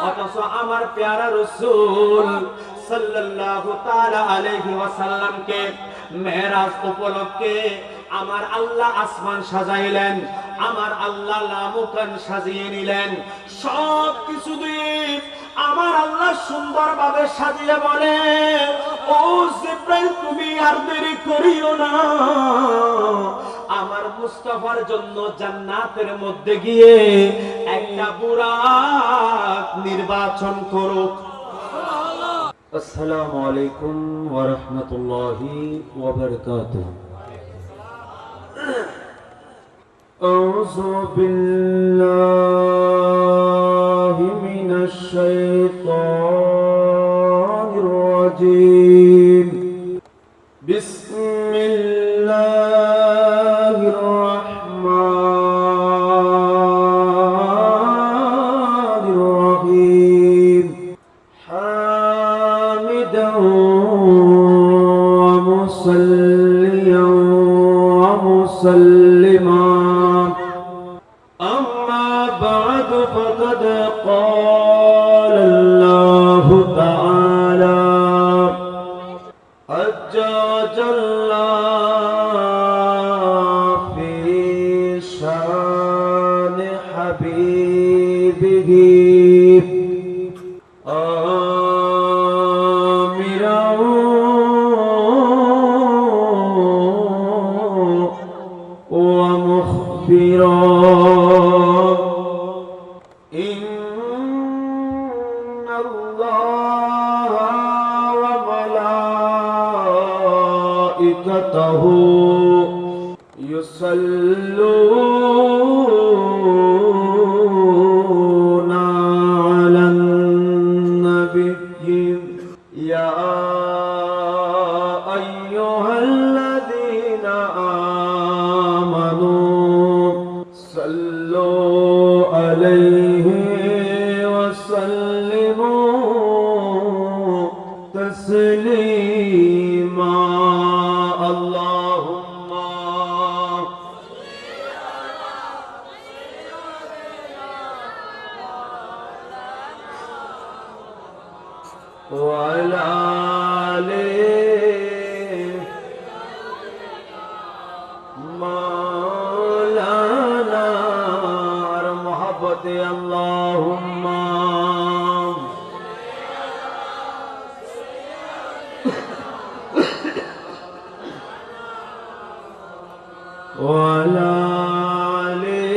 অথচ আমার প্যারা রাসূল সাল্লাল্লাহু তাআলা আলাইহি ওয়াসাল্লামকে মেরাজ উপলক্ষে আমার আল্লাহ আসমান সাজাইলেন, আমার আল্লাহ লামুকান সাজিয়ে নিলেন। সব কিছু দিয়ে আমার আল্লাহ সুন্দরভাবে সাজিয়ে বলে, ও জিবরাইল তুমি আর দেরি করিও না, আমার মুস্তাফার জন্য জান্নাতের মধ্যে গিয়ে একটা বুরাক নির্বাচন করো। আসসালামু আলাইকুম ওয়া রাহমাতুল্লাহি ওয়া বারাকাতুহু। আউযু বিল্লাহি মিনাশ শাইতানির রাজীম। বিসমিল্লাহির রাহমানির রাহিম। হামিদান ওয়া মুসাল্লিয়ান ওয়া মুসাল্লিমান। আম্মা বা'দু ফাকাদ ক্বালা আল্লাহু তাআলা আজ্জা ওয়া জাল্লা ফি শানি হাবিবিহি আমিরান ওয়া মুখবিরান। ইন্নাল্লাহা ওয়া মালাইকাতাহু ইউসাল্লুনা আলান নাবিয়্যি ইয়া আইয়ুহাল্লাযীনা আমানু সাল্লু আলাইহি ওয়া সাল্লিমু তাসলিমা। আল্লাহুম্মা ওয়া আলা আলিহি মাওলানা আর মোহাব্বতে আল্লাহুম্মা ওয়া আলা আলিহি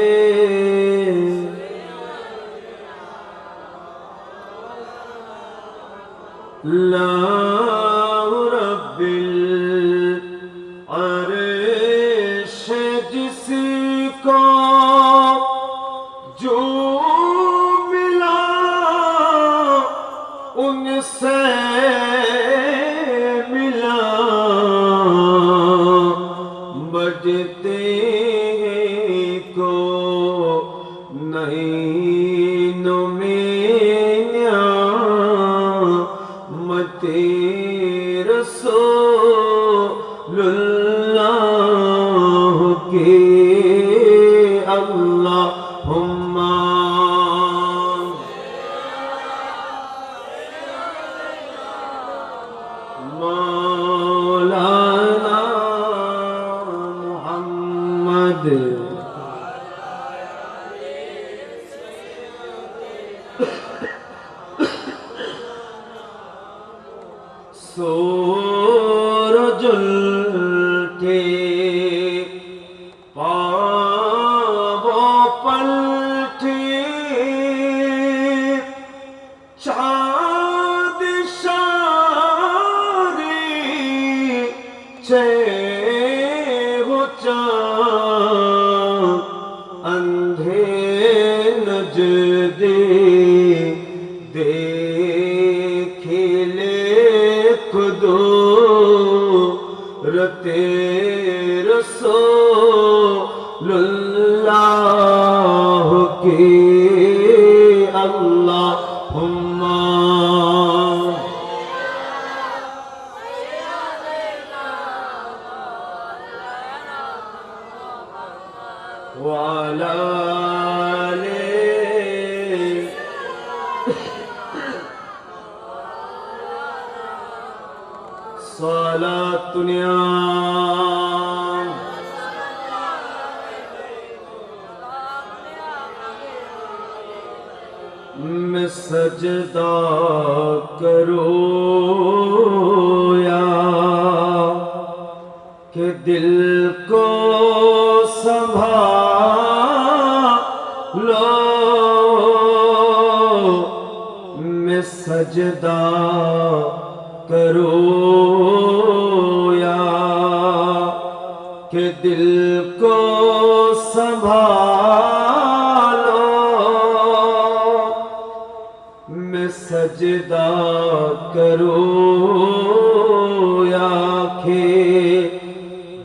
লা রব্বিল अर्श जिसको जो मिला उनसे मिला बजते को नहीं नुमिया मते रसूलुल्लाह के अल्लाहुम्मा मौलाना मुहम्मद सूरजुल के पावो पलटे चाँद शारी चेहु चाँद अंधे नजदे रते रसूलुल्लाह के अल्लाहुम्मा व अला आलिहि صلاة میں سجدہ کروں یا کہ دل کو سنبھالو میں سجدہ کروں یا کہ دل کو سنبھالو میں سجدہ کروں یا کہ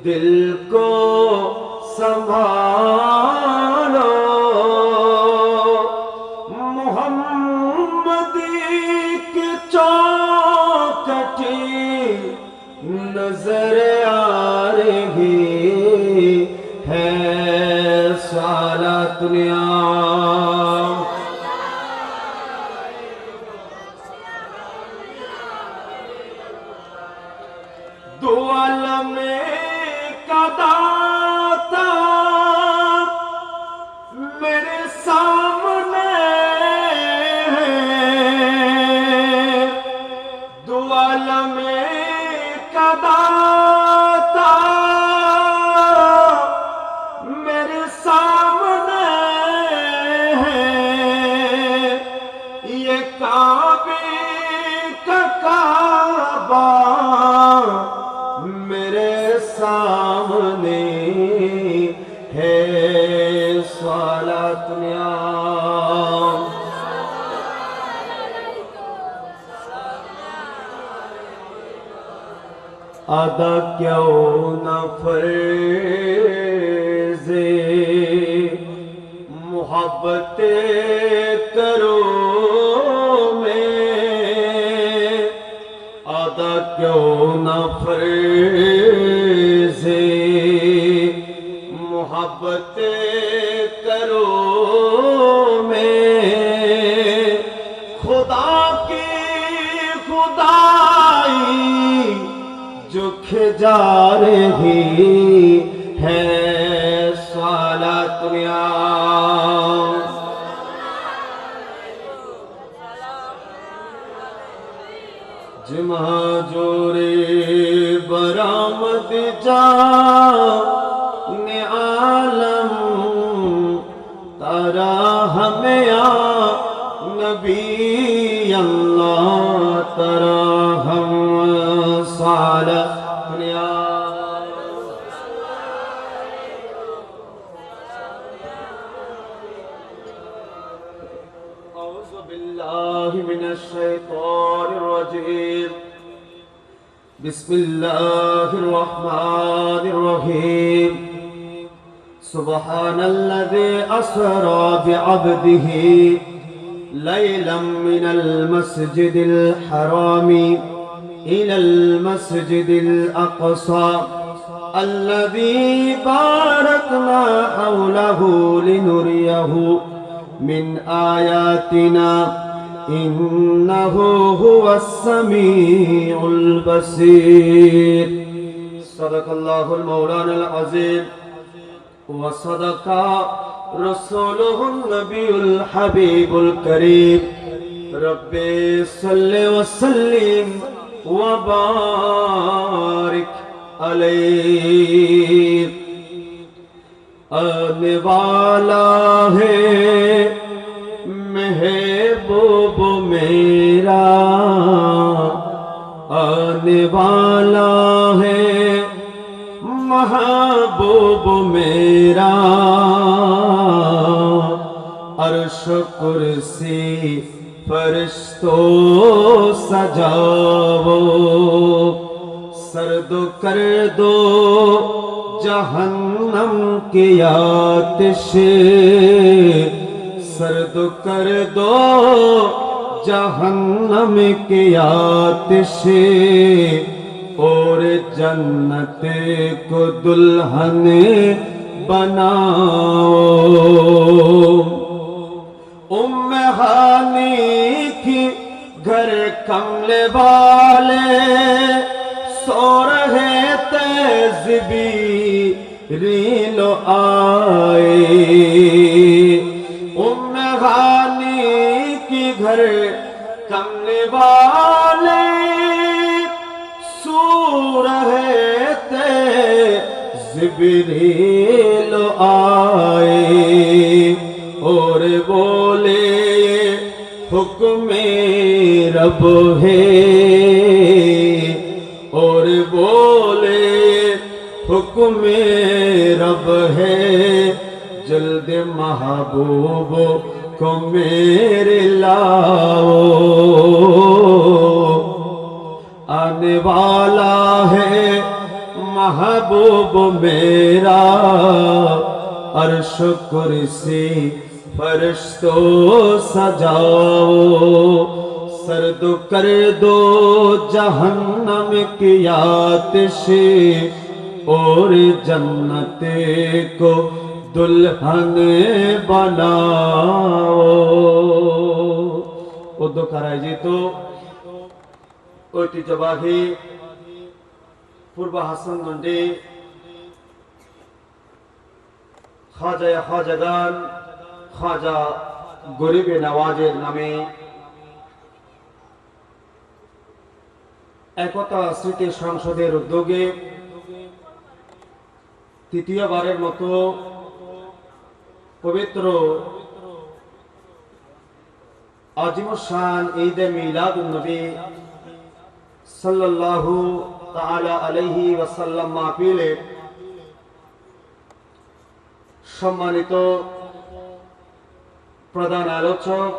دل کو سنبھالو محمدی کی چوکٹی نظر آ رہی ہے صلاۃ دو عالم کا داتا میرے سامنے ہے دو عالم کا داتا میرے سامنے ہے یہ کعبے کا کعبہ میرے سامنے ہے صلاۃ ادا کیوں نہ فرض محبت کرو میں ادا کیوں نہ فرض محبت کرو میں خدا کی خدائی جو کھجا رہی ہے صلاۃ جمع جوڑے برآمد جان عالم تارا ہمیں یا نبی اللہ تارا ہم صلاۃ اعوذ باللہ من الشیطان الرجیم بسم اللہ الرحمن الرحیم سبحان الذي أسرى بعبده ليلا من المسجد الحرام إلى المسجد الأقصى الذي باركنا حوله لنريه من آياتنا إنه هو السميع البصير صدق الله المولان العظيم وصدق رسوله النبي الحبيب الكريم رب صل وسلم وبارك عليه آنے والا ہے محبوب میرا آنے والا ہے محبوب میرا عرش کرسی فرشتوں سجاؤ سرد کر دو جہنم کی آتش سرد کر دو جہنم کی آتش اور جنت کو دلہن بناؤ ام ہانی घर कमले वाले सो रहे थे ज़िबीरील आए उम्मे हानी की घर कमले वाले सो रहे थे ज़िबरील आए और बोले हुक्म रब है और बोले हुक्म रब है जल्द महबूब को मेरे लाओ आने वाला है महबूब मेरा अर्श कुर्सी फरिश्तों सजाओ सर्द कर दो जहन्नम की आतिश और जन्नत को दुल्हन बनाओ উদ্যোগকারায় যেহেতু ঐতিহ্যবাহী পূর্ব হাসানগঞ্জে খাজা খাজাগান খাজা গরিবে নওয়াজের নামে একতা স্মৃতি সংসদের উদ্যোগে তৃতীয়বারের মতো পবিত্র আজিমুশান ঈদে মিলাদুন নবী সাল্লাল্লাহু তাআলা আলাইহি ওয়াসাল্লাম মাহফিলে সম্মানিত প্রধান আলোচক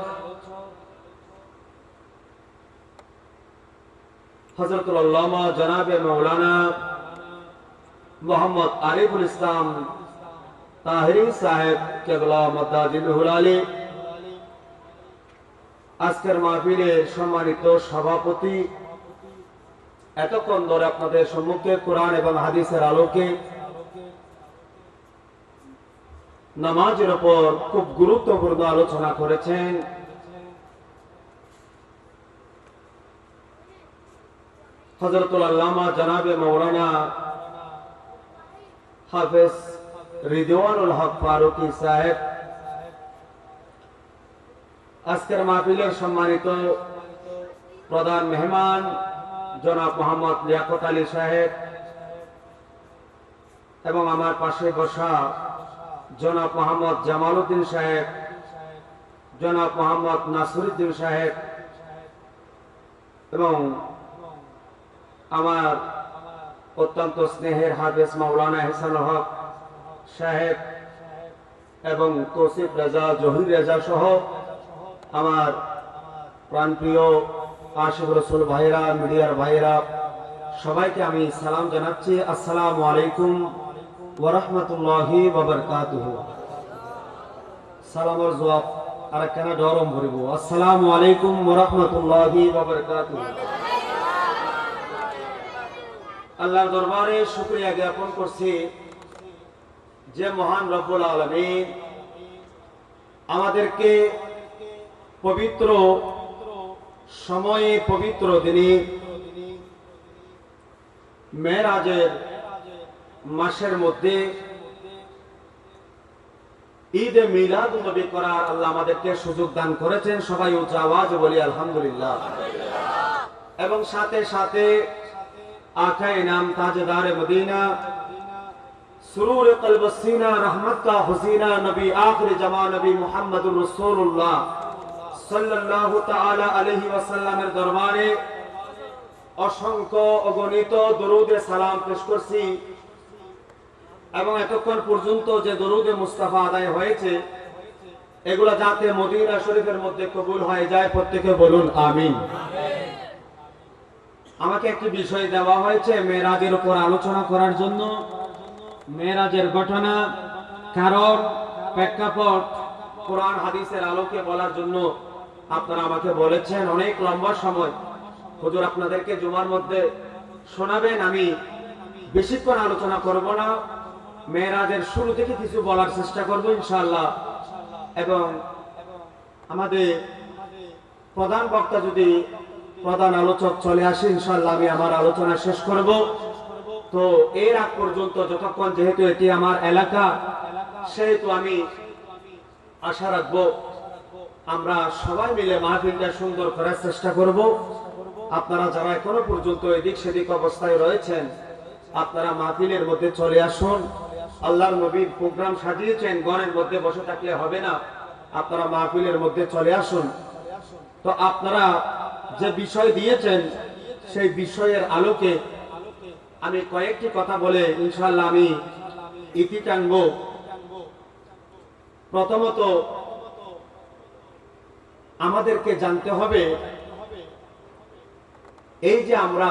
হযরতুল আল্লামা জনাবে মাওলানা মোহাম্মদ আরিফুল ইসলাম তাহিরি সাহেব কেবলা মাদাজিলুল আলী আজকের মাহফিলের সম্মানিত সভাপতি এতক্ষণ ধরে আপনাদের সম্মুখে কোরআন এবং হাদিসের আলোকে নামাজের উপর খুব গুরুত্বপূর্ণ আলোচনা করেছেন হযরতুল আল্লামা জনাবে মাওলানা হাফেজ রিদওয়ানুল হক ফারুকী সাহেব আজকের মাহফিলের সম্মানিত প্রধান মেহমান জনাব মোহাম্মদ লিয়াকত আলী সাহেব এবং আমার পাশে বসা জনাব মোহাম্মদ জামাল উদ্দিন সাহেব জনাব মোহাম্মদ নাসিরউদ্দিন সাহেব এবং আমার অত্যন্ত স্নেহের হাফেজ মাওলানা ইহসানুল হক সাহেব এবং তৌসিফ রেজা জহির রেজা সহ আমার প্রাণপ্রিয় আশিক রাসূল ভাইরা মিডিয়ার ভাইরা সবাইকে আমি সালাম জানাচ্ছি আসসালামু আলাইকুম ওয়া রাহমাতুল্লাহি ওয়া বারাকাতুহু সালামের জবাব আর কেন গরম ভরিব আসসালামু আলাইকুম ওয়া রাহমাতুল্লাহি ওয়া বারাকাতুহু আল্লাহর দরবারে শুকরিয়া জ্ঞাপন করছি যে মহান রব্বুল আলামিন আমাদেরকে পবিত্র সময়ে পবিত্র দিনে মেরাজের মাসের মধ্যে ঈদে মিলাদুন নবী করার আল্লাহ আমাদেরকে সুযোগ দান করেছেন সবাই উচ্চ আওয়াজে বলি আলহামদুলিল্লাহ এবং সাথে সাথে आक़ाए नाम ताजदार मदीना सुरूर क़ल्ब सीना रहमत का हुसीना नबी आखिर जमा नबी मुहम्मदुर रसूलुल्लाह सल्लल्लाहु ताआला अलैहि वसल्लमेर दरबारे असंख्य अगणित दरूदे सालाम पेश करছি এবং এতক্ষণ পর্যন্ত যে দরুদে মুস্তাফা আদায় হয়েছে এগুলো যাতে মদিনা শরীফের মধ্যে কবুল হয়ে যায় প্রত্যেকে বলুন আমিন আমাকে একটি বিষয় দেওয়া হয়েছে মেরাজের উপর আলোচনা করার জন্য মেরাজের ঘটনা কারণ প্রেক্ষাপট কোরআন হাদিসের আলোকে বলার জন্য আপনারা আমাকে বলেছেন অনেক লম্বা সময় হুজুর আপনাদেরকে জুমার মধ্যে শোনাবেন আমি বেশিক্ষণ আলোচনা করব না মেরাজের শুরু থেকে কিছু বলার চেষ্টা করব ইনশাআল্লাহ এবং আমাদের প্রধান বক্তা যদি প্রধান আলোচক চলে আসে ইনশাআল্লাহ আমি আমার আলোচনা শেষ করব। তো এর আগ পর্যন্ত যতক্ষণ যেহেতু এটি আমার এলাকা সেহেতু আমি আশা রাখবো আমরা সবাই মিলে মাহফিলটা সুন্দর করার চেষ্টা করব। আপনারা যারা এখনো পর্যন্ত এদিক সেদিক অবস্থায় রয়েছেন আপনারা মাহফিলের মধ্যে চলে আসুন। আল্লাহর নবীর প্রোগ্রাম সাজিয়েছেন, ঘরের মধ্যে বসে থাকলে হবে না, আপনারা মাহফিলের মধ্যে চলে আসুন। তো আপনারা যে বিষয় দিয়েছেন সেই বিষয়ের আলোকে আমি কয়েকটি কথা বলে ইনশাআল্লাহ আমি ইতি টানব। প্রথমত আমাদেরকে জানতে হবে এই যে আমরা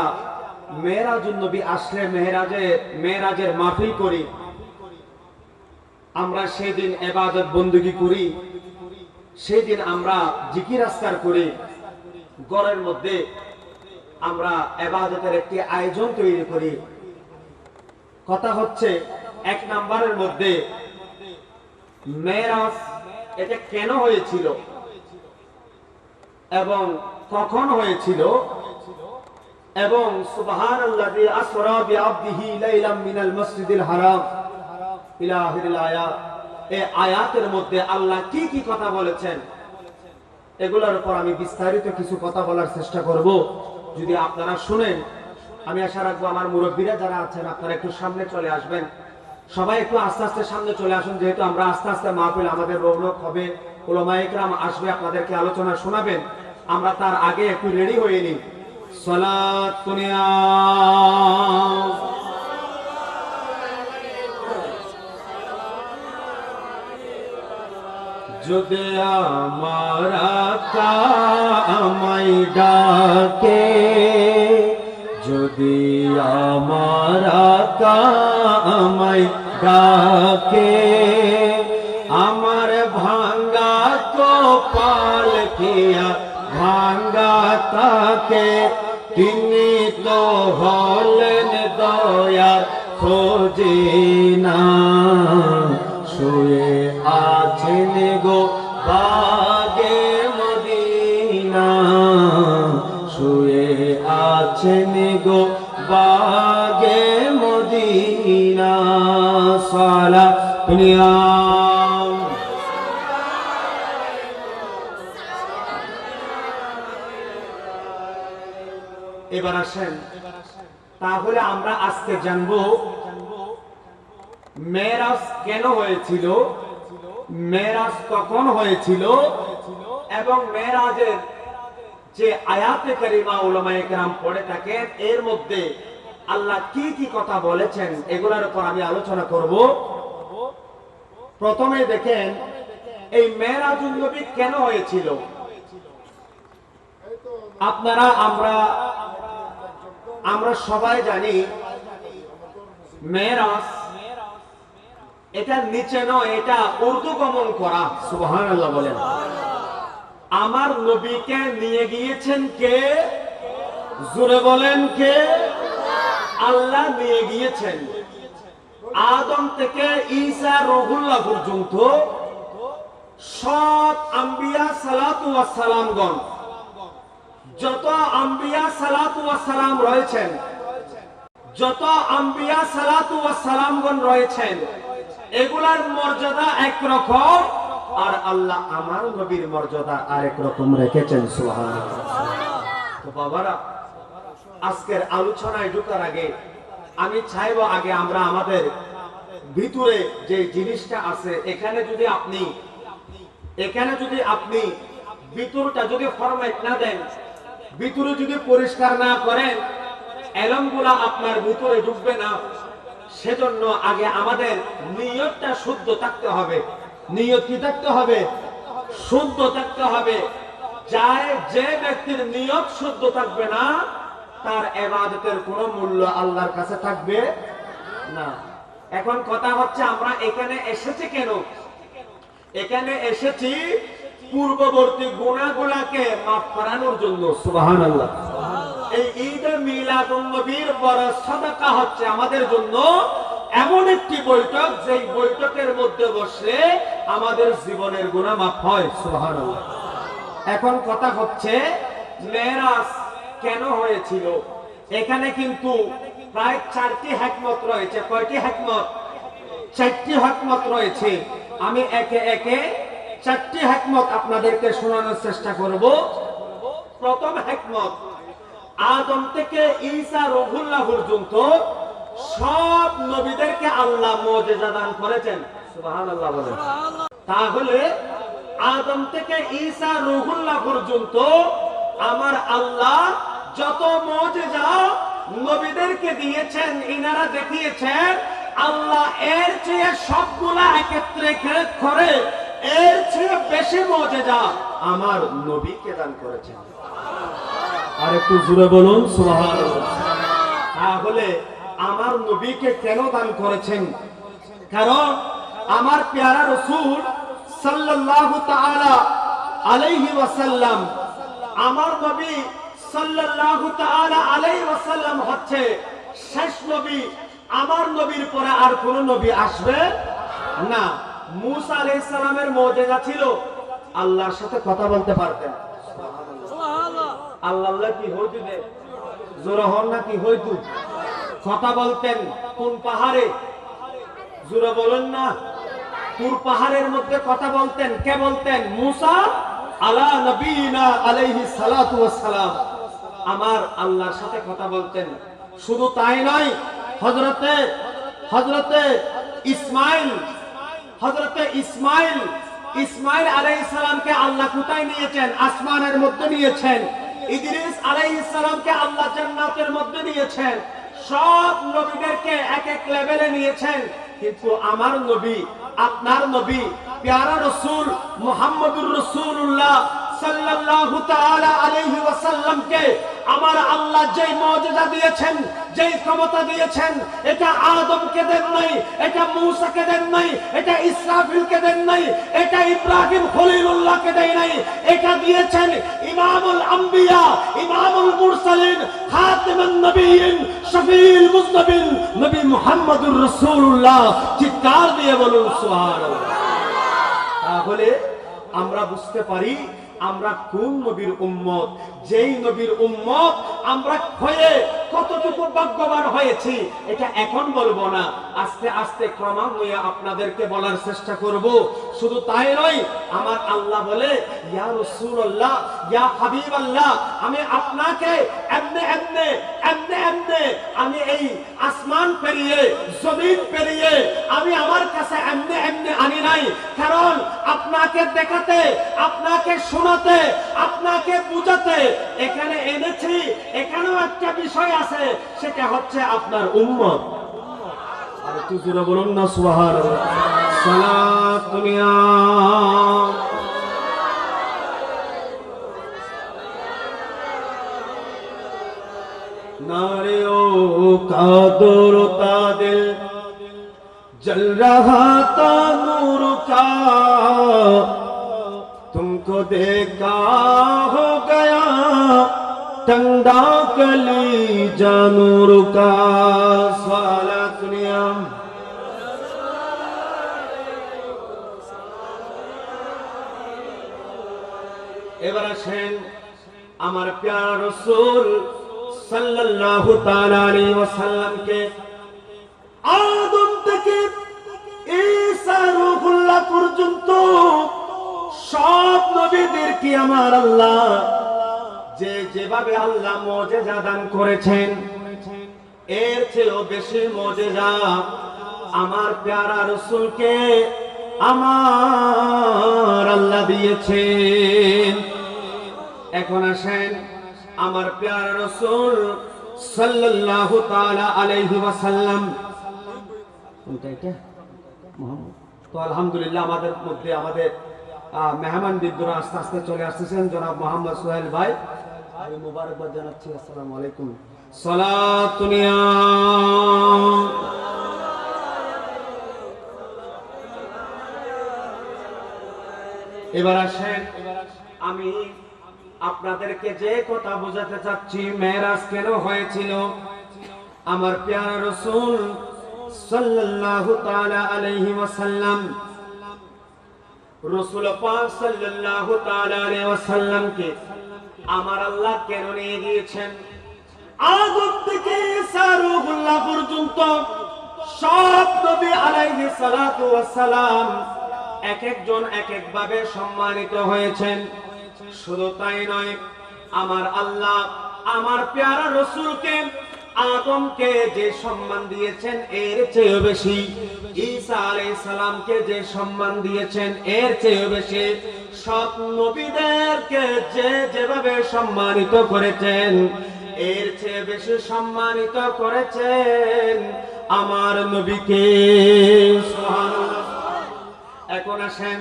মেরাজুন নবী আসলে মেরাজের মাহফিল করি, আমরা সেই দিন ইবাদত বندگی করি, সেই দিন আমরা জিকির আজকার করি, ঘরের মধ্যে আমরা ইবাদতের একটি আয়োজন তৈরি করি। কথা হচ্ছে এক নম্বরের মধ্যে মেরাজ এটা কেন হয়েছিল এবং কখন হয়েছিল এবং সুবহানাল্লাযী আসরা বিআবদিহি লাইলাম মিনাল মসজিদিল হারাম ইলা আখিরিল আয়াত, এই আয়াতের মধ্যে আল্লাহ কি কি কথা বলেছেন এগুলোর উপর আমি বিস্তারিত কিছু কথা বলার চেষ্টা করব। যদি আপনারা শুনেন আমি আশা রাখবো আমার মুরব্বীরা যারা আছেন আপনারা একটু সামনে চলে আসবেন, সবাই একটু আস্তে আস্তে সামনে চলে আসুন, যেহেতু আমরা আস্তে আস্তে মাহফিল আমাদের রৌনক হবে, উলামায়ে ইকরাম আসবে আপনাদেরকে আলোচনা শোনাবেন, আমরা তার আগে একটু রেডি হয়ে নিই। সালাত দুনিয়া যদি আমারা কামাই ডাকে, যদি আমারা কামাই ডাকে, আমার ভাঙ্গা কপাল কিয়া ভাঙ্গা তাকে, তিনি তো হলেন দয়ার খোঁজিনা, শুয়ে আছেন গো বাগে মদিনা, শুয়ে আছেন গো বাগে মদিনা। সালাত দুনিয়া এবার আসেন, তাহলে আমরা আজকে জানবো মেরাজ কেন হয়েছিল, মেরাজ কখন হয়েছিল এবং মেরাজের যে আয়াতে কারিমা উলামায়ে কেরাম পড়ে থাকেন এর মধ্যে আল্লাহ কি কি কথা বলেছেন এগুলোর উপর আমি আলোচনা করব। প্রথমে দেখেন এই মেরাজুন নবী কেন হয়েছিল। আপনারা আমরা সবাই জানি মেরাজ এটা নিচে নয়, এটা উর্দু গমন করা। সুবহানাল্লাহ বলেন। আমার নবীকে নিয়ে গিয়েছেন কে? জোরে বলেন কে? আল্লাহ নিয়ে গিয়েছেন। আদম থেকে ঈসা রুহুল্লাহ পর্যন্ত সব আম্বিয়া সালাতু ওয়াস সালামগণ, যত আম্বিয়া সালাতু ওয়াস সালাম রয়েছেন, যত আম্বিয়া সালাতু ওয়াস সালামগণ রয়েছেন এগুলার মর্যাদা একরকম, আর আল্লাহ আমার নবীর মর্যাদা আরেক রকম রেখেছেন। সুবহানাল্লাহ। তো বাবারা, আজকের আলোচনায় ঢোকার আগে আমি চাইবো আগে আমরা আমাদের ভিতরে যে জিনিসটা আছে এখানে যদি আপনি ভিতরটা যদি ফরম্যাট না দেন, ভিতরে যদি পরিষ্কার না করেন, এলমগুলা আপনার ভিতরে ঢুকবে না। সেজন্য আগে আমাদের নিয়তটা শুদ্ধ থাকতে হবে। নিয়ত কি থাকতে হবে? শুদ্ধ থাকতে হবে। যে ব্যক্তির নিয়ত শুদ্ধ থাকবে না তার ইবাদতের কোনো মূল্য আল্লাহর কাছে থাকবে না। এখন কথা হচ্ছে আমরা এখানে এসেছি কেন? এখানে এসেছি পূর্ববর্তী গুনাহগুলোকে মাফ করানোর জন্য। সুবহানাল্লাহ। এই ঈদে মিলাদুন নবীর বড় সাদাকা হচ্ছে আমাদের জন্য এমন একটি বৈঠক যেই বৈঠকের মধ্যে বসলে আমাদের জীবনের গুনাহ মাফ হয়। সুবহানাল্লাহ। এখন কথা হচ্ছে মেরাজ কেন হয়েছিল? এখানে কিন্তু প্রায় 4টি হিকমত রয়েছে। কয়টি হিকমত? 4টি হিকমত রয়েছে। আমি একে একে 4টি হিকমত আপনাদেরকে শোনানোর চেষ্টা করব। প্রথম হিকমত, আদম থেকে ঈসা রুহুল্লাহ পর্যন্ত সব নবীদেরকে আল্লাহ মুজিজা দান করেছেন। সুবহানাল্লাহ বলেন। তাহলে আদম থেকে ঈসা রুহুল্লাহ পর্যন্ত আমার আল্লাহ যত মুজিজা নবীদেরকে দিয়েছেন, ইনারা দেখিয়েছেন, আল্লাহ এর চেয়ে সবগুলা একত্রে করে এর চেয়ে বেশি মুজিজা আমার নবীকে দান করেছেন। আর একটু জোরে বলুন সুবহানাল্লাহ। তাহলে আমার নবীকে কেন দান করেছেন? কারণ আমার প্যারা রাসূল সাল্লাল্লাহু তাআলা আলাইহি ওয়াসাল্লাম, আমার নবী সাল্লাল্লাহু তাআলা আলাইহি ওয়াসাল্লাম হচ্ছে শেষ নবী। আমার নবীর পরে আর কোন নবী আসবে না। মূসা আলাইহিস সালামের মুজিজা ছিল আল্লাহর সাথে কথা বলতে পারতেন। সুবহানাল্লাহ। আল্লাহ কি হইতো দে জোরা হন না কি হইতো? কথা বলতেন কোন পাহাড়ে? জোরা বলেন না। তুর পাহাড়ের মধ্যে কথা বলতেন। কে বলতেন? মূসা আলা নবীনা আলাইহিস সালাতু ওয়াস সালাম আমার আল্লাহর সাথে কথা বলতেন। শুধু তাই নয়, হযরতে ইসমাইল আলাইহিস সালামকে আল্লাহ কোথায় নিয়েছেন? আসমানের মধ্যে নিয়েছেন। ইদ্রিস আলাইহিস সালামকে আল্লাহ জান্নাতের মধ্যে নিয়েছেন। সব নবীদেরকে এক এক লেভেলে নিয়েছেন। কিন্তু আমার নবী, আপনার নবী প্যারা রাসূল মুহাম্মদুর রাসূলুল্লাহ সাল্লাল্লাহু তাআলা আলাইহি ওয়াসাল্লামকে আমার আল্লাহ যেই মুজিজা দিয়েছেন, যেই ক্ষমতা দিয়েছেন, এটা আদমকে দেন নাই, এটা মূসাকে দেন নাই, এটা ইসরাফিলকে দেন নাই, এটা ইব্রাহিম খলিলুল্লাহকে দেন নাই, এটা দিয়েছেন ইমামুল আম্বিয়া, ইমামুল মুরসালিন, খাতিমুন নবিয়্যিন, শফিউল মুজনবিন নবী মুহাম্মদুর রাসূলুল্লাহ। চিৎকার দিয়ে বলুন সুবহানাল্লাহ। তাহলে আমরা বুঝতে পারি আমরা কোন নবীর উম্মত। যেই নবীর উম্মত আমরা হয়ে কতটুকু ভাগ্যবান হয়েছি এটা এখন বলবো না, আস্তে আস্তে ক্রমান্বয়ে আপনাদেরকে বলার চেষ্টা করব। শুধু তাই নয়, আমার আল্লাহ বলে ইয়া রাসূলুল্লাহ, ইয়া হাবিবাল্লাহ, আমি আপনাকে এমনে এমনে এমনে এমনে আমি এই আসমান পেরিয়ে জমিন পেরিয়ে আমি আমার কাছে এমনে এমনে আনি নাই। কারণ আপনাকে দেখাতে, আপনাকে শোনাতে, আপনাকে বুঝাতে এখানে এনেছি। এখানেও একটা বিষয় আছে, সেটা হচ্ছে আপনার উম্মত। আর একটু জোরে বলুন না সুবহানাল্লাহ। সালাত দুনিয়া नारे ओ कादर ता दिल जल रहा था नूर का, तुमको देखा हो गया ठंडा कली जानूर का। साला दुनिया এবার আসেন আমার প্যারা রাসূল সাল্লাল্লাহু তাআলা আলাইহি ওয়াসাল্লামকে আদম থেকে ঈসা রূহুল্লাহ পর্যন্ত সব নবীদেরকে আমার আল্লাহ যেভাবে আল্লাহ মুজিজা দান করেছেন, এর চেয়েও বেশি মুজিজা আমার প্যারা রাসূলকে আমার আল্লাহ দিয়েছেন। এখন আসেন আমার প্যারা রাসূল সাল্লাল্লাহু তাআলা আলাইহি ওয়াসাল্লাম, এটা মুহাম্মদ। তো আলহামদুলিল্লাহ আমাদের মধ্যে আমাদের মেহমান বিদ্যুরা আস্তে আস্তে চলে আসতেছেন। জনাব মোহাম্মদ সোহেল ভাই, আমি মুবারকবাদ জানাচ্ছি। আসসালামু আলাইকুম। সালাতুনিয়া এবার আসেন আমি আপনাদেরকে যে কথা বোঝাতে চাচ্ছি, মেরাজ কেন হয়েছিল। আমার প্যারা রাসূল সাল্লাল্লাহু তাআলা আলাইহি ওয়াসাল্লাম রাসূল পাক সাল্লাল্লাহু তাআলা আলাইহি ওয়াসাল্লামকে আমার আল্লাহ কেন নিয়ে গিয়েছেন? আদম থেকে ঈসা রূহুল্লাহ পর্যন্ত সব নবী আলাইহিস সালাতু ওয়াস সালাম এক একজন এক এক ভাবে সম্মানিত হয়েছেন। শুধু তাই নয়, আমার আল্লাহ আমার প্যারা রাসূলকে আদমকে যে সম্মান দিয়েছেন এর চেয়ে বেশি, ঈসা আলাইহিস সালামকে যে সম্মান দিয়েছেন এর চেয়ে বেশি, সব নবীদেরকে যে যেভাবে সম্মানিত করেছেন এর চেয়ে বেশি সম্মানিত করেছেন আমার নবীকে। সুবহানাল্লাহ। এখন আসেন,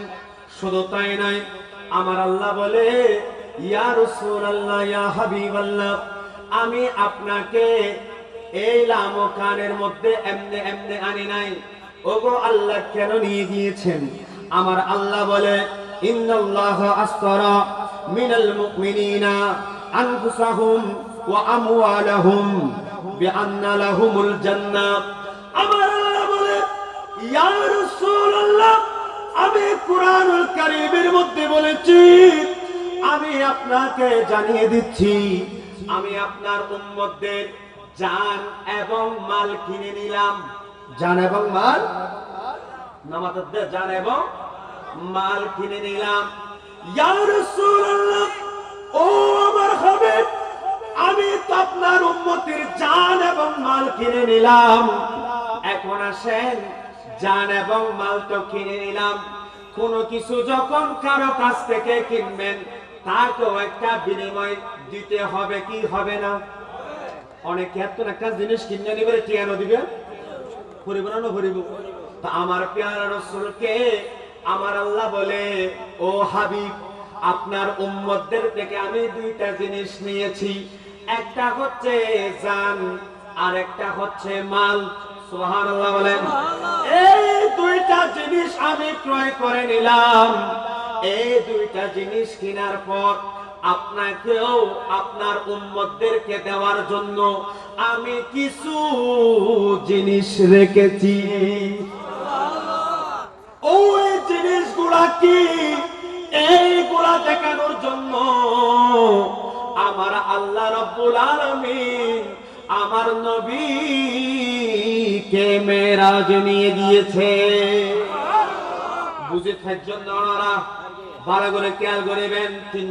শুধু তাই নয়, আমার আল্লাহ বলে, ইয়া রাসূলুল্লাহ, ইয়া হাবিবাল্লাহ, আমি আপনাকে এই লামো কানের মধ্যে এমনে এমনে আনি নাই। ওগো আল্লাহ কেন নিয়ে গিয়েছেন? আমার আল্লাহ বলে, ইন্নাল্লাহা আস্তারা মিনাল মুমিনিনা আনফুসাহুম ওয়া আমওয়ালাহুম বিআন্না লাহুমুল জান্নাহ। আমার আল্লাহ বলে, ইয়া রাসূলুল্লাহ, আমি কুরআনুল কারীমের মধ্যে বলেছি, আমি আপনাকে জানিয়ে দিচ্ছি, আমি আপনার উম্মতদের জান এবং মাল কিনে নিলাম। জান এবং মাল, নামাজদের জান এবং মাল কিনে নিলাম। ইয়া রাসূলুল্লাহ, ও আমার হাবিব, আমি তো আপনার উম্মতের জান এবং মাল কিনে নিলাম। এখন আসেন, জান এবং মাল তো কিনে নিলাম, কোনো কিছু যখন কারো কাছ থেকে কিনবেন তাকেও একটা বিনিময় দিতে হবে কি হবে না? অনেকে এত একটা জিনিস কিনে নিবে, টিয়ানো দিবে, ভরিব না ভরিব। তা আমার প্যারা রাসূলকে আমার আল্লাহ বলে, ও হাবিব, আপনার উম্মতদের থেকে আমি দুইটা জিনিস নিয়েছি, একটা হচ্ছে জান আর একটা হচ্ছে মাল। সুবহানাল্লাহ বলেন। এই দুইটা জিনিস আমি ক্রয় করে নিলাম। এই দুইটা জিনিস কেনার পর আপনাকেও আপনার উম্মতদেরকে দেওয়ার জন্য আমি কিছু জিনিস রেখেছি। ওই জিনিসগুলা কি? এইগুলা দেখানোর জন্য আমার আল্লাহ রাব্বুল আলামিন আমার নবীকে মেরাজ নিয়ে গিয়েছে। বুঝে থাকছেন আপনারা? ভালো করে খেয়াল করবেন। তিন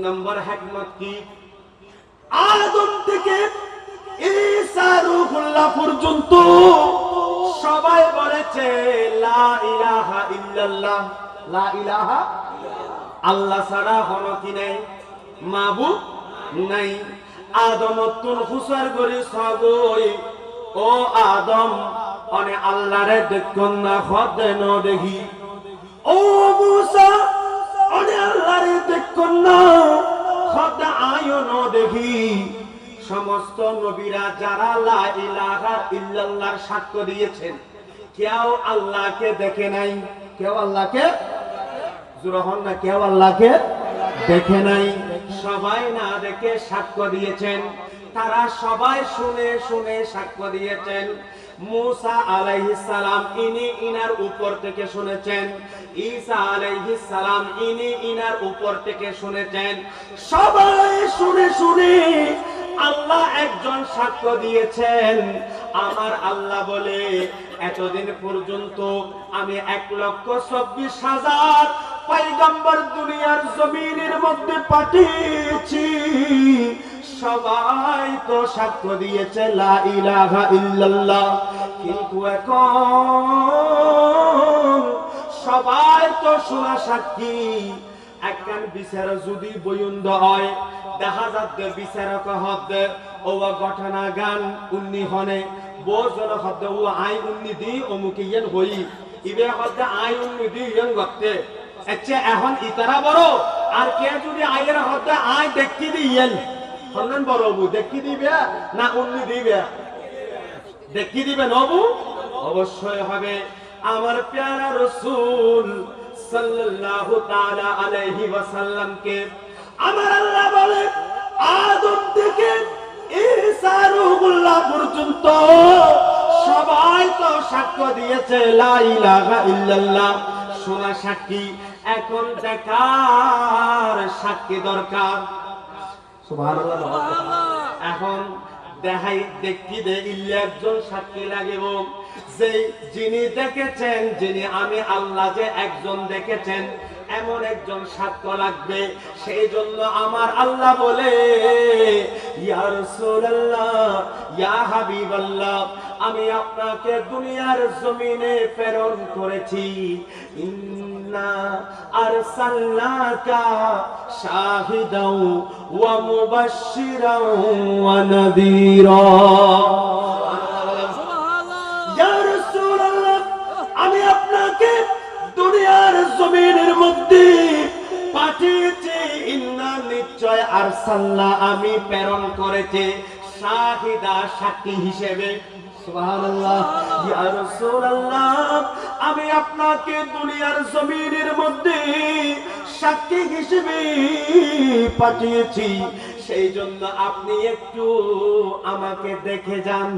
নম্বর হিকমত কি? আদম থেকে ঈসা রূহুল্লাহ পর্যন্ত সবাই বলেছে লা ইলাহা ইল্লাল্লাহ। লা ইলাহা, আল্লাহ ছাড়া হলো কি নাই, মাবুদ নাই। আদম তুল হুসার গরি সগই, ও আদম অনে আল্লাহরে দেখুন না, খদে ন দেখি। ও মুসা অনে আল্লাহরে দেখুন না, খদে আয়ো ন দেখি। সমস্ত নবীরা যারা লা ইলাহা ইল্লাল্লাহর সাক্ষ্য দিয়েছেন, কেউ আল্লাহকে দেখে নাই। কেউ আল্লাহকে, জুরহন না, কেউ আল্লাহকে দেখে নাই। সবাই না দেখে সাক্ষ্য দিয়েছেন। তারা সবাই শুনে শুনে সাক্ষ্য দিয়েছেন। মুসা আলাইহিস সালাম ইনি ইনার উপর থেকে শুনেছেন, ঈসা আলাইহিস সালাম ইনি ইনার উপর থেকে শুনেছেন। সবাই শুনে শুনে আল্লাহ একজন সাক্ষ্য দিয়েছেন। আমার আল্লাহ বলে, এতদিন পর্যন্ত আমি 1,24,000 পয়গম্বর দুনিয়ার জমিনের মধ্যে পাঠিয়েছি, সবাই তো সাক্ষ্য দিয়েছে লা ইলাহা ইল্লাল্লাহ। কিন্তু এখন সবাই তো শোনা সাক্ষী। একখান বিচার যদি বয়ুন্দ হয়, দেখা যাচ্ছে বিচারক হদ্দে ও ঘটনা গান উন্নি হনে বোঝল হদ্দে ও আই উন্নি দি অমুক ইয়েন হই ইবে হদ্দে আই উন্নি দি ইয়েন গতে। আচ্ছা, এখন ইতারা বড় আর কে যদি আইয়ের হদ্দে আই দেখি দি ইয়েন হন্নন বড় বু দেখি দিবে না উন্নি দিবে? দেখি দিবে নবু? অবশ্যই হবে। আমার প্যারা রাসূল সাল্লাল্লাহু তাআলা আলাইহি ওয়াসাল্লামকে আমার আল্লাহ বলে, আদম থেকে ঈসা রূহুল্লাহ পর্যন্ত সবাই তো সাক্ষ্য দিয়েছে লা ইলাহা ইল্লাল্লাহ। শোনা সাক্ষী, এখন দেখার সাক্ষী দরকার। সুবহানাল্লাহ। এখন দেখাই দেখি দে ইল্লে একজন সাক্ষী লাগিব, যে যিনি দেখেছেন, যিনি আমি আল্লাহ যে একজন দেখেছেন এমন একজন সাক্ষ্য লাগবে। সেই জন্য আমার আল্লাহ বলে, ইয়া রাসূলুল্লাহ, ইয়া হাবিবাল্লাহ, আমি আপনাকে দুনিয়ার জমিনে প্রেরণ করেছি। ইন্না আরসালনাকা শাহিদাও ওয়া মুবাশশিরাও ওয়া নাযীরা। ইয়া রাসূলুল্লাহ, আমি আপনাকে দুনিয়ার জমিনের মধ্যে পাঠিয়েছি। ইন্না নিশ্চয়, আরসালনা আমি প্রেরণ করেছি, শাহিদা সাক্ষী হিসেবে। সুবহানাল্লাহ। ইয়া রাসূলুল্লাহ, আমি আপনাকে দুনিয়ার জমিনের মধ্যে সাক্ষী হিসেবে পাঠিয়েছি, সেই জন্য আপনি একটু আমাকে দেখে যান।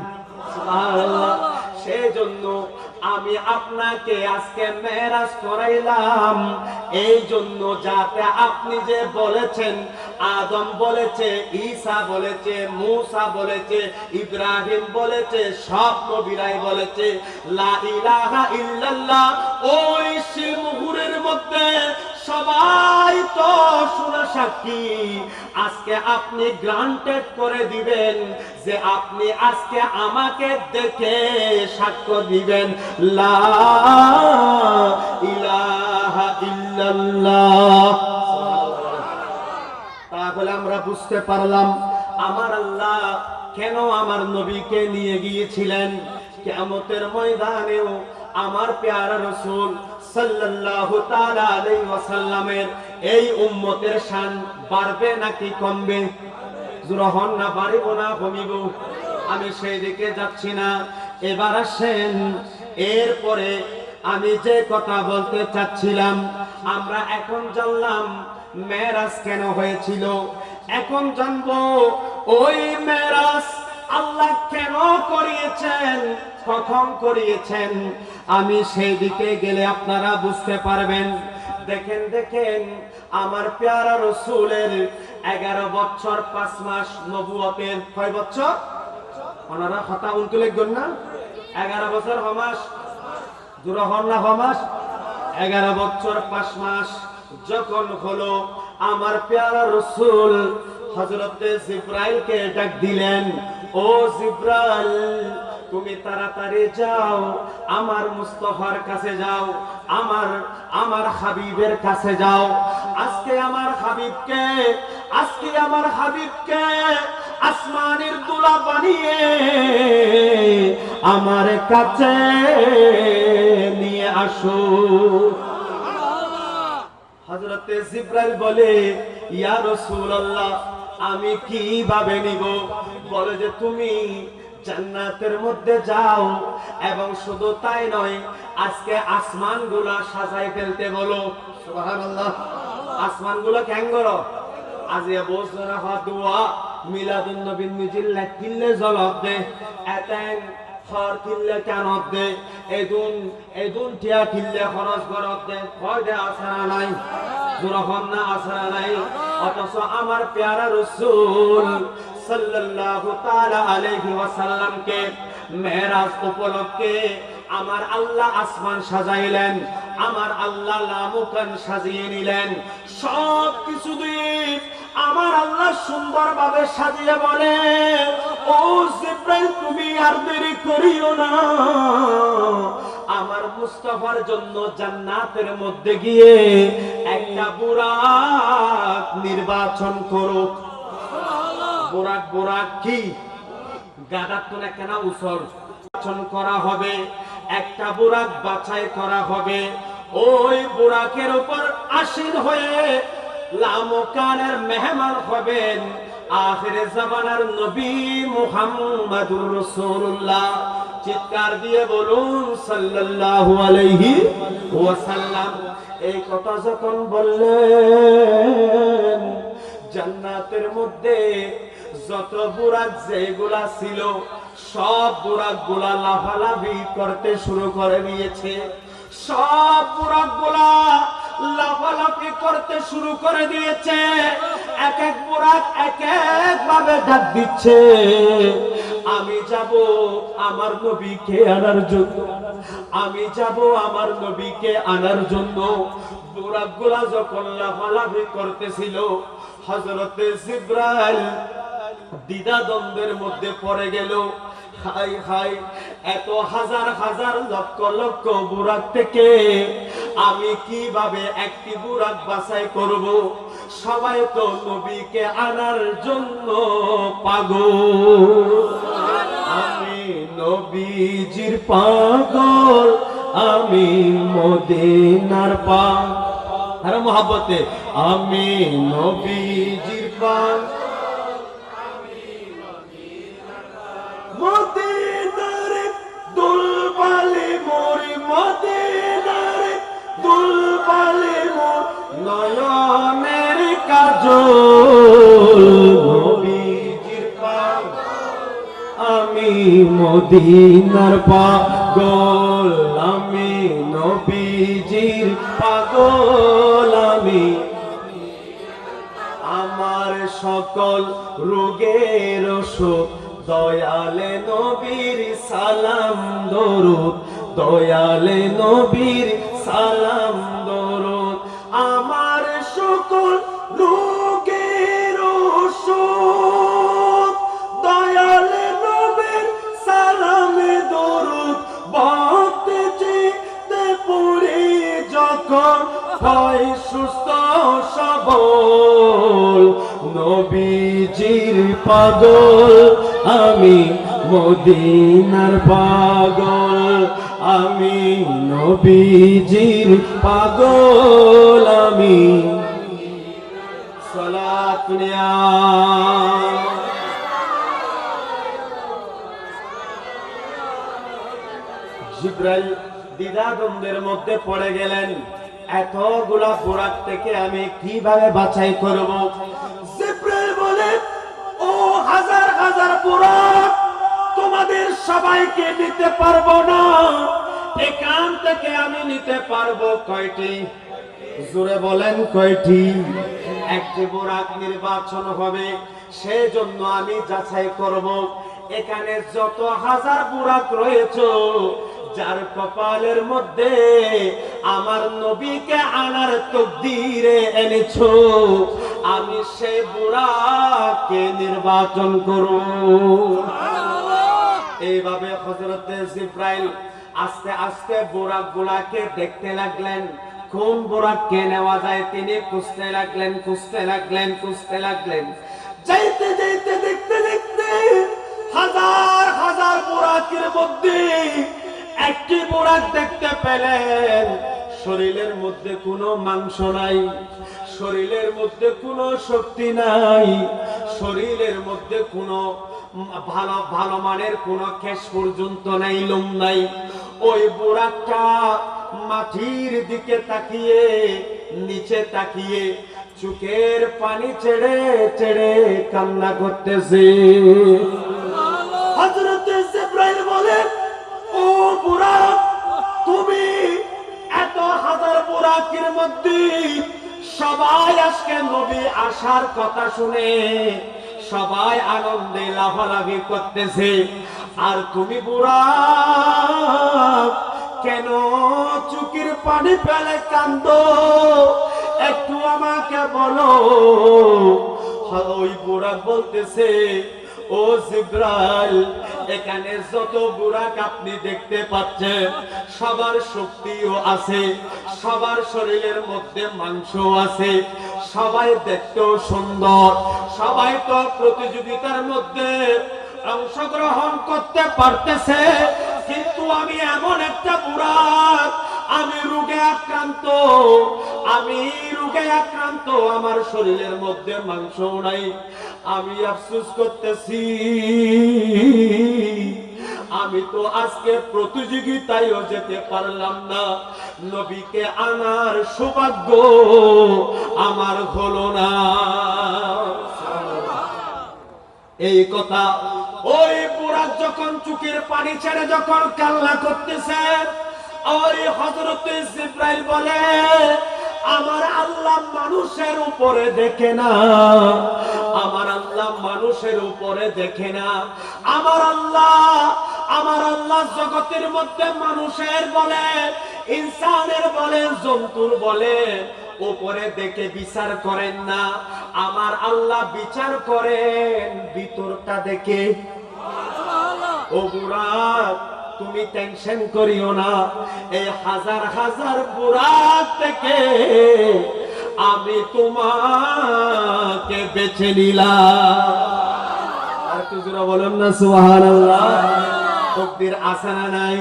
সুবহানাল্লাহ। সেই জন্য আমি আপনাকে আজকে মেরাজ করাইলাম, এই জন্য যাতে আপনি যে বলেছেন, আদম বলেছে, ঈসা বলেছে, মুসা বলেছে, ইব্রাহিম বলেছে, সব নবীরাই বলেছে লা ইলাহা ইল্লাল্লাহ, ওই শিলমোহরের মধ্যে সবাই তো শোনা সাক্ষী। আজকে আপনি গ্রান্টেড করে দিবেন যে আপনি আজকে আমাকে দেখে সাক্ষ্য দিবেন লা ইলাহা ইল্লাল্লাহ। তাহলে আমরা বুঝতে পারলাম আমার আল্লাহ কেন আমার নবীকে নিয়ে গিয়েছিলেন। কিয়ামতের ময়দানেও আমার প্যারা রাসূল সাল্লাল্লাহু তাআলা আলাইহি ওয়াসাল্লামের এই উম্মতের শান বাড়বে নাকি কমবে? জোরে হন না, বাড়িব না কমিব? আমি সেই দিকে যাচ্ছি না। এবার আসেন, এরপরে আমি যে কথা বলতে চাচ্ছিলাম, আমরা এখন জানলাম মেরাজ কেন হয়েছিল। এখন জানবো ওই মেরাজ আল্লাহ কেন করিয়েছেন, কখন করিয়েছেন। আমি সেই দিকে গেলে আপনারা বুঝতে পারবেন। দেখেন দেখেন, আমার প্যারা রাসূলের 11 বছর 5 মাস নবুয়তের। কয় বছর? ওনারা কথা উনকে লিখবেন না? 11 বছর হমাস, জোরে হন না হমাস? 11 বছর 5 মাস যখন হলো, আমার প্যারা রাসূল হযরতে জিবরাইলকে ডাক দিলেন, ও জিবরাইল, তুমি তাড়াতাড়ি যাও, আমার মুস্তাফার কাছে যাও, আমার হাবিবের কাছে যাও। আজকে আমার হাবিবকে আসমানের দুলা বানিয়ে আমার কাছে নিয়ে আসো। হযরতে জিবরাইল বলে, ইয়া রাসূলুল্লাহ, আমি কিভাবে নিব? বলে যে তুমি জান্নাতের মধ্যে যাও, এবং শুধু তাই নয়, আজকে আসমানগুলা সাজাই ফেলতে বলো। সুবহানাল্লাহ। আসমানগুলো কেন করো? আজিয়া বসরা হাদুয়া মিলাদুন নবীন মিজিল্লা কিল্লে জবাব দে, এতেন খর কিল্লে কেন দে, এদুন টিয়া কিল্লে খরচ করত দে, কয় দে আসরা নাই, জোরহন না আসরা নাই। অথচ আমার প্যারা রাসূল সাল্লাল্লাহু তাআলা আলাইহি ওয়াসাল্লামকে মেরাজ উপলক্ষে আমার আল্লাহ আসমান সাজাইলেন, আমার আল্লাহ লামুকান সাজিয়ে নিলেন। সব কিছু দিয়ে আমার আল্লাহ সুন্দরভাবে সাজিয়ে বলে, ও জিবরাইল, তুমি আর দেরি করিও না, আমার মুস্তাফার জন্য জান্নাতের মধ্যে গিয়ে একটা বুরাক নির্বাচন করো। বুরাক কি? গাদার তো না কেন উসর করা হবে, একটা বুরাক বাছাই করা হবে। ওই বুরাকের উপর আসীন হয়ে লামকানের মেহমান হবেন আখিরে জামানার নবী মুহাম্মদুর রাসূলুল্লাহ। চিৎকার দিয়ে বলুন সাল্লাল্লাহু আলাইহি ওয়াসাল্লাম। এই কথা যখন বললেন, জান্নাতের মধ্যে যত বুরাক যেগুলা ছিল, সব বুরাক গুলা লাফালাফি করতে শুরু করে দিয়েছে। সব বুরাকগুলা লাফালাফি করতে শুরু করে দিয়েছে। এক এক বুরাক এক এক ভাবে ডাক দিচ্ছে, আমি যাব আমার নবীকে আনার জন্য, আমি যাব আমার নবীকে আনার জন্য। বুরাকগুলা যখন লাফালাফি করতেছিল, হযরতে জিবরাইল দ্বিধাদ্বন্দ্বের মধ্যে পড়ে গেল। হাই হাই, এত হাজার হাজার লক্ষ লক্ষ বুরাক থেকে আমি কিভাবে একটি বুরাক বাছাই করব? সবাই তো নবীকে আনার জন্য পাগল। আমি নবীজির পাগল, আমি মদিনার পাগল। আরে মোহাব্বতে, আমি নবীজির পাগল, মদিনার দুলবালি মোর, মদিনার দুলবালি মোর, নয়নের কাজল। নবীজির পাগল, আমি মদিনার পাগল, আমি নবীজির পাগল। আমি আমার সকল রোগের ওষুধ দয়ালে নবীর সালাম দরুদ, দয়ালে নবীর সালাম দরুদ। আমার সকল রোগের ওষুধ দয়ালে নবীর সালাম দরুদ। বলতে যেতে পড়ে যখন হয় সুস্থ সবল, নবীজির পাগল, আমি মদিনার পাগল, আমি নবীজির পাগল। আমি সালাত নিয়া জিবরাইল দ্বিধাদ্বন্দ্বের মধ্যে পড়ে গেলেন, এতগুলা বুরাক থেকে আমি কিভাবে বাছাই করব? জিবরাইল বলে, ও হাজার হাজার বুরাক, তোমাদের সবাইকে নিতে পারবো না, এখান থেকে আমি নিতে পারবো কয়টি? জোরে বলেন কয়টি? একটি বুরাক নির্বাচন হবে, সেজন্য আমি যাচাই করব। এখানে যত হাজার বুরাক রয়েছে, যার কপালের মধ্যে আমার নবীকে আনার তকদীরে এনেছো, আমি সেই বুরাককে নির্বাচন করব। এইভাবে হযরতে জিবরাইল আস্তে আস্তে বুরাকগুলাকে দেখতে লাগলেন, কোন বুরাককে নেওয়া যায় তিনি খুঁজতে লাগলেন, খুঁজতে লাগলেন, খুঁজতে লাগলেন। যাইতে যাইতে দেখতে দেখতে হাজার হাজার বুরাকের মধ্যে একটি বুরাক দেখতে পেলেন, শরীরের মধ্যে কোনো মাংস নাই, শরীরের মধ্যে কোনো শক্তি নাই, শরীরের মধ্যে কোনো ভালো ভালো মানের কোনো কেশ পর্যন্ত নাই, লোম নাই। ওই বুরাকটা মাটির দিকে তাকিয়ে, নিচে তাকিয়ে চোখের পানি ছেড়ে ছেড়ে কান্না করতেছে। হযরত জিবরাইল বলে, ও বুরাক, তুমি এত হাজার বুরাকের মধ্যে সবাই আজকে নবী আসার কথা শুনে সবাই আনন্দে লাফালাফি করতেছে, আর তুমি বুরাক কেন চোখের পানি ফেলে কান্দো? একটু আমাকে বলো। ওই বুরাক বলতেছে, ও জিবরাইল, এখানে যত বুরাক আপনি দেখতে পাচ্ছেন সবার শক্তিও আছে, সবার শরীরের মধ্যে মাংস আছে, সবাই দেখতেও সুন্দর, সবাই তো প্রতিযোগিতার মধ্যে অংশগ্রহণ করতে পারতেছে, কিন্তু আমি এমন একটা বুরাক, আমি রোগে আক্রান্ত, আমি রোগে আক্রান্ত, আমার শরীরের মধ্যে মাংস নাই, আমি আফসোস করতেছি, আমি তো আজকে প্রতিযোগিতায়ও যেতে পারলাম না, নবীকে আনার সৌভাগ্য আমার হলো না। এই কথা ওই বুরাক যখন চোখের পানি ছেড়ে যখন কান্না করতেছে, ওই হযরত জিবরাইল বলে আমার আল্লাহ মানুষের উপরে দেখে না, আমার আল্লাহ মানুষের উপরে দেখে না, আমার আল্লাহ জগতের মধ্যে মানুষের বলে, ইনসানের বলে, জন্তুর বলে উপরে দেখে বিচার করেন না, আমার আল্লাহ বিচার করেন ভিতরটা দেখে। ও বুরাক তুমি টেনশন করিও না, এই হাজার হাজার বুরাক থেকে আমি তোমাকে বেছে নিলাম। আর একটু জোরে বলুন না সুবহানাল্লাহ। তকদির আছে না নাই?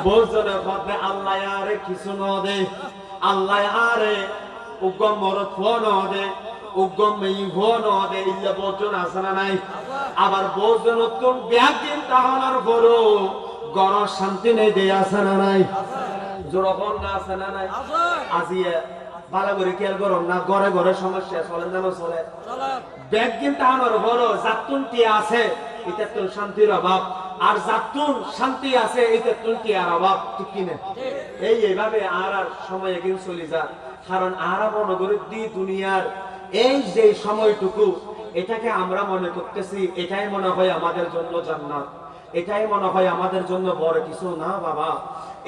বলছনে বদলে আল্লাহ আরে কিছু ন দে, আল্লাহ আরে উগম মরত ফোন দে, উগম মেই ফোন দে, ইল্লা বচন আছে না নাই? আবার বলছন তুম ব্যাগিন তাহলার বড় গর শান্তি নেই দে আছে না নাই? জোরকন না আছে না নাই? আজিয়ে ভালো করে খেয়াল করো না, ঘরে ঘরে সমস্যা চলে যেন চলে, ব্যাগিন তাহলার বড় জাতুন কি আছে এটা তো শান্তির অভাব, আর জাতুন শান্তি আছে এটা তো কি আর অভাব, ঠিক কি না? এইভাবে আর সময় একদিন চলে যায়। কারণ আরা মনে করি দুনিয়ার এই যে সময়টুকু এটাকে আমরা মনে করতেছি এটাই মনে হয় আমাদের জন্য জান্নাত, এটাই মনে হয় আমাদের জন্য বড় কিছু না। বাবা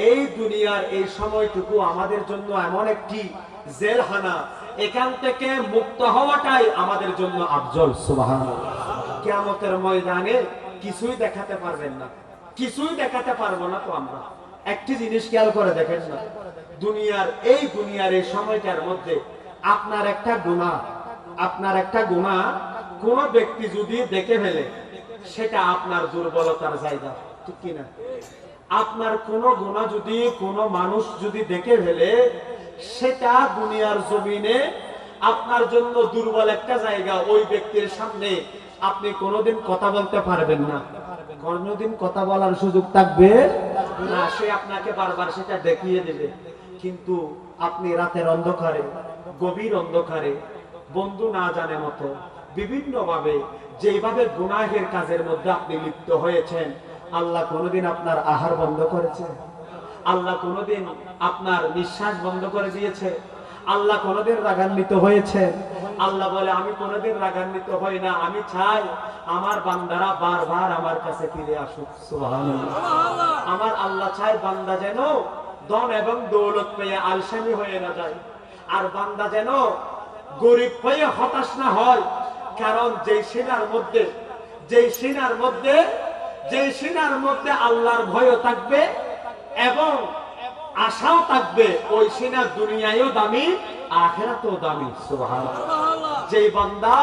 এই দুনিয়ার এই সময়টুকু আমাদের জন্য এমন একটি জেলখানা, এখান থেকে মুক্ত হওয়াটাই আমাদের জন্য আফজল। সুবহানাল্লাহ। কিয়ামতের ময়দানে কিছুই দেখাতে পারবেন না, কিছুই দেখাতে পারবো না। তো আমরা একটি জিনিস খেয়াল করে দেখেন না, দুনিয়ার এই সময়টার মধ্যে আপনার একটা গুনাহ কোন ব্যক্তি যদি দেখে ফেলে সেটা আপনার দুর্বলতার জায়গা, ঠিক কিনা? আপনার কোন গুনাহ যদি কোন মানুষ যদি দেখে ফেলে সেটা দুনিয়ার জমিনে আপনার জন্য দুর্বল একটা জায়গা। ওই ব্যক্তির সামনে আপনি কোনোদিন কথা বলতে পারবেন না, কোনোদিন কথা বলার সুযোগ থাকবে না, সে আপনাকে বারবার সেটা দেখিয়ে দেবে। কিন্তু আপনি রাতের অন্ধকারে, গভীর অন্ধকারে, বন্ধু না জানে মতো বিভিন্ন ভাবে যেভাবে গুনাহের কাজের মধ্যে আপনি লিপ্ত হয়েছেন, আল্লাহ কোনোদিন আপনার আহার বন্ধ করেছে? আল্লাহ কোনোদিন আপনার নিঃশ্বাস বন্ধ করে দিয়েছে? আল্লাহ কোনোদিন রাগান্বিত হয়েছে? আল্লাহ বলে আমি কোনোদিন রাগান্বিত হই না, আমি চাই আমার বান্দারা বারবার আমার কাছে ফিরে আসুক। সুবহানাল্লাহ। আমার আল্লাহ চাই বান্দা যেন ধন এবং দৌলত পেয়ে আলসেমি হয়ে না যায়, আর বান্দা যেন গরিব হয়ে হতাশ না হয়। কারণ যেই সিনার মধ্যে আল্লাহর ভয়ও থাকবে এবং আশাও থাকবে, ওই সিনা দুনিয়ায়ও দামি আখিরাতেও দামি। সুবহানাল্লাহ। যেই বান্দা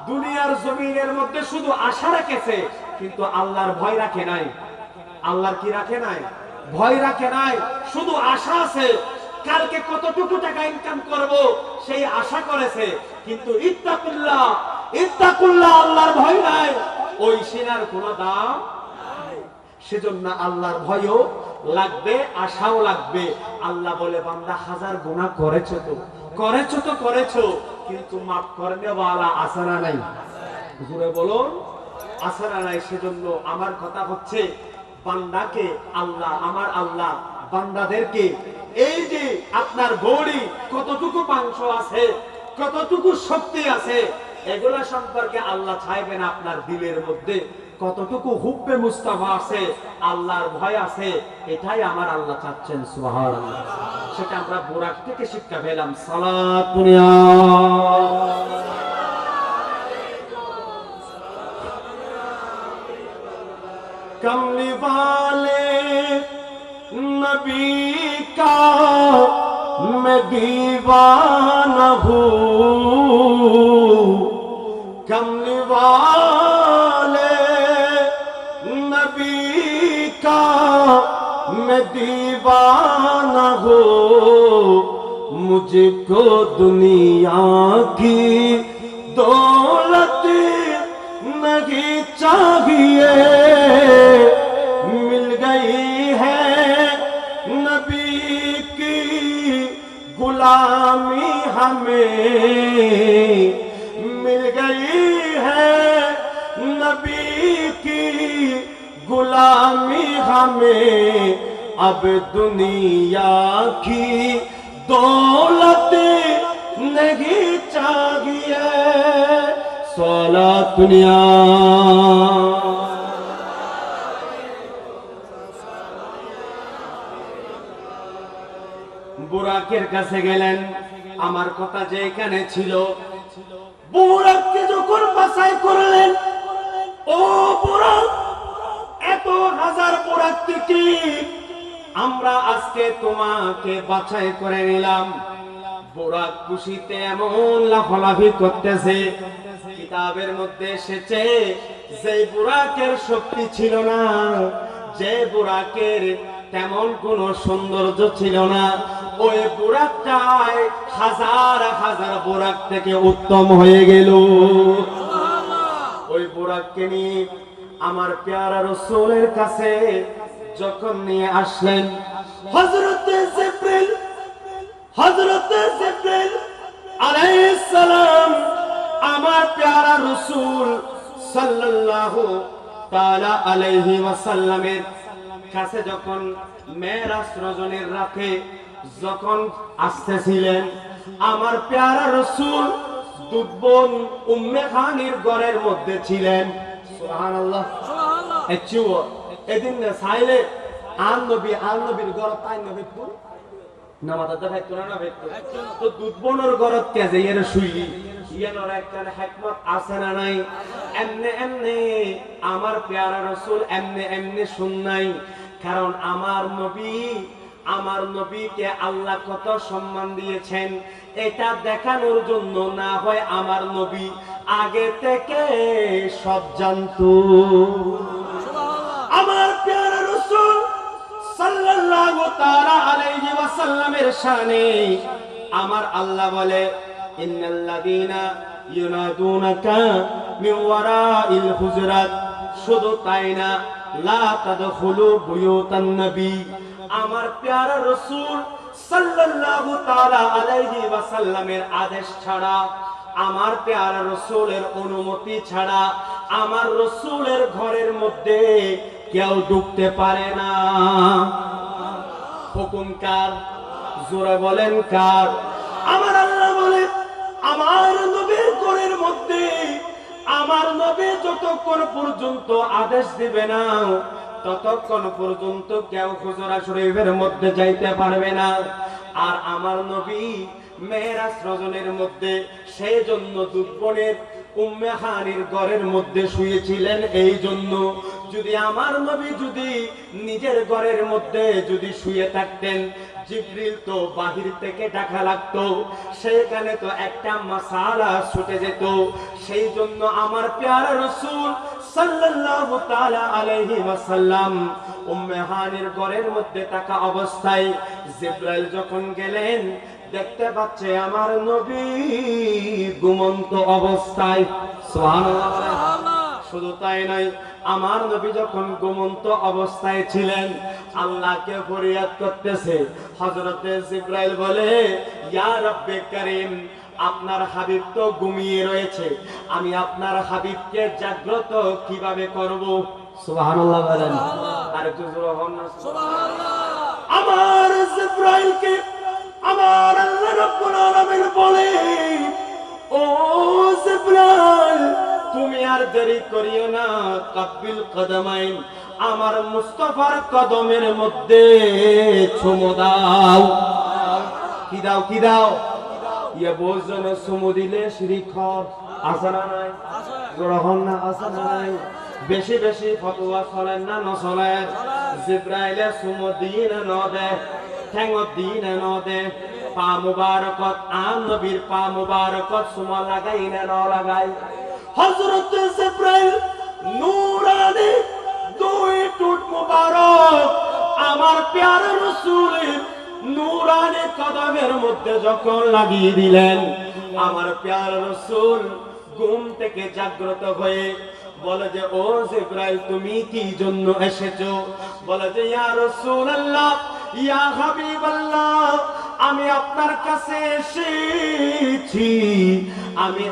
দুনিয়ার জমিনের মধ্যে শুধু আশা রেখেছে কিন্তু আল্লাহর ভয় রাখে নাই, আল্লাহর কি রাখে নাই? ভয় রাখে নাই, শুধু আশা আছে কালকে কতটুকু টাকা ইনকাম করব সেই আশা করেছে, কিন্তু ইত্তাকুল্লাহ আল্লাহর ভয় নাই, ওই সিনার কোনো দাম নাই। সেজন্য আল্লাহর ভয়ও লাগবে, আশাও লাগবে। আল্লাহ বলে বান্দা হাজার গুনাহ করেছো কিন্তু মাফ করনে ওয়ালা আছে না নাই? জোরে বলুন আছে না নাই? সেজন্য আমার কথা হচ্ছে বান্দাকে আমার আল্লাহ বান্দাদেরকে এই যে আপনার বডি কতটুকু মাংস আছে, কতটুকু শক্তি আছে, এগুলা সম্পর্কে আল্লাহ চাইবেন আপনার দিলের মধ্যে কতটুকু হুব্বে মুস্তাফা আছে, আল্লাহর ভয় আছে, এটাই আমার আল্লাহ চাচ্ছেন। সুবহানাল্লাহ। সেটা আমরা বুরাক থেকে শিক্ষা পেলাম। সালাত দুনিয়া कमली वाले नबी का मैं दीवाना हूँ, कमली वाले नबी का मैं दीवाना हूँ, मुझको दुनिया की दौलत नहीं चाहिए, मिल गई है नबी की गुलामी हमें, मिल गई है नबी की गुलामी हमें, अब दुनिया की दौलत नहीं चाहिए सौलत दुनिया। বুরাকের কাছে গেলেন, আমার কথা যে এখানে ছিল, বুরাককে যখন বাছাই করলেন, ও বুরাক, এত হাজার বুরাক থেকে আমরা আজকে তোমাকে বাছাই করে নিলাম। বুরাক খুশিতে এমন লাফালাফি করতেছে, কিতাবের মধ্যে এসেছে যে বুরাকের শক্তি ছিল না, যে বুরাকের তেমন কোন সৌন্দর্য ছিল না, ওই বুরাকটাই হাজার হাজার বুরাক থেকে উত্তম হয়ে গেল। ওই বুরাককে নিয়ে আমার পেয়ারা রাসূলের কাছে যখন নিয়ে আসলেন, হযরতে জিবরিল আলাইহিস সালাম আমার পেয়ারা রাসূল সাল্লাল্লাহু তাআলা আলাইহি ওয়াসাল্লামের কাছে যখন মেরাজ রজনীর রাতে যখন আসতেছিলেন, আমার পেয়ারা রাসূল দুধবোন উম্মে খানির ঘরের মধ্যে ছিলেন। সুবহানাল্লাহ, সুবহানাল্লাহ। এদিন সাইলে নবীর ঘর তাই নবী না মাথা দা ভাইতো না ভাইতো তো দুধবোনের ঘরত কে যে এর শুইলি ইয়ানোর একটা হিকমত আছে না নাই? এমনে এমনে আমার পেয়ারা রাসূল এমনে শুননাই, কারণ আমার নবীকে আল্লাহ কত সম্মান দিয়েছেন এটা দেখানোর জন্য। না হয় আমার নবী আগে থেকে সব জানতো। আমার পেয়ারা রাসূল সাল্লাল্লাহু তাআলা আলাইহি ওয়াসাল্লামের শানে আমার আল্লাহ বলে, ইন্নাল্লাযীনা ইউনাদুনাকা মিন ওয়ারাইল হুজুরাত, শুধু তাই না, লা তাদখুলু বুয়ুতান নবী। আমার পেয়ারা রাসূল সাল্লাল্লাহু তাআলা আলাইহি ওয়াসাল্লামের আদেশ ছাড়া, আমার পেয়ারা রাসূলের অনুমতি ছাড়া আমার রাসূলের ঘরের মধ্যে কেউ ঢুকতে পারে না। হুকুম কার? জোরে বলেন কার? আমার আল্লাহ বলে, আমার নবীর ঘরের মধ্যে আমার নবী যতক্ষণ পর্যন্ত আদেশ দিবে না ততক্ষণ পর্যন্ত কেউ হুজরা শরীফের মধ্যে যাইতে পারবে না। আর আমার নবী মেরাজ রজনীর মধ্যে সেই জন্য দুধবোনের উম্মে খানির ঘরের মধ্যে শুয়েছিলেন। এই জন্য যদি আমার নবী যদি নিজের ঘরের মধ্যে যদি শুয়ে থাকতেন, জিবরিল তো বাহির থেকে ডাকা লাগতো, সেখানে তো একটা মাসালা ছুটে যেত। সেই জন্য আমার পেয়ারা রাসূল সাল্লাল্লাহু তাআলা আলাইহি ওয়াসাল্লাম উম্মে হানির ঘরের মধ্যে থাকা অবস্থায় জিবরাইল যখন গেলেন, দেখতে পাচ্ছে আমার নবী ঘুমন্ত অবস্থায়। সুবহানাল্লাহ। শুধু তাই নয়, আমার নবী যখন ঘুমন্ত অবস্থায় ছিলেন, আল্লাহকে ফরিয়াদ করতেছে। হযরতে জিবরাইল বলে, ইয়া রব্বে কারীম, আপনার হাবিব তো ঘুমিয়ে রয়েছে, আমি আপনার হাবিবকে জাগ্রত কিভাবে করব? সুবহানাল্লাহ বলেন। আর একটু জোরে বলুন না সুবহানাল্লাহ। আমার জিবরাইলকে আমার আল্লাহ রাব্বুল আলামিন বলে, ও জিবরাইল, তুমি আর দেরি করিও না, কাব্বিল কদমাইন, আমার মুস্তাফার কদমের মধ্যে চুমু দাও। কি দাও? কি দাও? ইয়া বোঝনে চুমু দিলে শিরিক হয়, আছে না নাই? গ্রহণ না, আছে না নাই? বেশি বেশি ফতোয়া চলেন না নচলেন? জিবরাইলে চুমু দিয়ে না নদে, ঠেঙত দিয়ে না নদে, পা মুবারকত আন নবীর পা মুবারকত চুমা লাগাই না ন লাগাই? হযরত জিবরাইল নূরানি দুই টুট মুবারক আমার পেয়ারা রাসূলের নূরানি কদমের মধ্যে যখন লাগিয়ে দিলেন, আমার পেয়ারা রাসূল ঘুম থেকে জাগ্রত হয়ে বলে যে, ও জিবরাইল, তুমি কি জন্য এসেছো? বলে যে, ইয়া রাসূলুল্লাহ, ইয়া হাবিবাল্লাহ, আমি আপনার কাছে এসেছি, আমি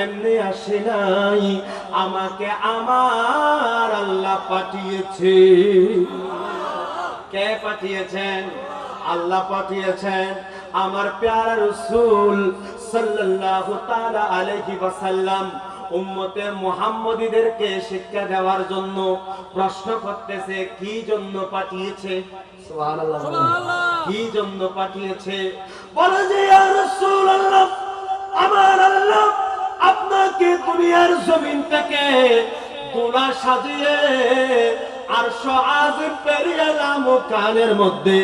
এমনি আসি নাই, আমাকে আমার আল্লাহ পাঠিয়েছে। কে পাঠিয়েছেন? আল্লাহ পাঠিয়েছেন আমার প্যারা রাসূল সাল্লাল্লাহু তাআলা আলাইহি ওয়াসাল্লাম উম্মতে মুহাম্মদীদেরকে শিক্ষা দেওয়ার জন্য। প্রশ্ন করতেছে কি জন্য পাঠিয়েছে? সুবহানাল্লাহ, কি জন্য পাঠিয়েছে? বলে যে ইয়া রাসূলুল্লাহ, আমার আল্লাহ আপনাকে দুনিয়ার জমিন থেকে দোলা সাজিয়ে আরশ আজিম পেরিয়ালাম কানের মধ্যে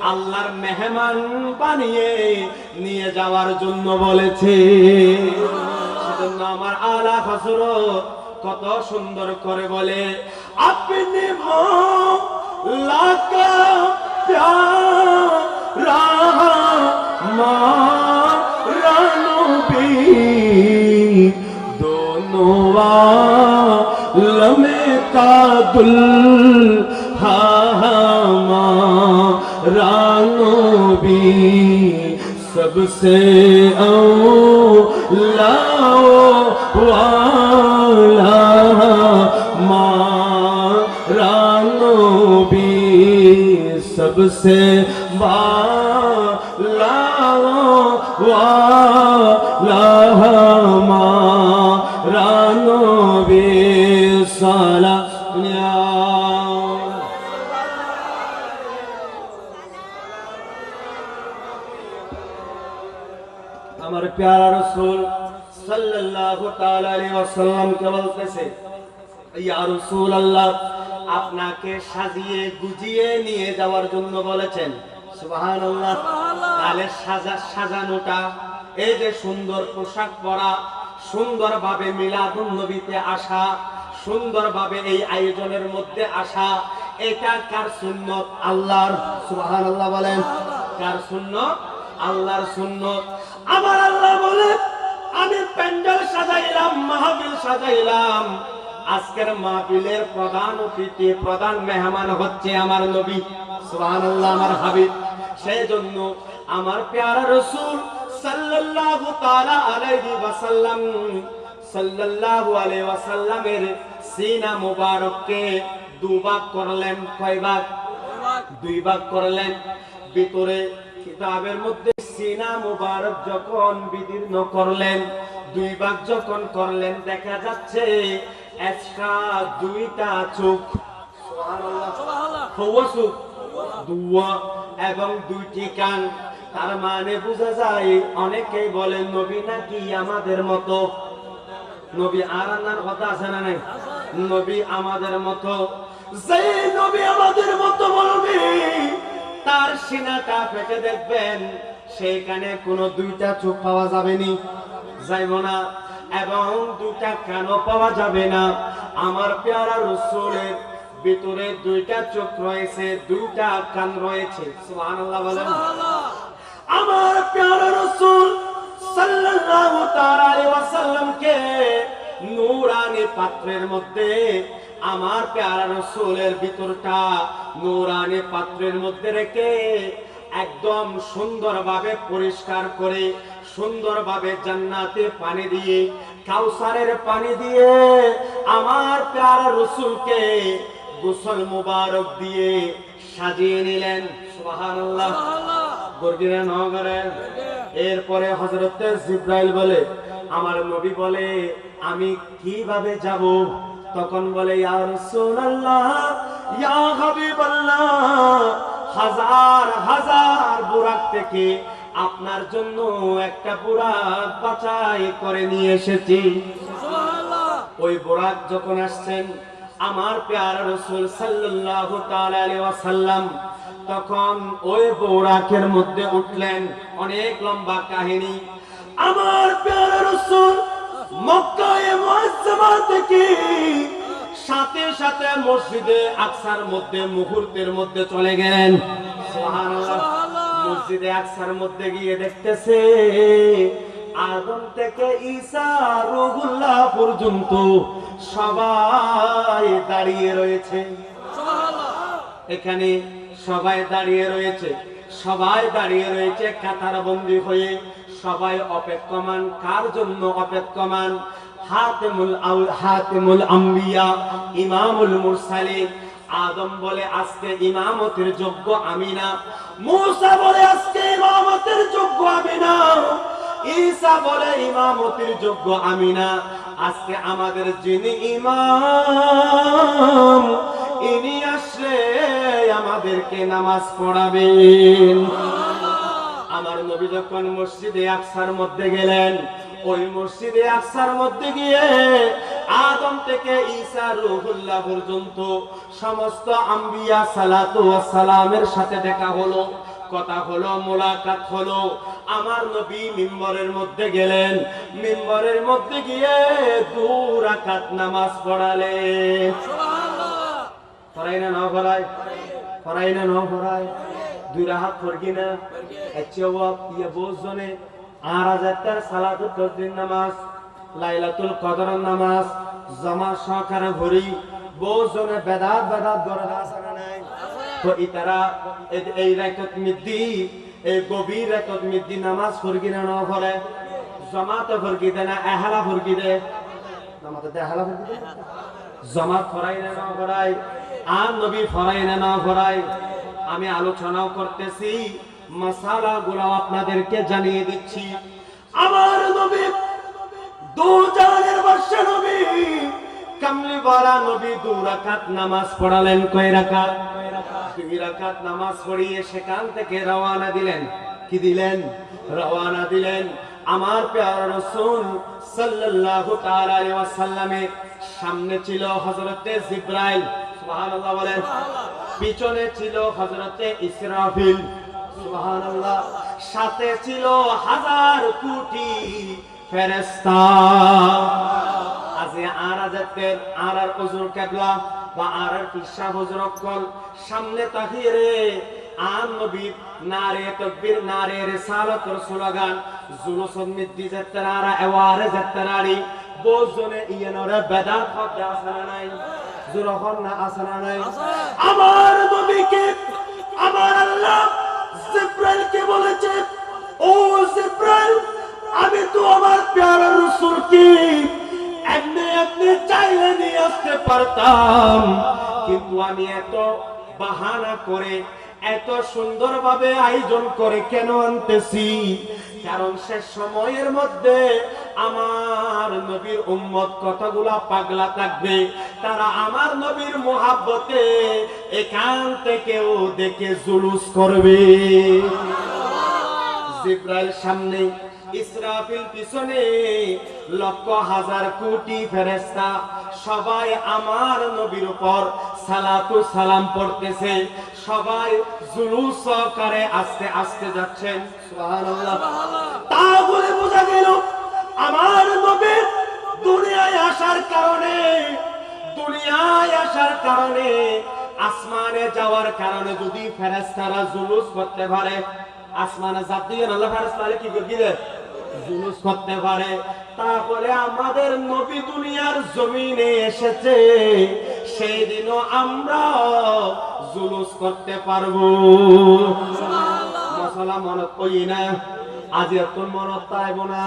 আল্লাহর মেহমান বানিয়ে নিয়ে যাওয়ার জন্য বলেছে। সেজন্য আমার আলা হযরত কত সুন্দর করে বলে, আপনি লাকা প্যারা মারা নবী दोनों आलमे का दुल्हा हमारा नबी सबसे औला वाला हमारा नबी सबसे वाला वाला हमारा नबी আমার প্যারা রাসূল সাল্লাল্লাহু তাআলা আলাইহি ওয়াসাল্লাম কে বলতেছে, ইয়া রাসূলুল্লাহ আপনাকে সাজিয়ে গুজিয়ে নিয়ে যাওয়ার জন্য বলেছেন। সুবহানাল্লাহ। তাহলে সাজানোটা, এই যে সুন্দর পোশাক পরা, সুন্দরভাবে মিলাদুন নবীতে আসা, সুন্দরভাবে এই আয়োজনের মধ্যে আসা, এটা কার সুন্নত? আল্লাহর। সুবহানাল্লাহ বলেন। কার সুন্নত? আল্লাহর সুন্নত। আমার আল্লাহ বলে আমি প্যান্ডেল সাজাইলাম, মাহফিল সাজাইলাম, আজকের মাহফিলের প্রধান অতিথি, প্রধান মেহমান হচ্ছে আমার নবী। সুবহানাল্লাহ, আমার হাবিব। সেই জন্য আমার প্যারা রাসূল সাল্লাল্লাহু তাআলা আলাইহি ওয়াসাল্লাম সাল্লাল্লাহু আলাইহি ওয়াসাল্লামের সিনা মুবারককে দুভাগ করলেন। কয় ভাগ? দুই ভাগ করলেন। ভিতরে কিতাবের মধ্যে সিনা মুবারক যখন বিদীর্ণ করলেন, দুই ভাগ যখন করলেন, দেখা যাচ্ছে এক্সট্রা দুইটা চোখ। সুবহানাল্লাহ, চোখ দুয়া এবং দুইটি কান। তার মানে বোঝা যায়, অনেকেই বলেন নবী নাকি আমাদের মতো। নবী আর আল্লাহর কথা আছে না নাই? নবী আমাদের মতো। যে নবী আমাদের মতো বলবে, তার সিনাটা ফেটে দেখবেন সেইখানে কোনো দুইটা চোখ পাওয়া যাবে নি, যাইব না, এবং দুইটা কানও পাওয়া যাবে না। আমার প্যারা রাসূলের ভিতরে দুইটা চোখ রয়েছে, দুইটা কান রয়েছে। সুবহানাল্লাহ বলেন। আমার প্যারা রাসূল সাল্লাল্লাহু তাআলা আলাইহি ওয়াসাল্লামকে নূরানি পাত্রের মধ্যে, আমার প্যারা রাসূলের ভিতরটা নূরানি পাত্রের মধ্যে রেখে একদম সুন্দরভাবে পরিষ্কার করে, সুন্দরভাবে জান্নাতে পানি দিয়ে, কাউসারের পানি দিয়ে আমার প্যারা রাসূলকে গোসল মুবারক দিয়ে সাজিয়ে নিলেন। সুবহানাল্লাহ। গর্জিরা নগরে। এরপরে হযরত জিবরাইল বলে, আমার নবী বলে আমি কিভাবে যাব? তখন বলে, ইয়া রাসূলুল্লাহ, ইয়া হাবিবাল্লাহ, হাজার হাজার বুরাক থেকে আপনার জন্য একটা বুরাক বাছাই করে নিয়ে এসেছি। সুবহানাল্লাহ। ওই বুরাক যখন আসছেন আমার প্যারা রাসূল সাল্লাল্লাহু তাআলা আলাইহি ওয়াসাল্লাম, তখন ওই বুরাকের মধ্যে উঠলেন। অনেক লম্বা কাহিনী। আমার প্যারা রাসূল মক্কায়ে মুআজ্জামা থেকে সাথে সাথে মসজিদে আকসার মধ্যে মুহূর্তের মধ্যে চলে গেলেন। সুবহানাল্লাহ। মসজিদে আকসার মধ্যে গিয়ে দেখতেছে আদম থেকে ঈসা রূহুল্লাহ পর্যন্ত সবাই দাঁড়িয়ে রয়েছে। সুবহানাল্লাহ। এখানে সবাই দাঁড়িয়ে রয়েছে, সবাই দাঁড়িয়ে রয়েছে কাতারবন্দি হয়ে, সবাই অপেক্ষমান। কার জন্য অপেক্ষমান? হাতিমুল আম্বিয়া, ইমামুল মুরসালিন। আদম বলে আজকে ইমামতের যোগ্য আমি না। মূসা বলে আজকে ইমামতের যোগ্য আমি না। ঈসা বলে ইমামতের যোগ্য আমি না। আজকে আমাদের যিনি ইমাম, ইনি আসলে আমাদেরকে নামাজ পড়াবেন। আমার নবী যখন মসজিদে আকসার মধ্যে গেলেন, ওই মসজিদে আকসার মধ্যে গিয়ে আদম থেকে ঈসা রূহুল্লাহ পর্যন্ত সমস্ত আম্বিয়া সালাতু ওয়াস সালামের সাথে দেখা হলো, কথা হলো, মোলাকাত হলো। আমার নবী মিম্বরের মধ্যে গেলেন, মিম্বরের মধ্যে গিয়ে 2 রাকাত নামাজ পড়ালেন। সুবহানাল্লাহ। পড়াই না না পড়াই? পড়াই না না পড়াই? 2 রাকাত পড়ি না? আচ্ছা ইয়া বোঝনে 8000 সালাতুত তসবিহ নামাজ, লাইলাতুল কদরের নামাজ জমা সহকারে ভরি বোঝনে বেদাত দরজা আছে না নাই? তো ইতারা এই রাকাত মিদ্দি, এই গভীর রাকাত মিদ্দি নামাজ পড়ি না না পড়ে? জামাত পড়ি দেয় না, এহালা পড়ি দেয়? জামাতে এহালা পড়ি দেয়? জামাত পড়াই না না পড়াই? আর নবী পড়াই না না পড়াই? আমি আলোচনাও করতেছি, মাসালাগুলো আপনাদেরকে জানিয়ে দিচ্ছি। আমার নবী দু জাহানের বাদশা নবী, কামলিওয়ালা নবী 2 রাকাত নামাজ পড়ালেন। কয় রাকাত? 2 রাকাত নামাজ পড়িয়ে সেখান থেকে রওনা দিলেন। কি দিলেন? রওনা দিলেন। আমার প্যারা রাসূল সাল্লাল্লাহু তাআলা আলাইহি ওয়াসাল্লামের সামনে ছিল হযরতে জিবরাইল, সুবহানাল্লাহ বলেন। পিছনে ছিল হযরতে ইসরাফিল, সুবহানাল্লাহ। সাথে ছিল 1000 কোটি ফেরেশতা। আজে আর আজাতের আর হুজুর কিবলা বা আর কিসা হুজুর অকল সামনে তাহিরে আর নবী নারে তাকবীর, নারে রিসালাতের স্লোগান, জুলুসুন মিদ্দি জাতরারা এওয়ারে জাতরারি বোজনে ইয়ানরে বেদাত হক আসনা নাই, জুরহন না আসনা নাই। আমার নবীকে আমার আল্লাহ জিবরাইলকে বলেছে, ও জিবরাইল, আমি তো আমার প্যারা রাসূলকে এমনি চাইলে নিয়ে আসতে পারতাম, কিন্তু আমি এত বাহানা করে, এত সুন্দরভাবে আয়োজন করে কেন আনতেছি? কারণ শেষ সময়ের মধ্যে আমার নবীর উম্মত কতগুলা পাগলা থাকবে, তারা আমার নবীর মোহাব্বতে এখান থেকেও দেখে জুলুস করবে। জিবরাইল সামনে, ইসরাফিল পিছনে, লক্ষ হাজার কোটি ফেরেশতা সবাই আমার নবীর উপর সালাতু সালাম পড়তেছে। সবাই জুলুস সহকারে আস্তে আস্তে যাচ্ছেন, সুবহানাল্লাহ। তাহলে বোঝা গেল আমার নবী দুনিয়ায় আসার কারণে, আসমানে যাওয়ার কারণে যদি ফেরেশতারা জুলুস করতে পারে, আসমানে জাতীয় আল্লাহ ফেরেশতারা কি করবে? জুলুস করতে পারে। তাহলে আমাদের নবী দুনিয়ার জমিনে এসেছে, সেই দিনও আমরা জুলুস করতে পারবো। মশলা মনত কই না, আজ এত মনত পাইব না।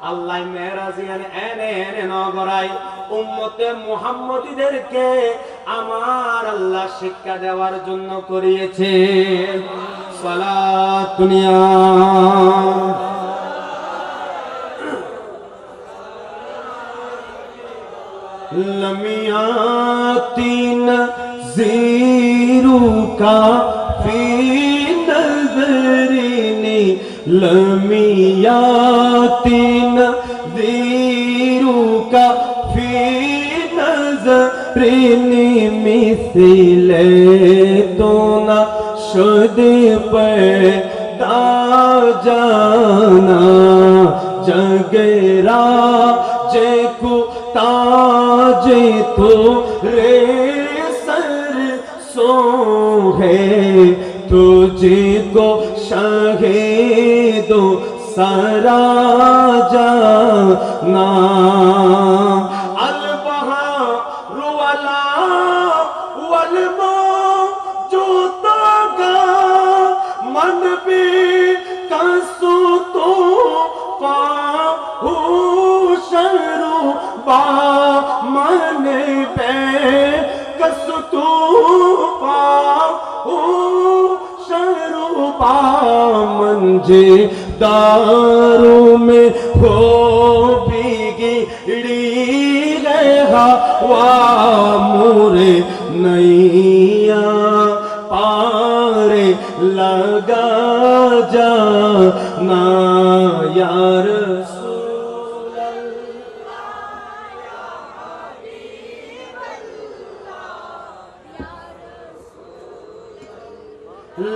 আল্লাহ মেরাজিয়ান এনে নগরাই উম্মতে মুহাম্মদীদেরকে আমার আল্লাহ শিক্ষা দেওয়ার জন্য করিয়েছে। সালাত দুনিয়া लमियातीन जीरू का फी नजरिनी, लमियातीन जीरू का फी नजरिनी, मिसले तो ना शुद पैदा जाना, जगरा जेको ताजे तो रे सर सो है, तुझे को शहीदो सारा जाना। अल बहार वाला वल मौजूदा का मन भी कसो तो पाहू शरू बा मने पे कसतू पाऊ शरूबा मंजे दारू में हो बिगड़ी रहा वा मुरे नैया पारे लगा जा ना यार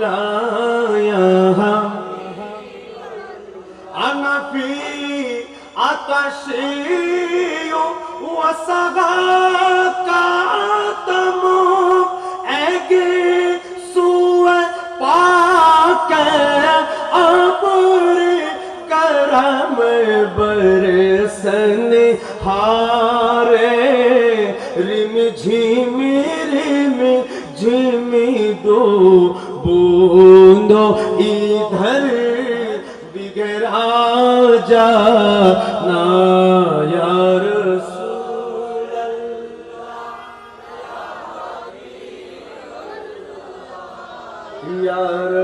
लाया अनफी आतशियो वसगा का तमो एगे सुए पाके अपने करम बरसने हारे रिम झिमी दो बूंदो इधर बिगड़ा जा ना यार यार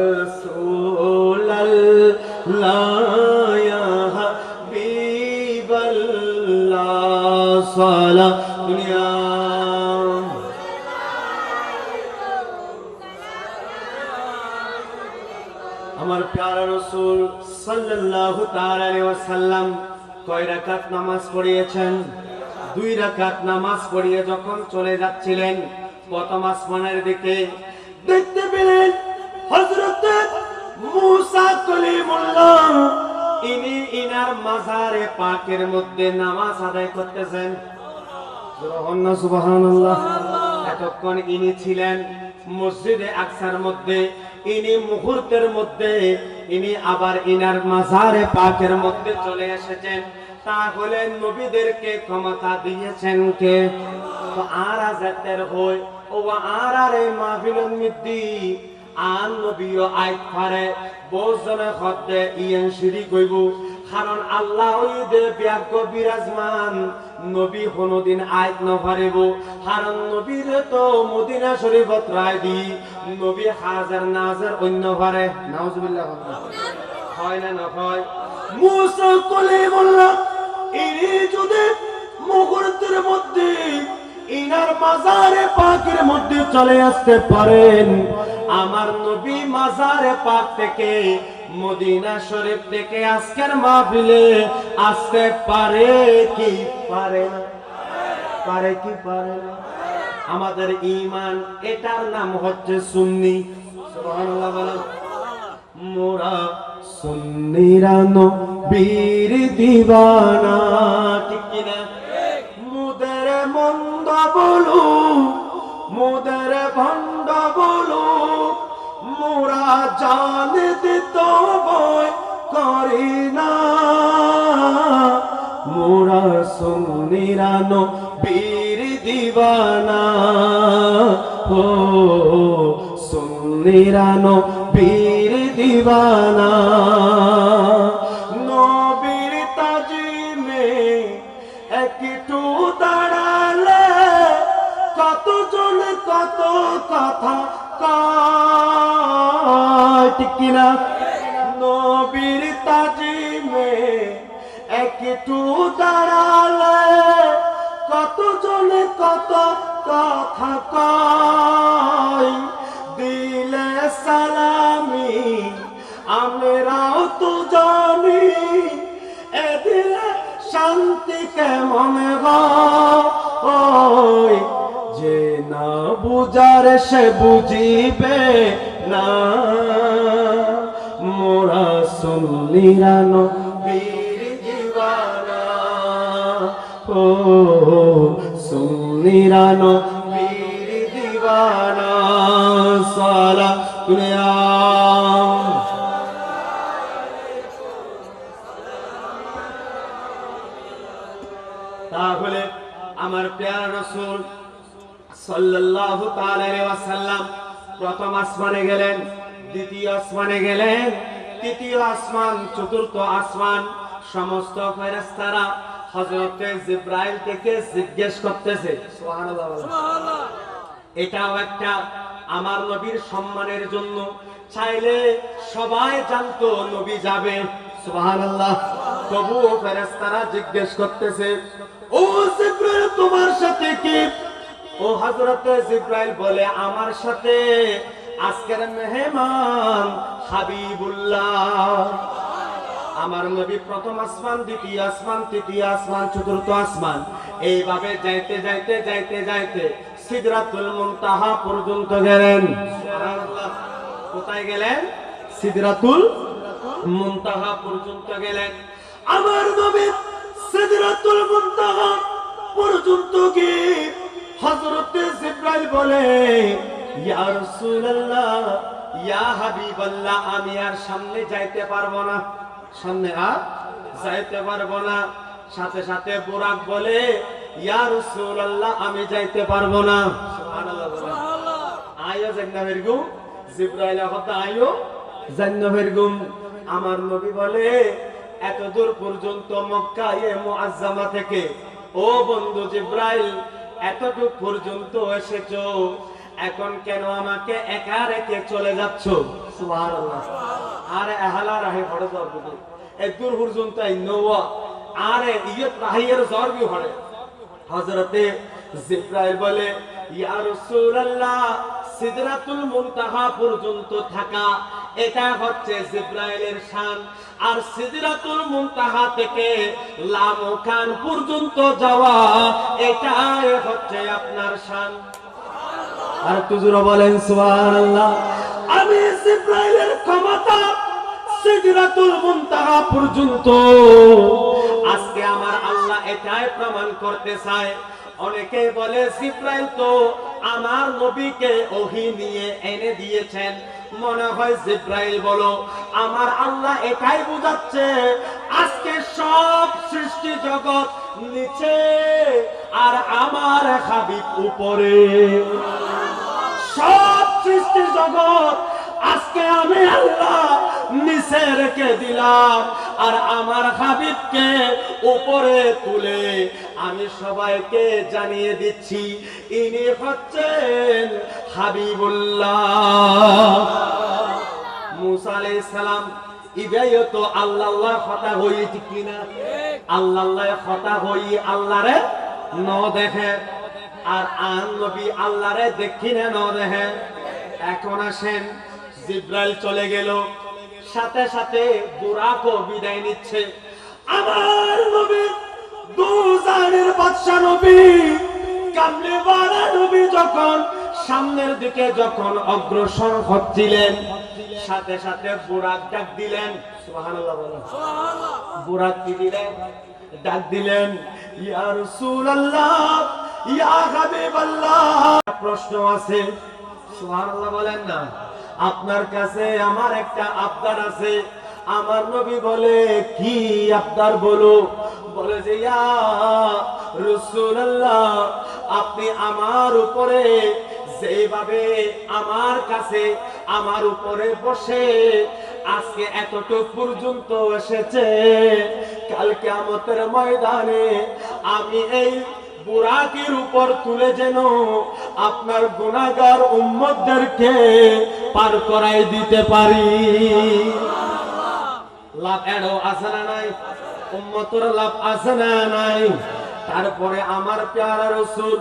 लाया हबीबल्ला साला दुनिया আমার প্যারা রাসূল সাল্লাল্লাহু তাআলা আলাইহি ওয়াসাল্লাম কয় রাকাত নামাজ পড়িয়েছেন? 2 রাকাত নামাজ পড়িয়ে যখন চলে যাচ্ছিলেন প্রথম আসমানের দিকে দেখতে পেলেন হযরত মুসা কলিমুল্লাহ ইনি ইনার মাজারে পাকের মধ্যে নামাজ আদায় করতেছেন। সুবহানাল্লাহ। এতক্ষণ ইনি ছিলেন মসজিদে আকসার মধ্যে, ইনি মুহূর্তের মধ্যে ইনি আবার ইনার মাজারে পাকের মধ্যে চলে এসেছেন। তাহলে নবীদেরকে ক্ষমতা দিয়েছেন কে? তো আর আজাতের হই ও আর আরে মাহফিলের মধ্যে আন নবীও আইত পারে বহুজনে খদ্দে ইয়েন শিরি কইব, কারণ আল্লাহ ওইদে ব্যাগ বিরাজমান নবী কোনদিন আইত ন পারিব, কারণ নবীর তো মদিনা শরীফত রায় দি নবী হাজার নাজার অন্য পারে। নাউজুবিল্লাহ হয় না না হয়? মুসা কলিমুল্লাহ ইনি যদি মুহূর্তের মধ্যে ইনার মাজারে পাকের মধ্যে চলে আসতে পারেন, আমার নবী মাজারে পাক থেকে মদিনা শরীফ থেকে আজকের মাহফিলে আসতে পারে কি পারে না? পারে কি পারে না? আমাদের ঈমান এটার নাম হচ্ছে সুন্নি। সুবহানাল্লাহ বলেন। মোরা সুন্নিরা নবীর দিওয়ানা, ঠিক কি না? মুদের মন্দ বলু মুদের ভণ্ড বলু মোরা জান দিত বই করি না, মোরা সুন্নিরা নবীর দিওয়ানা, ও সুন্নিরা নবীর দিওয়ানা। নবীর তাজিমে একটু দাঁড়ালে কতজন কত কথা কয়, ঠিক কিনা? নবীর তাজিমে একটু দাঁড়ালে কতজন কত কথা কয়, দিলে সালামি আমরাও তো জানি, এ দিলে শান্তি কেমন হয়, যে না বুঝার সে বুঝিবে না, মোরা সুন্নিরা নবীর দিওয়ানা, ও সুন্নিরা নবীর দিওয়ানা। সালা দুনিয়া তাহলে আমার প্যারা রাসূল সাল্লাল্লাহু তাআলা আলাইহি ওয়াসাল্লাম প্রথম আসমানে গেলেন, দ্বিতীয় আসমানে গেলেন, তৃতীয় আসমান, চতুর্থ আসমান। সমস্ত ফেরেশতারা হযরতে জিবরাইল থেকে জিজ্ঞেস করতেছে, সুবহানাল্লাহ সুবহানাল্লাহ। এটাও একটা আমার নবীর সম্মানের জন্য, চাইলে সবাই জানতো নবী যাবে, সুবহানাল্লাহ। তবুও ফেরেশতারা জিজ্ঞেস করতেছে, ও জিবরাইল তোমার সাথে কি? ও হযরতে জিবরাইল বলে, আমার সাথে আজকের মেহমান হাবিবুল্লাহ। আমার নবী প্রথম আসমান, দ্বিতীয় আসমান, তৃতীয় আসমান, চতুর্থ আসমান, এইভাবে যাইতে যাইতে যাইতে যাইতে সিদরাতুল মুনতাহা পর্যন্ত গেলেন। সুবহানাল্লাহ। কোথায় গেলেন? সিদরাতুল মুনতাহা পর্যন্ত গেলেন। আমার নবী সিদরাতুল মুনতাহা পর্যন্ত গিয়ে হযরতে জিবরাইল বলে, ইয়া রাসূলুল্লাহ, ইয়া হাবিবাল্লাহ, আমি আর সামনে যাইতে পারবো না, সামনে আর যাইতে পারবো না। সাথে সাথে বুরাক বলে, ইয়া রাসূলুল্লাহ, আমি যাইতে পারবো না। সুবহানাল্লাহ সুবহানাল্লাহ। আয়ো জান্নাতেরগুম জিবরাইল কথা আয়ো জান্নাতেরগুম। আমার নবী বলে, এত দূর পর্যন্ত মক্কা মুআজ্জামা থেকে, ও বন্ধু জিবরাইল, এতটুক পর্যন্ত এসেছো, এখন কেন আমাকে একা রেখে চলে যাচ্ছ? সুবহানাল্লাহ। আরে আহলা রাহে পড়ে যাও বুঝো, এত দূর পর্যন্ত নওয়া আরে ইয়ত রাহিয়ের জরবি পড়ে। হযরতে জিবরাইল বলে, ইয়া রাসূলুল্লাহ, সিদরাতুল মুনতাহা পর্যন্ত থাকা এটা হচ্ছে জিবরাইলের শান, আর সিদরাতুল মুনতাহা থেকে লামকান পর্যন্ত যাওয়া এটাই হচ্ছে আপনার শান। আর তুজুরা বলেন সুবহানাল্লাহ। আমি জিবরাইলের ক্ষমতা সিদরাতুল মুনতাহা পর্যন্ত, আজকে আমার আল্লাহ এটাই প্রমাণ করতে চায়। অনেকে বলে জিবরাইল তো আমার নবীকে ওহী নিয়ে এনে দিয়েছেন, মনে হয় জিবরাইল বলো আমার আল্লাহ এটাই বুঝাচ্ছে আজকে সব সৃষ্টি জগৎ নিচে আর আমার হাবিব উপরে। সব সৃষ্টি জগৎ আজকে আমি আল্লাহ নিচে রেখে দিলাম, আর আমার হাবিবকে উপরে তুলে আমি সবাইকে জানিয়ে দিচ্ছি ইনি হচ্ছেন হাবিবুল্লাহ। মুসা আলাইহিস সালাম ইবাইও তো আল্লাহ কথা হই, ঠিক কিনা? আল্লাহ কথা হই আল্লাহরে ন দেখে, আর আন নবী আল্লাহরে দেখি না ন দেখে। এখন আসেন, জিবরাইল চলে গেল, সাথে সাথে বুরাকও বিদায় নিচ্ছে। আমার নবী দুজানের বাদশা নবী কামলিওয়ালা নবী যখন সামনের দিকে যখন অগ্রসর হচ্ছিলেন, সাথে সাথে বুরাক ডাক দিলেন। সুবহানাল্লাহ বলেন সুবহানাল্লাহ। বুরাক কি দিলেন? ডাক দিলেন, ইয়া রাসূলুল্লাহ, ইয়া হাবিবাল্লাহ। প্রশ্ন আছে, সুবহানাল্লাহ বলেন না। আপনার কাছে আমার একটা আবদার আছে। আমার নবী বলে, কি আবদার বলো? বলে যে, ইয়া রাসূলুল্লাহ, আপনি আমার উপরে যেভাবে আমার কাছে আমার উপরে বসে আজকে এতটুকু পর্যন্ত এসেছে, কাল কিয়ামতের ময়দানে আমি এই বুরাকের উপর তুলে যেন আপনার গুনাহগার উম্মতদেরকে পার করাই দিতে পারি। লাভ এড়ো আছে না নাই? উম্মতের লাভ আছে না নাই? তারপরে আমার প্যারা রাসূল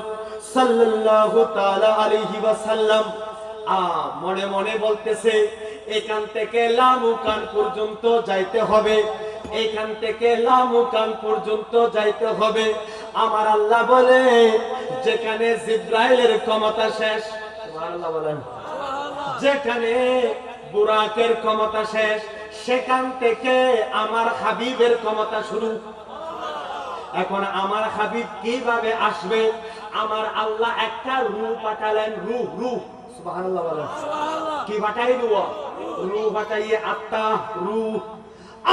সাল্লাল্লাহু তাআলা আলাইহি ওয়াসাল্লাম মনে মনে বলতেছে, এখান থেকে লামুকান পর্যন্ত যাইতে হবে, এখান থেকে লামুকান পর্যন্ত যাইতে হবে। আমার আল্লাহ বলে, যেখানে জিবরাইলের ক্ষমতা শেষ, সুবহানাল্লাহ বলেন, যেখানে বুরাকের ক্ষমতা শেষ, সেখান থেকে আমার হাবিবের ক্ষমতা শুরু। এখন আমার হাবিব কিভাবে আসবে? আমার আল্লাহ একটা রূহ পাঠালেন, রূহ। সুবহানাল্লাহ বলেন, কি পাঠাই? রূহ পাঠাইয়ে আত্মা, রূহ।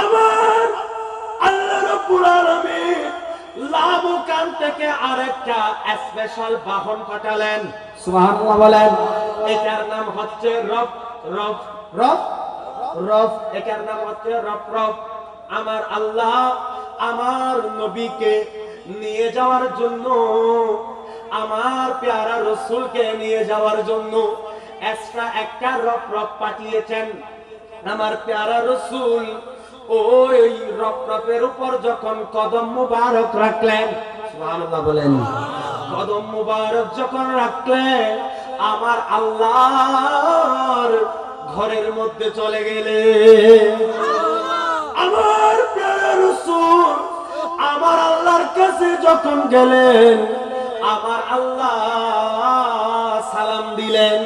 আমার আল্লাহ রাব্বুল আলামিন লামুকান থেকে আরেকটা স্পেশাল বাহন পাঠালেন। সুবহানাল্লাহ বলেন, এটার নাম হচ্ছে রব। এটার নাম হচ্ছে রব। আমার আল্লাহ আমার নবীকে নিয়ে যাওয়ার জন্য, আমার পেয়ারা রাসূলকে নিয়ে যাওয়ার জন্য এক্সট্রা একটা রফরফ পাঠিয়েছেন। আমার পেয়ারা রাসূল ওই রফরফের উপর যখন কদম মুবারক রাখলেন, সুবহানাল্লাহ বলেন, কদম মুবারক যখন রাখলেন, আমার আল্লাহর ঘরের মধ্যে চলে গেলেন। আমার প্রিয় রাসূল আমার আল্লাহর কাছে যখন গেলেন, আমার আল্লাহ সালাম দিলেন।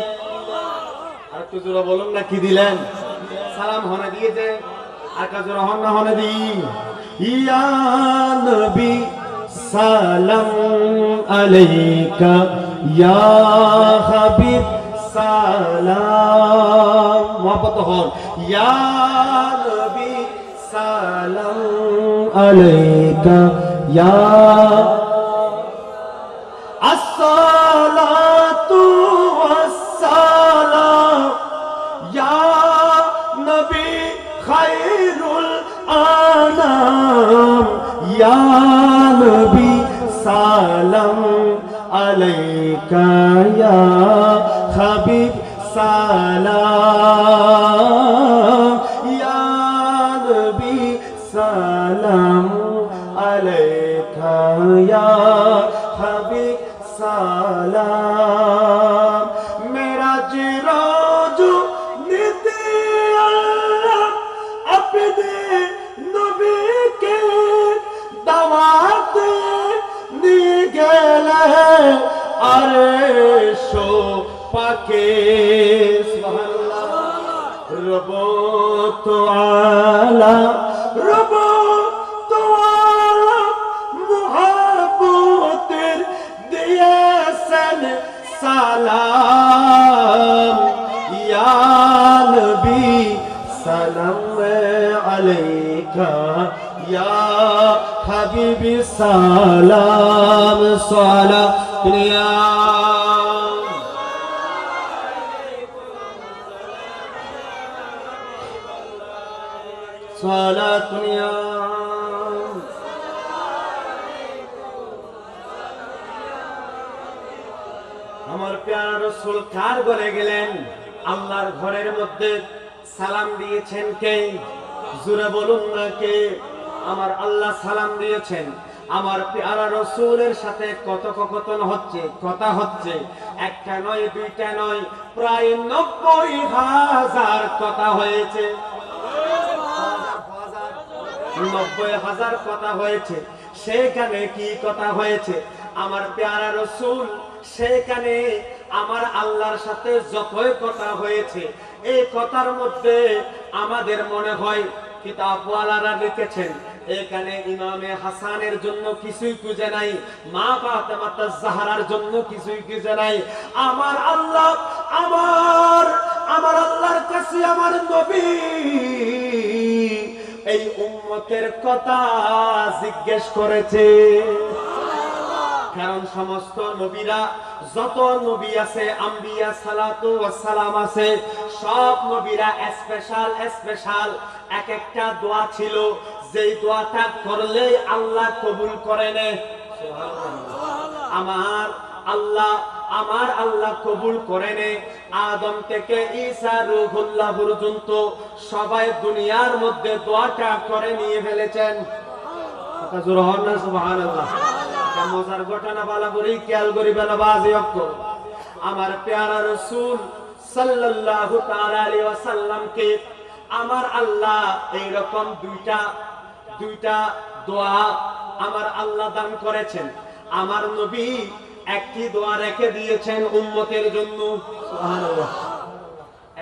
আর একটু জোরে বলুন না, কি দিলেন? সালাম হনে দিয়েছে। আর কাজ রহন না হনে দি, ইয়া নবী সালাম আলাইকা, ইয়া হাবিব সালাম, মোহাম্মত হন, ইয়া নবী সালাম আলাইকা, ইয়া আসসালাতু ওয়াসসালাম ইয়া নবী খায়রুল আনাম, ইয়া নবী সালাম আলাইকা, ইয়া হাবিব সালাম, ইয়া নবী সালাম আলাইকা, ইয়া হাবিব সালাম। মেরাজ রোজ নিতে আল্লাহ আপনে নবীকে দাওয়াত নিয়ে গেলেন আরশ পাকে, সুবহানাল্লাহ। রব তো আলা, রব তো আলা মুহাব্বতের দিয়েছেন সালাম, ইয়া নবী সালাম আলাইকা, ইয়া হাবিবি সালাম, সালাতুনিয়া সালাতুনিয়া। আমার প্যারা রাসূল কার ঘরে গেলেন? আল্লাহর ঘরের মধ্যে সালাম দিয়েছেন কে? জোরে বলুন না কে? আমার আল্লাহ সালাম দিয়েছেন। আমার প্যারা রাসূলের সাথে কথোপকথন হচ্ছে, কথা হচ্ছে, একটা নয় দুইটা নয়, প্রায় 90,000 কথা হয়েছে। 90,000 কথা হয়েছে। সেখানে কি কথা হয়েছে? আমার প্যারা রাসূল সেখানে আমার আল্লাহর সাথে যতই কথা হয়েছে, এই কথার মধ্যে আমাদের মনে হয় কিতাবওয়ালারা লিখেছেন এখানে ইমামে হাসানের জন্য কিছুই খুঁজে নাই, মা ফাতেমা জাহরার জন্য কিছুই খুঁজে নাই। আমার আল্লাহ আমার আল্লাহর কাছে আমার নবী এই উম্মতের কথা জিজ্ঞেস করেছে। কারণ সমস্ত নবীরা, যত নবী আছে, আম্বিয়া সালাতু ওয়াস সালাম আছে, সব নবীরা স্পেশাল এক একটা দোয়া ছিল, যেই দোয়াটা করলে আল্লাহ কবুল করে নেয়। আমার আল্লাহ কবুল করে নেয়। আদম থেকে ঈসা রূহুল্লাহ পর্যন্ত সবাই দুনিয়ার মধ্যে দোয়াটা করে নিয়ে ফেলেছেন। সুবহানাল্লাহ। মজার ঘটনা বালা করে খেয়াল করিবেন বাজে অক্ষ। আমার প্যারা রাসূল সাল্লাল্লাহু তাআলা আলাইহি ওয়াসাল্লামকে আমার আল্লাহ এইরকম দুইটা দোয়া আমার আল্লাহ দান করেছেন। আমার নবী একটি দোয়া রেখে দিয়েছেন উম্মতের জন্য। সুবহানাল্লাহ।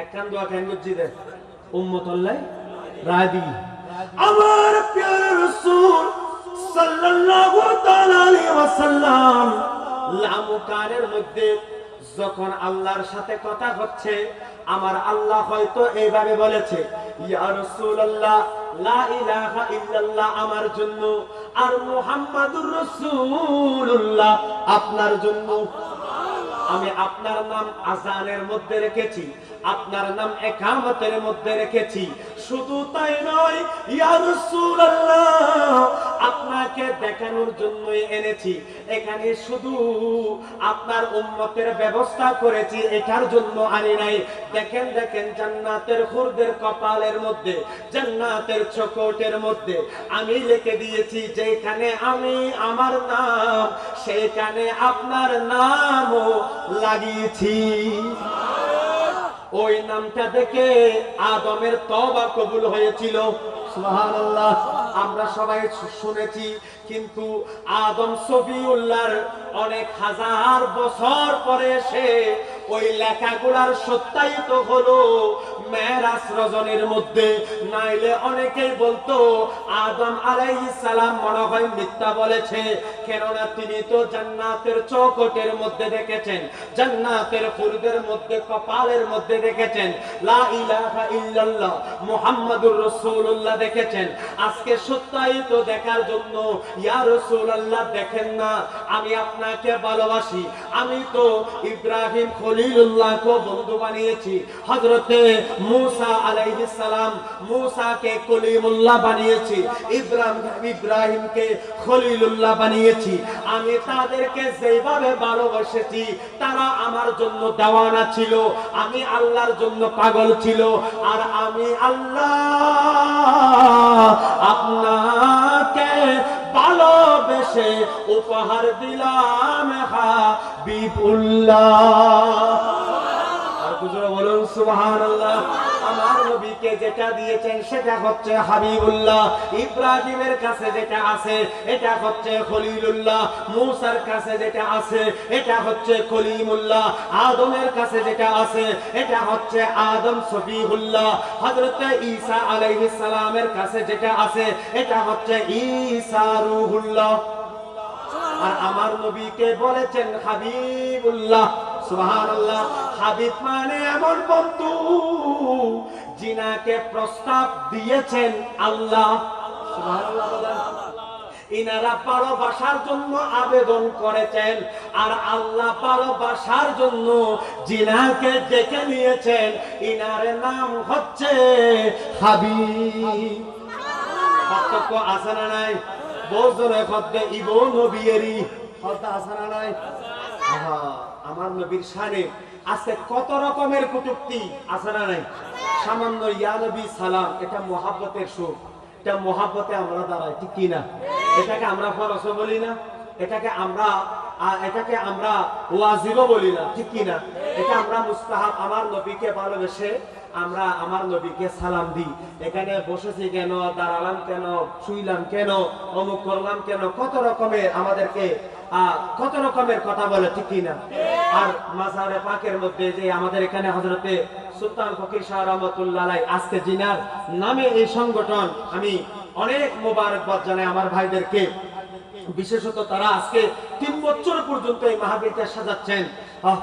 একখান দোয়া কেন বুঝিতে উম্মতুল্লাহ রাদি। আমার প্যারা রাসূল সাল্লাল্লাহু তাআলা আলাইহি ওয়াসাল্লাম লামুকানের মধ্যে যখন আল্লাহর সাথে কথা হচ্ছে, আমার আল্লাহ হয়তো এইভাবে বলেছে, ইয়া রাসূলুল্লাহ লা ইলাহা ইল্লাল্লাহ আমার জন্য, আর মুহাম্মাদুর রাসূলুল্লাহ আপনার জন্য। আমি আপনার নাম আযানের মধ্যে রেখেছি, আপনার নাম ইকামতের মধ্যে রেখেছি, শুধু তাই নয়, ইয়া রাসূলুল্লাহ, আপনাকে দেখানোর জন্যই এনেছি। এখানে শুধু আপনার উম্মতের ব্যবস্থা করেছি, এটার জন্য আনি নাই। দেখেন দেখেন, জান্নাতের হুরদের কপালের মধ্যে, জান্নাতের চৌকটের মধ্যে আমি লিখে দিয়েছি, যেখানে আমি আমার নাম, সেখানে আপনার নামও লাগিয়েছি। ওই নামটা দেখে আদমের তওবা কবুল হয়েছিল। সুবহানাল্লাহ। আমরা সবাই শুনেছি, কিন্তু আদম সফিউল্লাহর অনেক হাজার বছর পরে এসে ওই লেখাগুলার সত্যায়িত হলো মেরাজ রজনীর মধ্যে। নাইলে অনেকেই বলতো আদম আলাইহিস সালাম মনে হয় মিথ্যা বলেছে, কেননা তিনি তো জান্নাতের চৌকটের মধ্যে দেখেছেন, জান্নাতের হুরদের মধ্যে কপালের মধ্যে দেখেছেন লা ইলাহা ইল্লাল্লাহ মুহাম্মাদুর রাসূলুল্লাহ দেখেছেন। আজকে সত্যায়িত দেখার জন্য, ইয়া রাসূলুল্লাহ দেখেন না, আমি আপনাকে ভালোবাসি। আমি তো ইব্রাহিম খলিলুল্লাহকে বন্ধু বানিয়েছি, হযরতে মূসা আলাইহিস সালাম মূসাকে কলিমুল্লাহ বানিয়েছি, ইব্রাহিমকে খলিলুল্লাহ বানিয়েছি। আমি তাদেরকে যেভাবে ভালোবেসেছি, তারা আমার জন্য দেওয়ানা ছিল, আমি আল্লাহর জন্য পাগল ছিল। আর আমি আল্লাহ আপনাকে ভালোবেসে উপহার দিলাম হাবিবুল্লাহ। আর বুঝুরা বলুন সুবহানাল্লাহ। আমার নবীকে যেটা দিয়েছেন সেটা হচ্ছে হাবিবুল্লাহ। ইব্রাহিমের কাছে যেটা আছে এটা হচ্ছে খলিলুল্লাহ, মূসার কাছে যেটা আছে এটা হচ্ছে কলিমুল্লাহ, আদমের কাছে যেটা আছে এটা হচ্ছে আদম সফিহুল্লাহ, হযরত ঈসা আলাইহিস সালামের কাছে যেটা আছে এটা হচ্ছে ঈসা রূহুল্লাহ। আর আমার নবীকে বলেছেন হাবিবুল্লাহ। সুবহানাল্লাহ। হাবিব মানে এমন বন্ধু যিনাকে প্রস্তাব দিয়েছেন আল্লাহ। সুবহানাল্লাহ। ইনারা ভালোবাসার জন্য আবেদন করেছেন, আর আল্লাহ ভালোবাসার জন্য যিনাকে ডেকে নিয়েছেন, ইনার নাম হচ্ছে হাবিব। পার্থক্য আছে না নাই? বজরে খদ্দে ইবো নবীয়েরই খদ্দা আছে না নাই? আমার নবীর শানে আজকে কত রকমের কটূক্তি আছে না নাই? সামান্য ইয়া নবী সালাম, এটা মুহাব্বতের সুর, এটা মুহাব্বতে আমরা দাঁড়াই, ঠিক কি না? এটাকে আমরা ফরজ বলি না, এটাকে আমরা ওয়াজিব বলি না, ঠিক কি না? এটা আমরা মুস্তাহাব। আমার নবীকে ভালোবেসে আমরা আমার নবীকে সালাম দিই। এখানে বসেছি কেন, দাঁড়ালাম কেন, শুইলাম কেন, অমুক করলাম কেন, কত রকমের আমাদেরকে কত রকমের কথা বলে, ঠিক কি না? আর মাজারে পাকের মধ্যে যে আমাদের এখানে হযরতে সুলতান ফকির শাহ রহমাতুল্লাহ আলাইহি, আজকে জিনার নামে এই সংগঠন, আমি অনেক মোবারকবাদ জানাই আমার ভাইদেরকে। বিশেষত তারা আজকে 3 বছর পর্যন্ত এই মাহফিলটা সাজাচ্ছেন।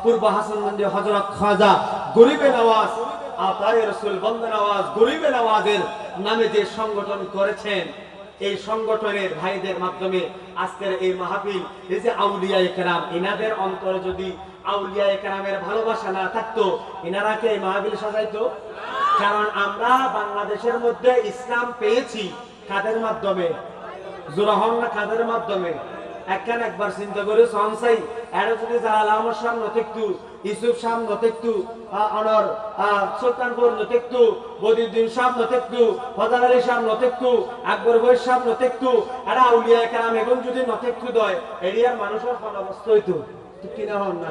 পূর্ব হাসানগঞ্জে হযরত খাজা গরিবে নওয়াজ আতায়ে রাসূল বন্দে নওয়াজ গরিবে নওয়াজের নামে যে সংগঠন করেছেন, এই সংগঠনের ভাইদের মাধ্যমে আজকের এই মাহফিল, এই যে আউলিয়ায়ে কেরাম, ইনাদের অন্তরে যদি আউলিয়ায়ে কেরামের ভালোবাসা না থাকতো, ইনারা কি এই মাহফিল সাজাইতো? কারণ আমরা বাংলাদেশের মধ্যে ইসলাম পেয়েছি কাদের মাধ্যমে? জোরাহন না কাদের মাধ্যমে? একবার চিন্তা করে সনসাই এরা যদি জালাল আহমদ শাহ নতেকতু, ইউসুফ শাহ নতেকতু, অনর সুলতানপুর নতেকতু, বদিউদ্দিন শাহ নতেকতু, ফজল আলী শাহ নতেকতু, আকবর বৈশ শাহ নতেকতু, এরা আউলিয়া কেরাম এখন যদি নতেকতু দয়, এরিয়ার মানুষের অবস্থা হইতো, ঠিক কিনা হন না?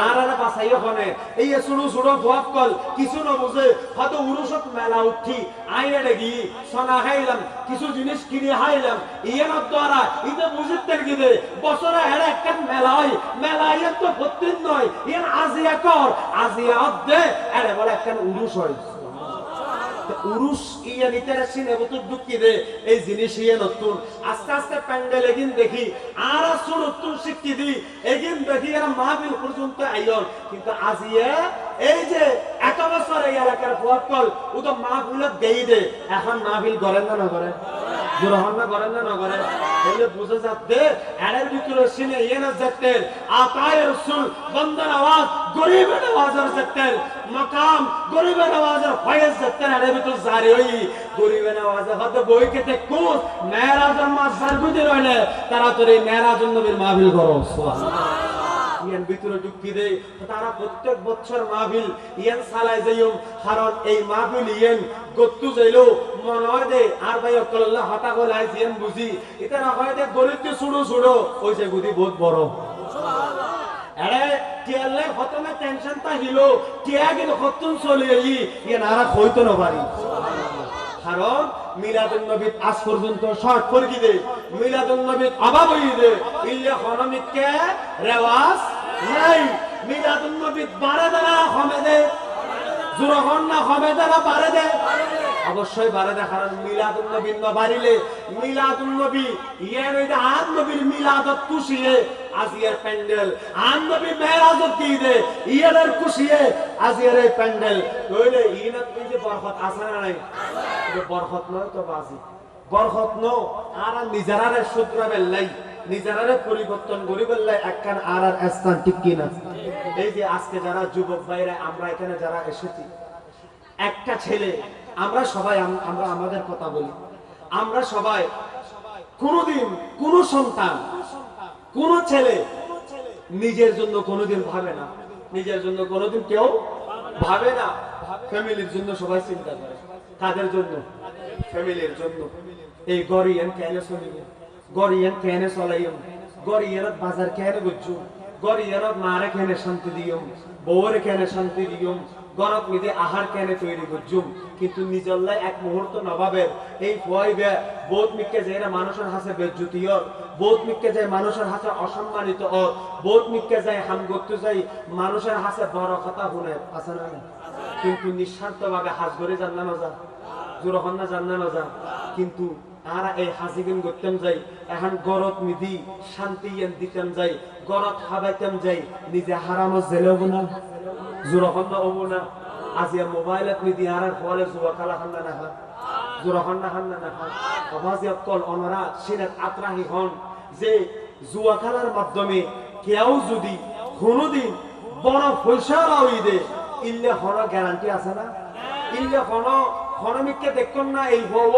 আর এরা বাসাইও হনে এই শুরু শুরু ভোয়াক কল কিছু না বুঝে হয়তো উরুষত মেলা উঠি আইনে ডেগি সোনা হাইলাম, কিছু জিনিস কিনে হাইলাম, ইয়ের দ্বারা ইতে বুঝিতেন গিয়ে বছরে এরা একটা মেলা হয়, মেলা ইয়ে তো প্রত্যেক নয়, ইয়ের আজিয়া কর আজিয়া অর্ধে এরা বলে একটা উরুষ হয়। উরুষ ইয়া নিতে আসি নেবতুর দুঃখী দে এই জিনিস ইয়ে নতুন আস্তে আস্তে প্যান্ডেল এগিন দেখি আর আসুন নতুন শিক্ষি দি এগিন দেখি এরা মাহফিল পর্যন্ত আইয়ন, কিন্তু আজিয়া এই যে এত বছর এই এলাকার ফোয়াকল ও তো মাহফিলত দেই দে, এখন মাহফিল করেন না করে জোরহান্না করেন না করে বলে বুঝে যাচ্ছে এর ভিতরে সিনে ইয়েনা যাচ্ছে আতায়ে রাসূল বন্দর আওয়াজ গরিবের আওয়াজের যাচ্ছে মাকাম গরিবের আওয়াজের ফয়েজ যাচ্ছে এর ভিতরে জারি হই গরিবের আওয়াজে হতে বই কেতে কোস মেরাজের মাঝার গুজে রইলে তারা তোরে মেরাজুন নবীর মাহফিল করো সুবহানাল্লাহ ইয়ান ভিতরে ঢুকি দেয় তারা প্রত্যেক বছর মাহফিল ইয়ান সালায় যাইম কারণ এই মাহফিল ইয়ান গত্তু যাইলো মনে হয় দে আর ভাই আল্লাহ হতা করে আইছেন বুঝি এটা না হয় দে গরিব ছুড়ো ছুড়ো ওই যে গুদি বহুত বড় সুবহানাল্লাহ আরে টিয়ালে হতমে টেনশন তা হিলো টিয়া কিন্তু হতন চলে আই ইয়ান আর কইতো না পারি সুবহানাল্লাহ কারণ মিলাদুন নবী আজ পর্যন্ত শর্ট করে কি দে মিলাদুন নবী অভাব হই দে ইল্লা খনমিকে রেওয়াজ নাই মিলাদুন নবী বারে দ্বারা হবে দে জুরহন না হবে দ্বারা বারে দে অবশ্যই বারে দে কারণ মিলাদুন নবী না বাড়িলে মিলাদুন নবী ইয়ার ওই আন নবীর মিলাদত খুশিয়ে আজিয়ার প্যান্ডেল আন নবী মেরাজত দি দে ইয়ার খুশিয়ে আজিয়ার এই প্যান্ডেল কইলে ইনাত এই যে বরকত আছে না নাই যে বরকত নয় তো বাজি বরকত নো আর নিজরারে সূত্র বেলাই নিজরারে পরিবর্তন করি বেলাই একখান আর স্থান ঠিক কিনা এই যে আজকে যারা যুবক ভাইরা আমরা এখানে যারা এসেছি একটা ছেলে আমরা সবাই আমরা আমাদের কথা বলি আমরা সবাই কোনদিন কোন সন্তান কোন ছেলে নিজের জন্য কোনদিন ভাবে না নিজের জন্য কোনদিন কেউ ভাবে না ফ্যামিলির জন্য সবাই চিন্তা করে কাদের জন্য ফ্যামিলির জন্য এই গরিয়ান কেন চলিবে গরিয়ান কেন চলাইম গরিয়ানত বাজার কেন গুজু গরিয়ানত মারে কেন শান্তি দিয়ম বউরে কেন শান্তি দিয়ম গরত নিজে আহার কেন তৈরি করজুম কিন্তু নিজল্লাই এক মুহূর্ত নবাবের এই ফয়বে বহুত মিক্কে যায় মানুষের হাতে বেজ্জতি হর বহুত মিক্কে যায় মানুষের হাতে অসম্মানিত হর বহুত মিক্কে যায় হাম করতে যায় মানুষের হাতে বড় কথা শুনে আছে না কিন্তু নিঃস্বার্থভাবে হাজ করে জান্না না যা জোরহন না জান্না না যা কিন্তু আরা এই হাজিগিন করতেম যাই এখন গরত নিদি শান্তি দিতেম যাই গরত খাবাইতেম যাই নিজে হারামত জেলেব না জোরহন না ওবো না আজিয়া মোবাইলত নিদি আর ফলে জুয়া খেলা খান্না না হয় জোরহন না খান্না না হয় অভাজিয়া কল অনরা সিনাত আত্রাহি হন যে জুয়া খেলার মাধ্যমে কেউ যদি কোনোদিন বড় পয়সা রাউই দে ইল্লে হন গ্যারান্টি আছে না ইল্লে হন হনমিককে দেখুন না এই বউ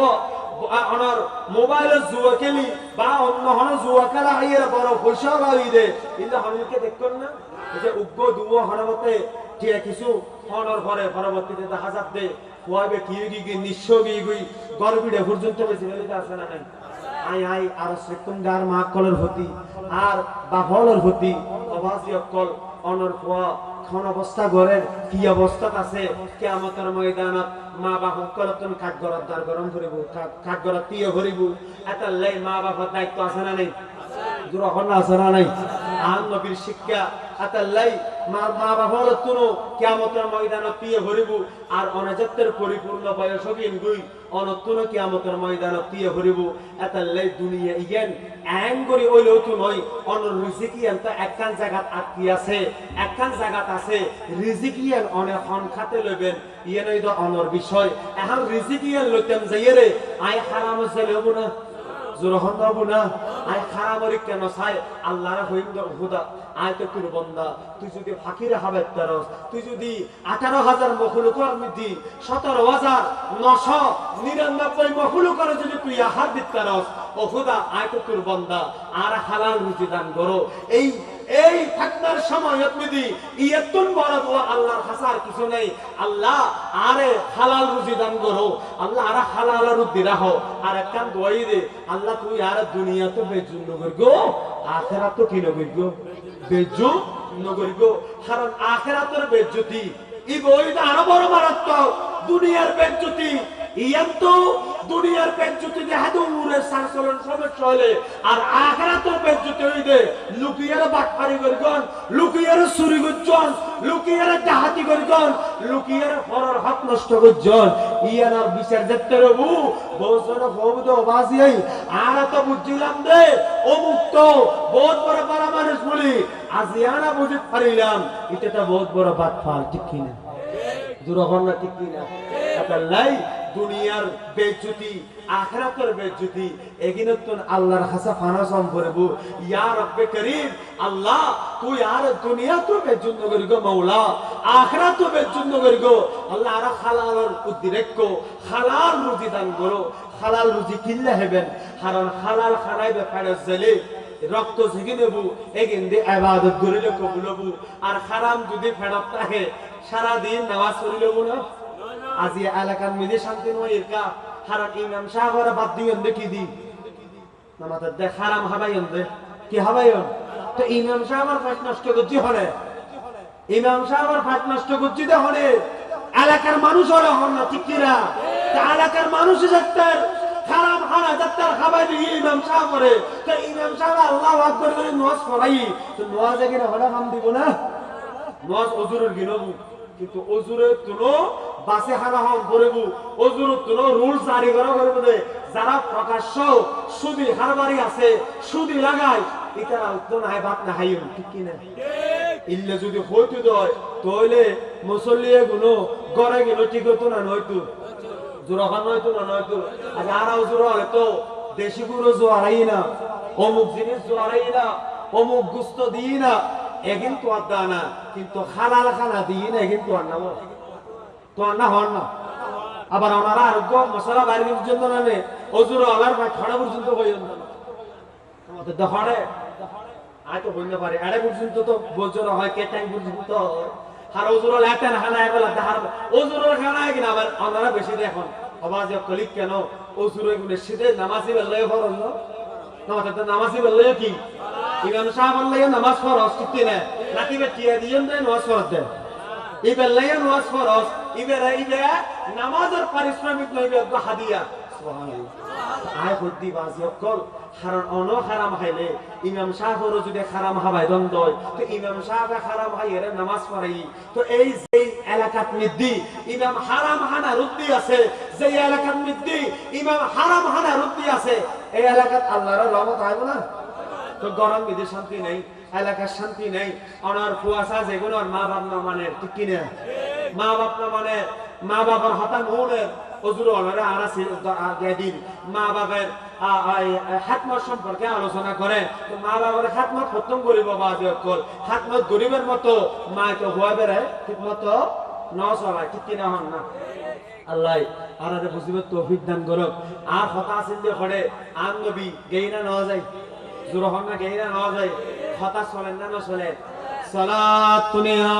অনর মোবাইলে জুয়া খেলি বা অন্য হন জুয়া খেলা হাইয়ের বড় পয়সা রাউই দে ইল্লে হনমিককে দেখুন না এই যে উগ্র দুও হনমতে ঠিক কিছু হনর পরে পরবর্তীতে দেখা যাচ্ছে কুয়াবে কি গিয়ে নিঃস্ব গিয়ে গর্বিড়ে পর্যন্ত বেশি ফেলিতে আসে না নাই আই আই আর সেতুম যার মা কলের হতি আর বাফলের হতি অভাসী অকল অনর কুয়া কোন অবস্থা ঘরের কি অবস্থা আছে কিয়ামতের ময়দানত মা বাপ সকলতন কাট গরাত দার গরম করিব কাট গরাত তিয় করিব এটা লাই মা বাপের দায়িত্ব আছে না নাই জোরহন আছে না নাই আন নবীর শিক্ষা এটা লাই মা বাপের তুনো কিয়ামতের ময়দানত তিয় করিব আর অনাজতের পরিপূর্ণ বয়স হইন গুই অনতুন কিয়ামতের ময়দানত তিয় করিব এটা লাই দুনিয়া ইগেন আইন করি ওইলেও তো নয় অনর রিজিকিয়ান তো একখান জায়গাত আটকি আছে একখান জায়গাত আছে রিজিকিয়ান অনেক হন খাতে লইবেন ইয়ে নয় তো অনর বিষয় এখন রিজিকিয়ান লইতেম যাইরে আই হারাম চলে হবো না জোরহন হবো না আই খারামরি কেন চাই আল্লাহর হইম হুদা আয় তো তোর বন্দা তুই যদি ফাঁকিরে হাবের তারস তুই যদি 18,000 মখলুকর মধ্যে 17,999 মখলুকর যদি তুই আহার দিতে তারস ও হুদা আয় তো তোর বন্দা আর হালাল রুজি দান করো এই এই থাকবার সময় আপনি ইয়তুন বড় দোয়া আল্লাহর হাসার কিছু নেই আল্লাহ আরে হালাল রুজি দান করো আল্লাহ আর হালাল রুজি রাখো আর একখান দোয়াই দে আল্লাহ তুই আর দুনিয়া তো বেজুন নগর গো আখিরাত তো কি নগর গো বেজুন নগর গো কারণ আখিরাতের বেজ্জতি ই বইটা আরো বড় মারাত্মক দুনিয়ার বেজ্জতি ইয়াম তো দুনিয়ার বেজ্জতি দেখা দূরে সারসলন সমস্যা হলে আর আখিরাতের বেজ্জতি হইবে লুকিয়ার বাটপারি করগন লুকিয়ার চুরি করজন লুকিয়ার ডাহাতি করগন লুকিয়ার হরর হক নষ্ট করজন ইয়ানার বিচার দেখতে রবু বহুজন বহুত বাজি আর তো বুঝিলাম দে অমুক তো বহুত বড় বড় মানুষ বলি আজিয়ানা বুঝতে পারিলাম এটা বহুত বড় বাটপার ঠিক কিনা জোরহন না ঠিক কিনা আল্লাহ দুনিয়ার বেজ্জতি আখিরাতের বেজ্জতি এগিনে তো আল্লাহর কাছে ফানা সম করবো ইয়া রব্বে করিম আল্লাহ তুই আর দুনিয়া তো বেজ্জত করি গো মাওলা আখিরাত তো বেজ্জত করি গো আল্লাহ আর হালালের উদ্দিরেক্য হালাল রুজি দান করো হালাল রুজি কিল্লা হেবেন কারণ হালাল খানাইবে ফেরত জেলে রক্ত ঝেঁকে নেব এগিন দিয়ে ইবাদত করিলে কবুল হবো আর হারাম যদি ফেরত থাকে সারাদিন নামাজ পড়িলে না আজি এলাকার মধ্যে শান্তি নয় এরকা হারাম ইমাম সাহেবের বাদ দিয়ে দেখি দি নামাজের দেখ হারাম হাবাইন দে কি হাবাইন তো ইমাম সাহেবের ফাট নষ্ট করছি হলে ইমাম সাহেবের ফাট নষ্ট করছি দে হলে এলাকার মানুষ হলে হন না ঠিক কিরা এলাকার মানুষ যাত্রার হারাম হানা যাত্রার খাবাই দিয়ে ইমাম সাহেব করে তো ইমাম সাহেব আল্লাহু আকবার করে নামাজ পড়াই তো নামাজে কিনা হলে কাম দিব না নামাজ ওজুরের গিনবু কিন্তু ওজুরের তুলো বাসে হানা হন করবো ওজুরের তুলো রুল জারি করা করবো দে যারা প্রকাশ্য সুদি হারবারি আছে সুদি লাগায় এটা তো নাই বাপ না হাইও ঠিক কি না ইল্লে যদি হইতো দয় তাহলে মুসল্লিয়ে গুলো গড়ে গেল ঠিক হতো না নয়তো জোরাখান নয়তো না নয়তো আজ আরাও জোরা হলে তো দেশি গুলো জোয়ারাই না অমুক জিনিস জোয়ারাই না অমুক গুস্ত দিই না এগিন তো আর দানা কিন্তু হালাল খানা দিই না এগিন তো আর না তো আর না হন না আবার ওনারা আরোগ্য মশলা বাইরে পর্যন্ত নামে অজুর আলার ভাই খড়া পর্যন্ত পর্যন্ত আমাদের দহড়ে আয় তো বলতে পারে আড়ে পর্যন্ত তো বজর হয় কেটাং পর্যন্ত আর অজুর লেটেন হানায় বলা দেখার অজুরের খানায় কিনা আবার ওনারা বেশি দেখুন আবার যে কলিক কেন অজুরের গুণে শীতে নামাজি বেললে ফরজ না আমাদের তো নামাজি বেললে কি ইমাম সাহেব বললে নামাজ ফরজ ঠিক না নাকি বে টিয়া দিয়েন দেয় নামাজ ফরজ দেয় ইবে লাইয়া নামাজ ফরজ ইবে নামাজের পারিশ্রমিক লইবে হাদিয়া সুবহানাল্লাহ আয় বুদ্ধি বাজি কল হারাম অন হারাম খাইলে ইমাম সাহেবরও যদি হারাম হাবাই দন্ড তো ইমাম সাহেব হারাম হাইরে নামাজ পড়াই তো এই যে এলাকাত মিদ্দি ইমাম হারাম হানা রুদ্দি আছে যে এলাকাত মিদ্দি ইমাম হারাম হানা রুদ্দি আছে এই এলাকাত আল্লাহর রহমত আইব না তো গরম বিধি শান্তি নেই এলাকার শান্তি নেই অনার ফুয়াশা যেগুলো মা বাপ না মানে ঠিক কিনা মা বাপ না মানে মা বাবার হতান হনের অজুর ওনারা আর দিন মা বাবার হাতমত সম্পর্কে আলোচনা করে তো মা বাবার হাতমত খতম করিব বাজে কল হাতমত গরিবের মতো মা তো হওয়া বেড়ায় ঠিক মতো ন চলায় ঠিক কিনা হন না আল্লাহ আর বুঝিব তৌফিক দান করক আর হতা আছিল যে করে আন নবী গেইনা নেওয়া যায় জোর হন না গেইনা নেওয়া যায় হতা চলেন না নচলে সালাত তুনিয়া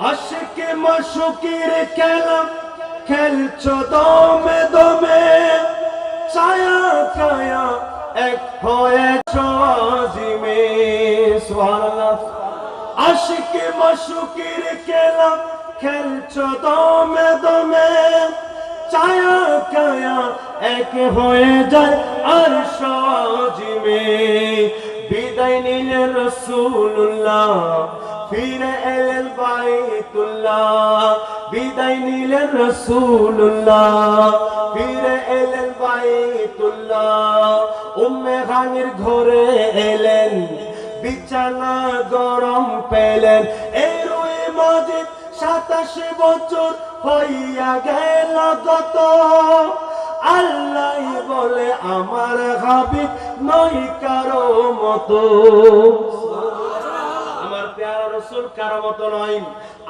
আশিকে মাশুকির খেলা খেলছো দমে দমে ছায়া ছায়া এক হয়েছো আজিমে সুবহানাল্লাহ আশিকে মাশুকির খেলা খেলছো দমে দমে ছায়া ছায়া এক হয়ে যায় আরশ আজিমে বিদায় নিলেন রাসূলুল্লাহ ফিরে এলেন বাইতুল্লাহ বিদায় নিলেন রাসূলুল্লাহ ফিরে এলেন বাইতুল্লাহ উম্মে খানির ঘরে এলেন বিছানা গরম পেলেন এই রুই মজিদ 27 বছর হইয়া গেল গত আল্লাহ বলে আমার হাবিব নই কারো মতো রাসূল কারো মত নয়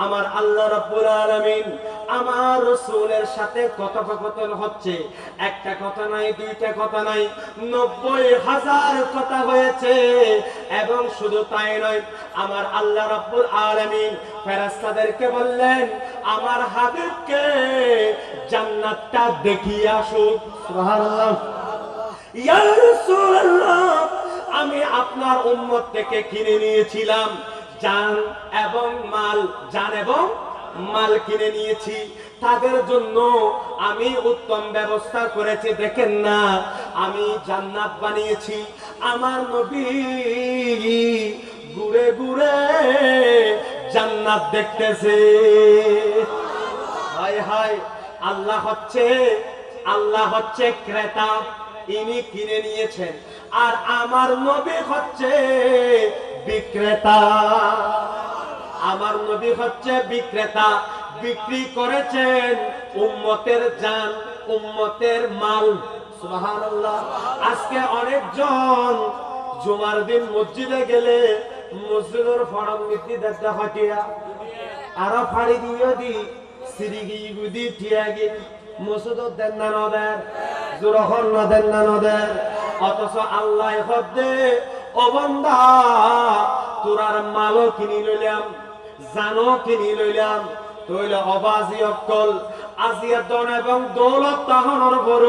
আমার আল্লাহ রাব্বুল আলামিন আমার রাসূলের সাথে কথোপকথন হচ্ছে একটা কথা নাই দুইটা কথা নাই 90,000 কথা হয়েছে এবং শুধু তাই নয় আমার আল্লাহ রাব্বুল আলামিন ফেরেশতাদেরকে বললেন আমার হাবিবকে জান্নাতটা দেখিয়ে আসুন সুবহানাল্লাহ ইয়া রাসূলুল্লাহ আমি আপনার উম্মত থেকে কিনে নিয়েছিলাম জান এবং মাল কিনে নিয়েছি তাদের জন্য আমি উত্তম ব্যবস্থা করেছি দেখেন না আমি জান্নাত বানিয়েছি আমার নবী ঘুরে ঘুরে জান্নাত দেখতেছে হায় হায় আল্লাহ হচ্ছে ক্রেতা ইনি কিনে নিয়েছেন আর আমার নবী হচ্ছে বিক্রেতা আমার নবী হচ্ছে বিক্রেতা, বিক্রি করেছেন উম্মতের জান, উম্মতের মাল। সুবহানাল্লাহ। আজকে অনেকজন জুমার দিন মসজিদে গেলে মসজিদের ফরম নীতি দেখা ফাটিয়া আরো ফাড়ি দিয়ে দি সিরিগি গুদি টিয়াগি মসজিদ দেন না নদের জোরহর না দেন না নদের। অথচ আল্লাহ হদ্দে ও বান্দা তোরার মালও কিনি লইলাম, জানো কিনি লইলাম, তইলে অবাজি অকল আজিয়া দন এবং দৌলত তাহনর বড়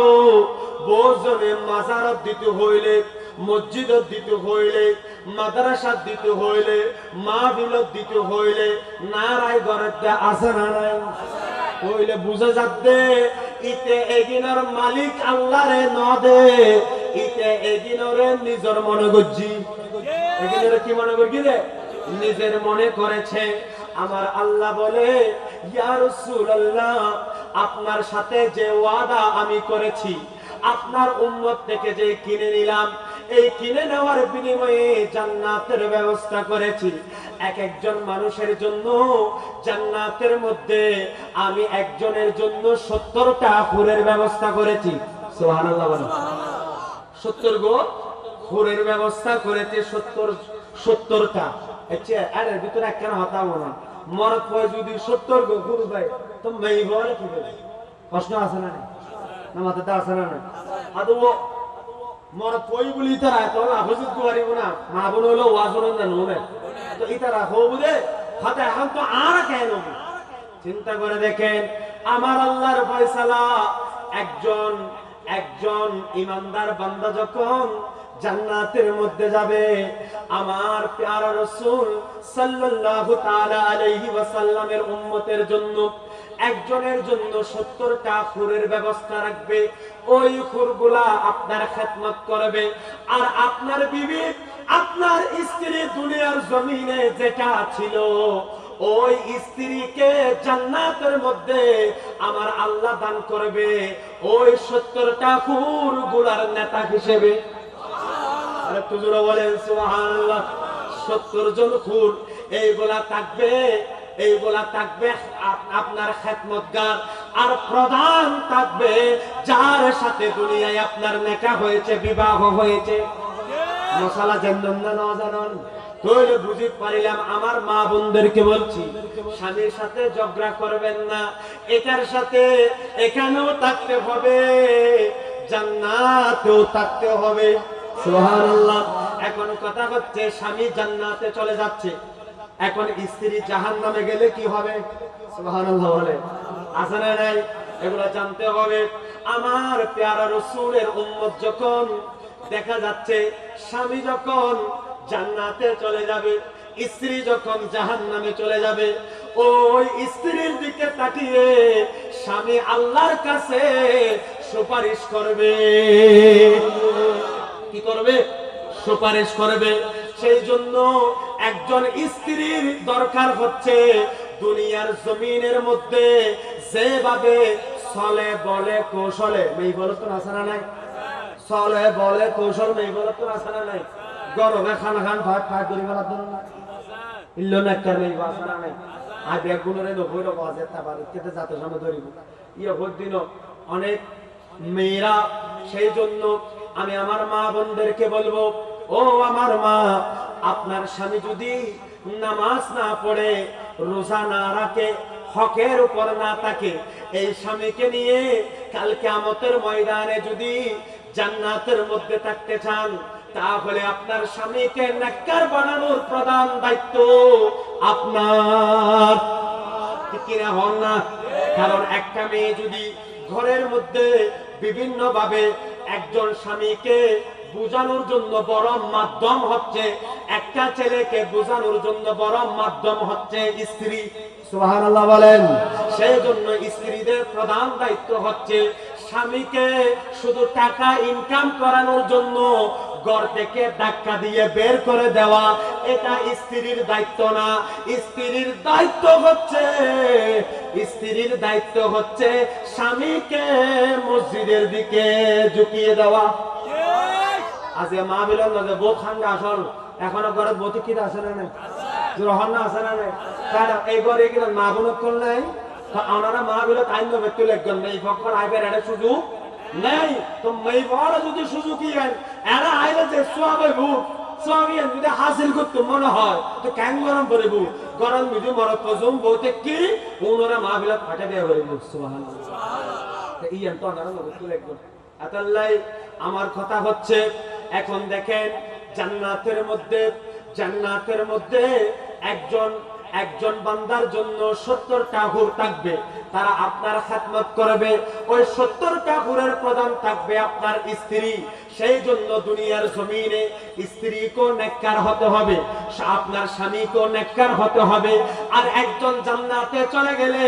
বহুজনে মাজারত দিতে হইলে, মসজিদত দিতে হইলে, মাদ্রাসাত দিতে হইলে, মাহফিলত দিতে হইলে নারায় গড়ে আছে না নাই? হইলে বুঝা যাচ্ছে ইতে এগিনর মালিক আল্লাহরে ন দে, ইতে এগিনরে নিজের মনে গজ্জি, এগিনরে কি মনে করছি রে? নিজের মনে করেছে। আমার আল্লাহ বলে ইয়া রাসূলুল্লাহ, আপনার সাথে যে ওয়াদা আমি করেছি, আপনার উম্মত থেকে যে কিনে নিলাম, এই কিনে নেওয়ার বিনিময়ে জান্নাতের ব্যবস্থা করেছি। এক একজন মানুষের জন্য জান্নাতের মধ্যে আমি একজনের জন্য 70টা হুরের ব্যবস্থা করেছি। সুবহানাল্লাহ বলেন। 70 গো হুরের ব্যবস্থা করেছে, 70টা। আচ্ছা এর ভিতরে একখানা হতা মনে মরদ পয় যদি 70 গো হুর ভাই তো মেই বলে কি বলে প্রশ্ন আছে না? না মাথাতে আছে না? আদৌ মরদ পই বলি তারা তো লাভজিত করিব না, মা বোন হলো ওয়াজন না নুনে তো ইতারা হবুদে হাতে এখন তো আর কেন? চিন্তা করে দেখেন আমার আল্লাহর ফয়সালা। একজন ইমানদার বান্দা যখন জান্নাতের মধ্যে যাবে, আমার প্যারা রাসূল সাল্লাল্লাহু তাআলা আলাইহি ওয়াসাল্লামের উম্মতের জন্য একজনের জন্য 70টা খুরের ব্যবস্থা রাখবে। ওই খুরগুলা আপনার খেদমত করবে। আর আপনার বিবি, আপনার স্ত্রী দুনিয়ার জমিনে যেটা ছিল, ওই স্ত্রীকে জান্নাতের মধ্যে আমার আল্লাহ দান করবে ওই 70টা খুরগুলার নেতা হিসেবে। আরে তুজুরা বলেন সুবহানাল্লাহ। 70 জন খুর এইগুলা থাকবে, এইগুলা থাকবে আপনার খেদমতগার। আর প্রধান থাকবে যার সাথে দুনিয়ায় আপনার নেকা হয়েছে, বিবাহ হয়েছে। মশালা জানেন না না জানেন? তাহলে বুঝি পারিলাম। আমার মা বোনদেরকে বলছি, স্বামীর সাথে ঝগড়া করবেন না। এটার সাথে এখানেও থাকতে হবে, জান্নাতেও থাকতে হবে। সুবহানাল্লাহ। এখন কথা হচ্ছে স্বামী জান্নাতে চলে যাচ্ছে, এখন স্ত্রী জাহান্নামে গেলে কি হবে? সুবহানাল্লাহ বলে আছে না নাই? এগুলো জানতে হবে। আমার প্যারা রাসূলের উম্মত যখন দেখা যাচ্ছে স্বামী যখন জান্নাতে চলে যাবে, স্ত্রী যখন জাহান্নামে চলে যাবে, ওই স্ত্রীর দিকে তাকিয়ে স্বামী আল্লাহর কাছে সুপারিশ করবে। কি করবে? সুপারিশ করবে। সেই জন্য একজন স্ত্রীর দরকার হচ্ছে দুনিয়ার জমিনের মধ্যে যেভাবে চলে বলে কৌশলে, মেয়ে বলে তো আছে না নাই? চলে বলে কৌশল মেয়ে বলে তো আছে না নাই? গরমে খানা খান ভাত ফাট করি বলার জন্য না ইল্ল না কারণে আছে না নাই? আর ব্যাগগুলোরে নবই রকম আছে তারপর কেটে যাতে সময় ধরিব ইয়ে ভোট দিন অনেক মেয়েরা। সেই জন্য আমি আমার মা বোনদেরকে বলবো, ও আমার মা, আপনার স্বামী যদি নামাজ না পড়ে, রোজা না রাখে, হকের উপর না থাকে, এই স্বামীকে নিয়ে কাল কিয়ামতের ময়দানে যদি জান্নাতের মধ্যে থাকতে চান, তাহলে আপনার স্বামীকে নেককার বানানোর প্রধান দায়িত্ব আপনার। ঠিক কিনা হন না? কারণ একটা মেয়ে যদি ঘরের মধ্যে বিভিন্ন ভাবে একজন স্বামীকে বুঝানোর জন্য বড় মাধ্যম হচ্ছে, একটা ছেলেকে বুঝানোর জন্য বড় মাধ্যম হচ্ছে স্ত্রী। সুবহানাল্লাহ বলেন। সেই জন্য স্ত্রীদের প্রধান দায়িত্ব হচ্ছে স্বামীকে শুধু টাকা ইনকাম করানোর জন্য ঘর থেকে ধাক্কা দিয়ে বের করে দেওয়া, এটা স্ত্রীর দায়িত্ব না। স্ত্রীর দায়িত্ব হচ্ছে স্বামীকে মসজিদের দিকে ঝুঁকিয়ে দেওয়া। আজ মা বিলন বউ খান্ডা আসল এখনো ঘরে বতি কিনা আছে না নাই? গ্রহণ না আছে না নাই? কারণ এই ঘরে কি মা বোন নাই, ওনারা মা বিলে তাই ব্যক্তি একজন নেই ফকর আইবের এটা সুযোগ নেই। তো মেয়ে বড় যদি সুযোগ ইয়েন এরা আইলে যে সব সবিয়ান যদি হাসিল করতে মনে হয় তো কেন গরম করিব, গরম যদি মর পজুম বলতে কি ওনারা মা বিলে ফাটা দেওয়া করিব। সুবহানাল্লাহ। ইয়ান তো ওনারা ব্যক্তি একজন আতাল্লাই। আমার কথা হচ্ছে এখন দেখেন জান্নাতের মধ্যে একজন বান্দার জন্য 70টা হুর থাকবে, তারা আপনার খেদমত করবে। ওই 70টা হুরের প্রধান থাকবে আপনার স্ত্রী। সেই জন্য দুনিয়ার জমিনে স্ত্রীকেও নেককার হতে হবে, আপনার স্বামীকেও নেককার হতে হবে। আর একজন জান্নাতে চলে গেলে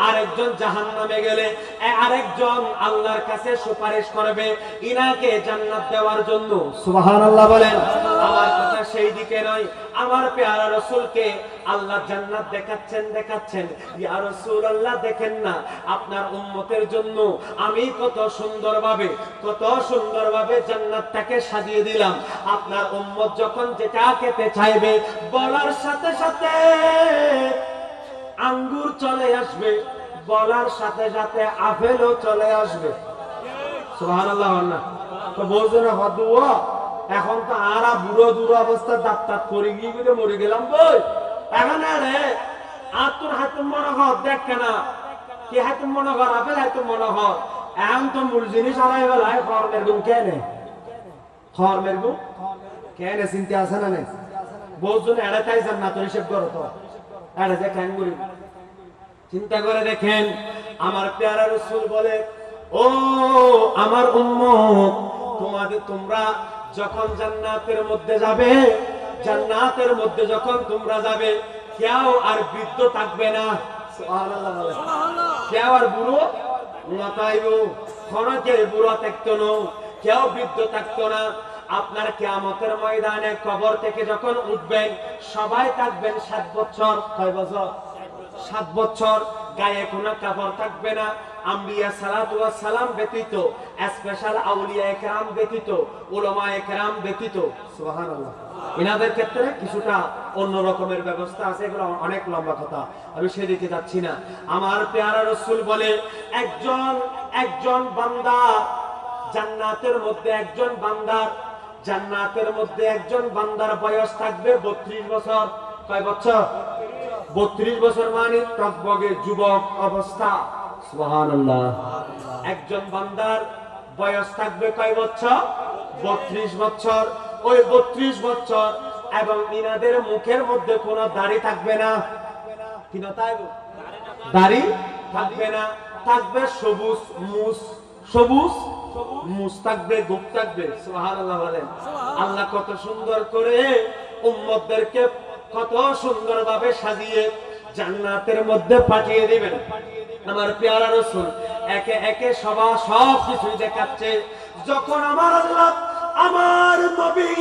আরেকজন জাহান্নামে গেলে আরেকজন আল্লাহর কাছে সুপারিশ করবে ইনাকে জান্নাত দেওয়ার জন্য। সুবহানাল্লাহ বলেন। আমার কথা সেই দিকে নয়, আমার পেয়ারা রাসূলকে আল্লাহ জান্নাত দেখাচ্ছেন। ইয়া রাসূলুল্লাহ দেখেন না আপনার উম্মতের জন্য আমি কত সুন্দরভাবে জান্নাতটাকে সাজিয়ে দিলাম। আপনার উম্মত যখন যেটা খেতে চাইবে বলার সাথে সাথে আঙ্গুর চলে আসবে, বলার সাথে সাথে আপেলও চলে আসবে। সুবহানাল্লাহ। না তো বোঝেন হদুয়া এখন তো আরা বুড়ো অবস্থা দাঁত করে গিয়ে মরে গেলাম বই এখন রে আতুর হাতুম মনে হর দেখ কেনা কি হাতুম মনে হর আপেল হাতুম মনে হর এখন তো মূল জিনিস আড়াই বেলায় খরমের গুম কেনে চিন্তা আছে না নেই বহুজন এড়াতাই যান না তোর হিসেব করো তো এড়ে যে কেন করি চিন্তা করে দেখেন। আমার পেয়ারা রাসূল বলে ও আমার উম্মত তোমরা যখন জান্নাতের মধ্যে যখন তোমরা যাবে কেউ আর বৃদ্ধ থাকবে না। সুবহানাল্লাহ বলে। কেউ আর বুড়ো নতাইব খনকে বুড়ো থাকতো না, কেউ বৃদ্ধ থাকতো না। আপনার কিয়ামতের ময়দানে কবর থেকে যখন উঠবেন সবাই থাকবেন 7 বছর। কয় বছর? 7 বছর। গায়ে কোনো কাপড় থাকবে না। আম্বিয়া সালাতু ওয়াস সালাম ব্যতীত, স্পেশাল আউলিয়া একরাম ব্যতীত, উলামা একরাম ব্যতীত। সুবহানাল্লাহ। ইনাদের ক্ষেত্রে কিছুটা অন্য রকমের ব্যবস্থা আছে, এগুলো অনেক লম্বা কথা, আমি সেদিকে যাচ্ছি না। আমার পেয়ারা রাসূল বলে একজন বান্দা জান্নাতের মধ্যে একজন বান্দার বয়স থাকবে 32 বছর। কয় বছর? 32 বছর মানে টকবগে যুবক অবস্থা। সুবহানাল্লাহ। একজন বান্দার বয়স থাকবে কয় বছর? 32 বছর। ওই 32 বছর এবং ইনাদের মুখের মধ্যে কোনো দাড়ি থাকবে না। কি না থাকবে? দাড়ি থাকবে না, থাকবে সবুজ মুস থাকবে, গোপ থাকবে। সুবহানাল্লাহ বলেন। আল্লাহ কত সুন্দর করে উম্মতদেরকে কত সুন্দরভাবে সাজিয়ে জান্নাতের মধ্যে পাঠিয়ে দিবেন। আমার পেয়ারা রাসূল একে একে সব কিছু দেখাচ্ছে। যখন আমার আল্লাহ আমার নবী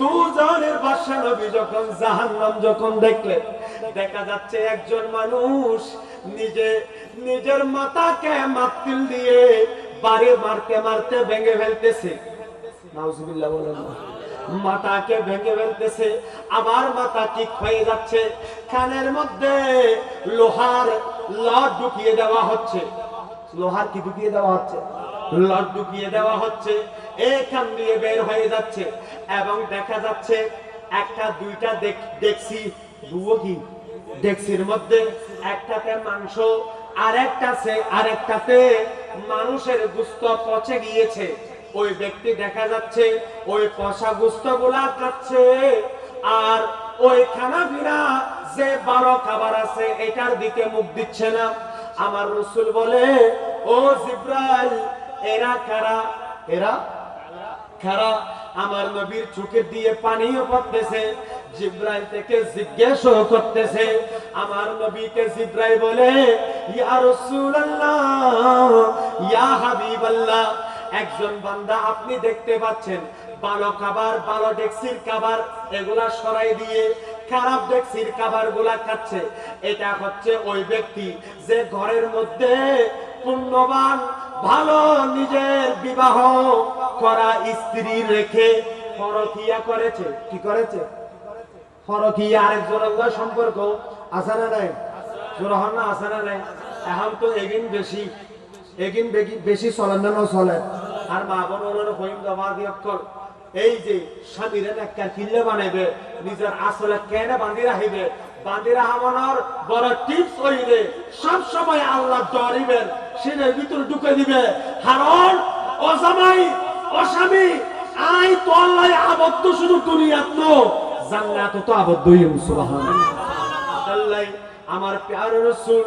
দুজনের বাদশা নবী যখন জাহান্নাম যখন দেখলেন, দেখা যাচ্ছে একজন মানুষ নিজের মাথাকে মাটিল দিয়ে বাড়ি মারতে ভেঙে ফেলতেছে। নাউজুবিল্লাহ বলেন। মাথাকে ভেঙে ফেলতেছে, আবার মাথা ঠিক হয়ে যাচ্ছে। কানের মধ্যে লোহার লট ঢুকিয়ে দেওয়া হচ্ছে। লোহার কি ঢুকিয়ে দেওয়া হচ্ছে? লট ঢুকিয়ে দেওয়া হচ্ছে। এখান দিয়ে বের হয়ে যাচ্ছে এবং দেখা যাচ্ছে একটা দুইটা দেখছি ডেক্সির মধ্যে একটাতে মাংস আরেকটাতে মানুষের গোশত পচে গিয়েছে। ওই ব্যক্তি দেখা যাচ্ছে ওই পচা গোশত গুলা খাচ্ছে আর ওই খানাপিনা যে 12 খাবার আছে এটার দিকে মুখ দিচ্ছে না। আমার রাসূল বলে ও জিবরাইল এরা কারা? আমার নবীর চোখের দিয়ে পানিও পড়তেছে। জিবরাইল থেকে জিজ্ঞেস করতেছে। আমার নবীকে জিবরাইল বলে ইয়া রাসূলুল্লাহ ইয়া হাবিবাল্লাহ, একজন বান্দা আপনি দেখতে পাচ্ছেন ভালো খাবার, ভালো ডেক্সির খাবার এগুলা সরাই দিয়ে খারাপ ডেক্সির খাবার গুলা খাচ্ছে। এটা হচ্ছে ওই ব্যক্তি যে ঘরের মধ্যে পুণ্যবান ভালো নিজের বিবাহ করা স্ত্রী রেখে পরকিয়া করেছে। কি করেছে? ফরকি আরেকজনের লগে সম্পর্ক আছে না নাই? জোর হন না, আছে না নাই? এখন তো এগিন বেশি চলে না চলে। আর মা বোন হলো হইম দমা দিয়কল এই যে স্বামীরে একটা কিল্লে বানাইবে, নিজের আসলে কেনে বাঁধি রাখিবে, বাঁধি রাখানোর বড় টিপস হইবে সব সময় আল্লাহ ডরিবেন, সিনের ভিতরে ঢুকে দিবে। কারণ ও জামাই ও স্বামী আই তো আল্লাহ আবদ্ধ শুধু দুনিয়াত নো, জান্নাত তো আবদ্ধই। সুবহানাল্লাহ। আমার প্যারে রাসূল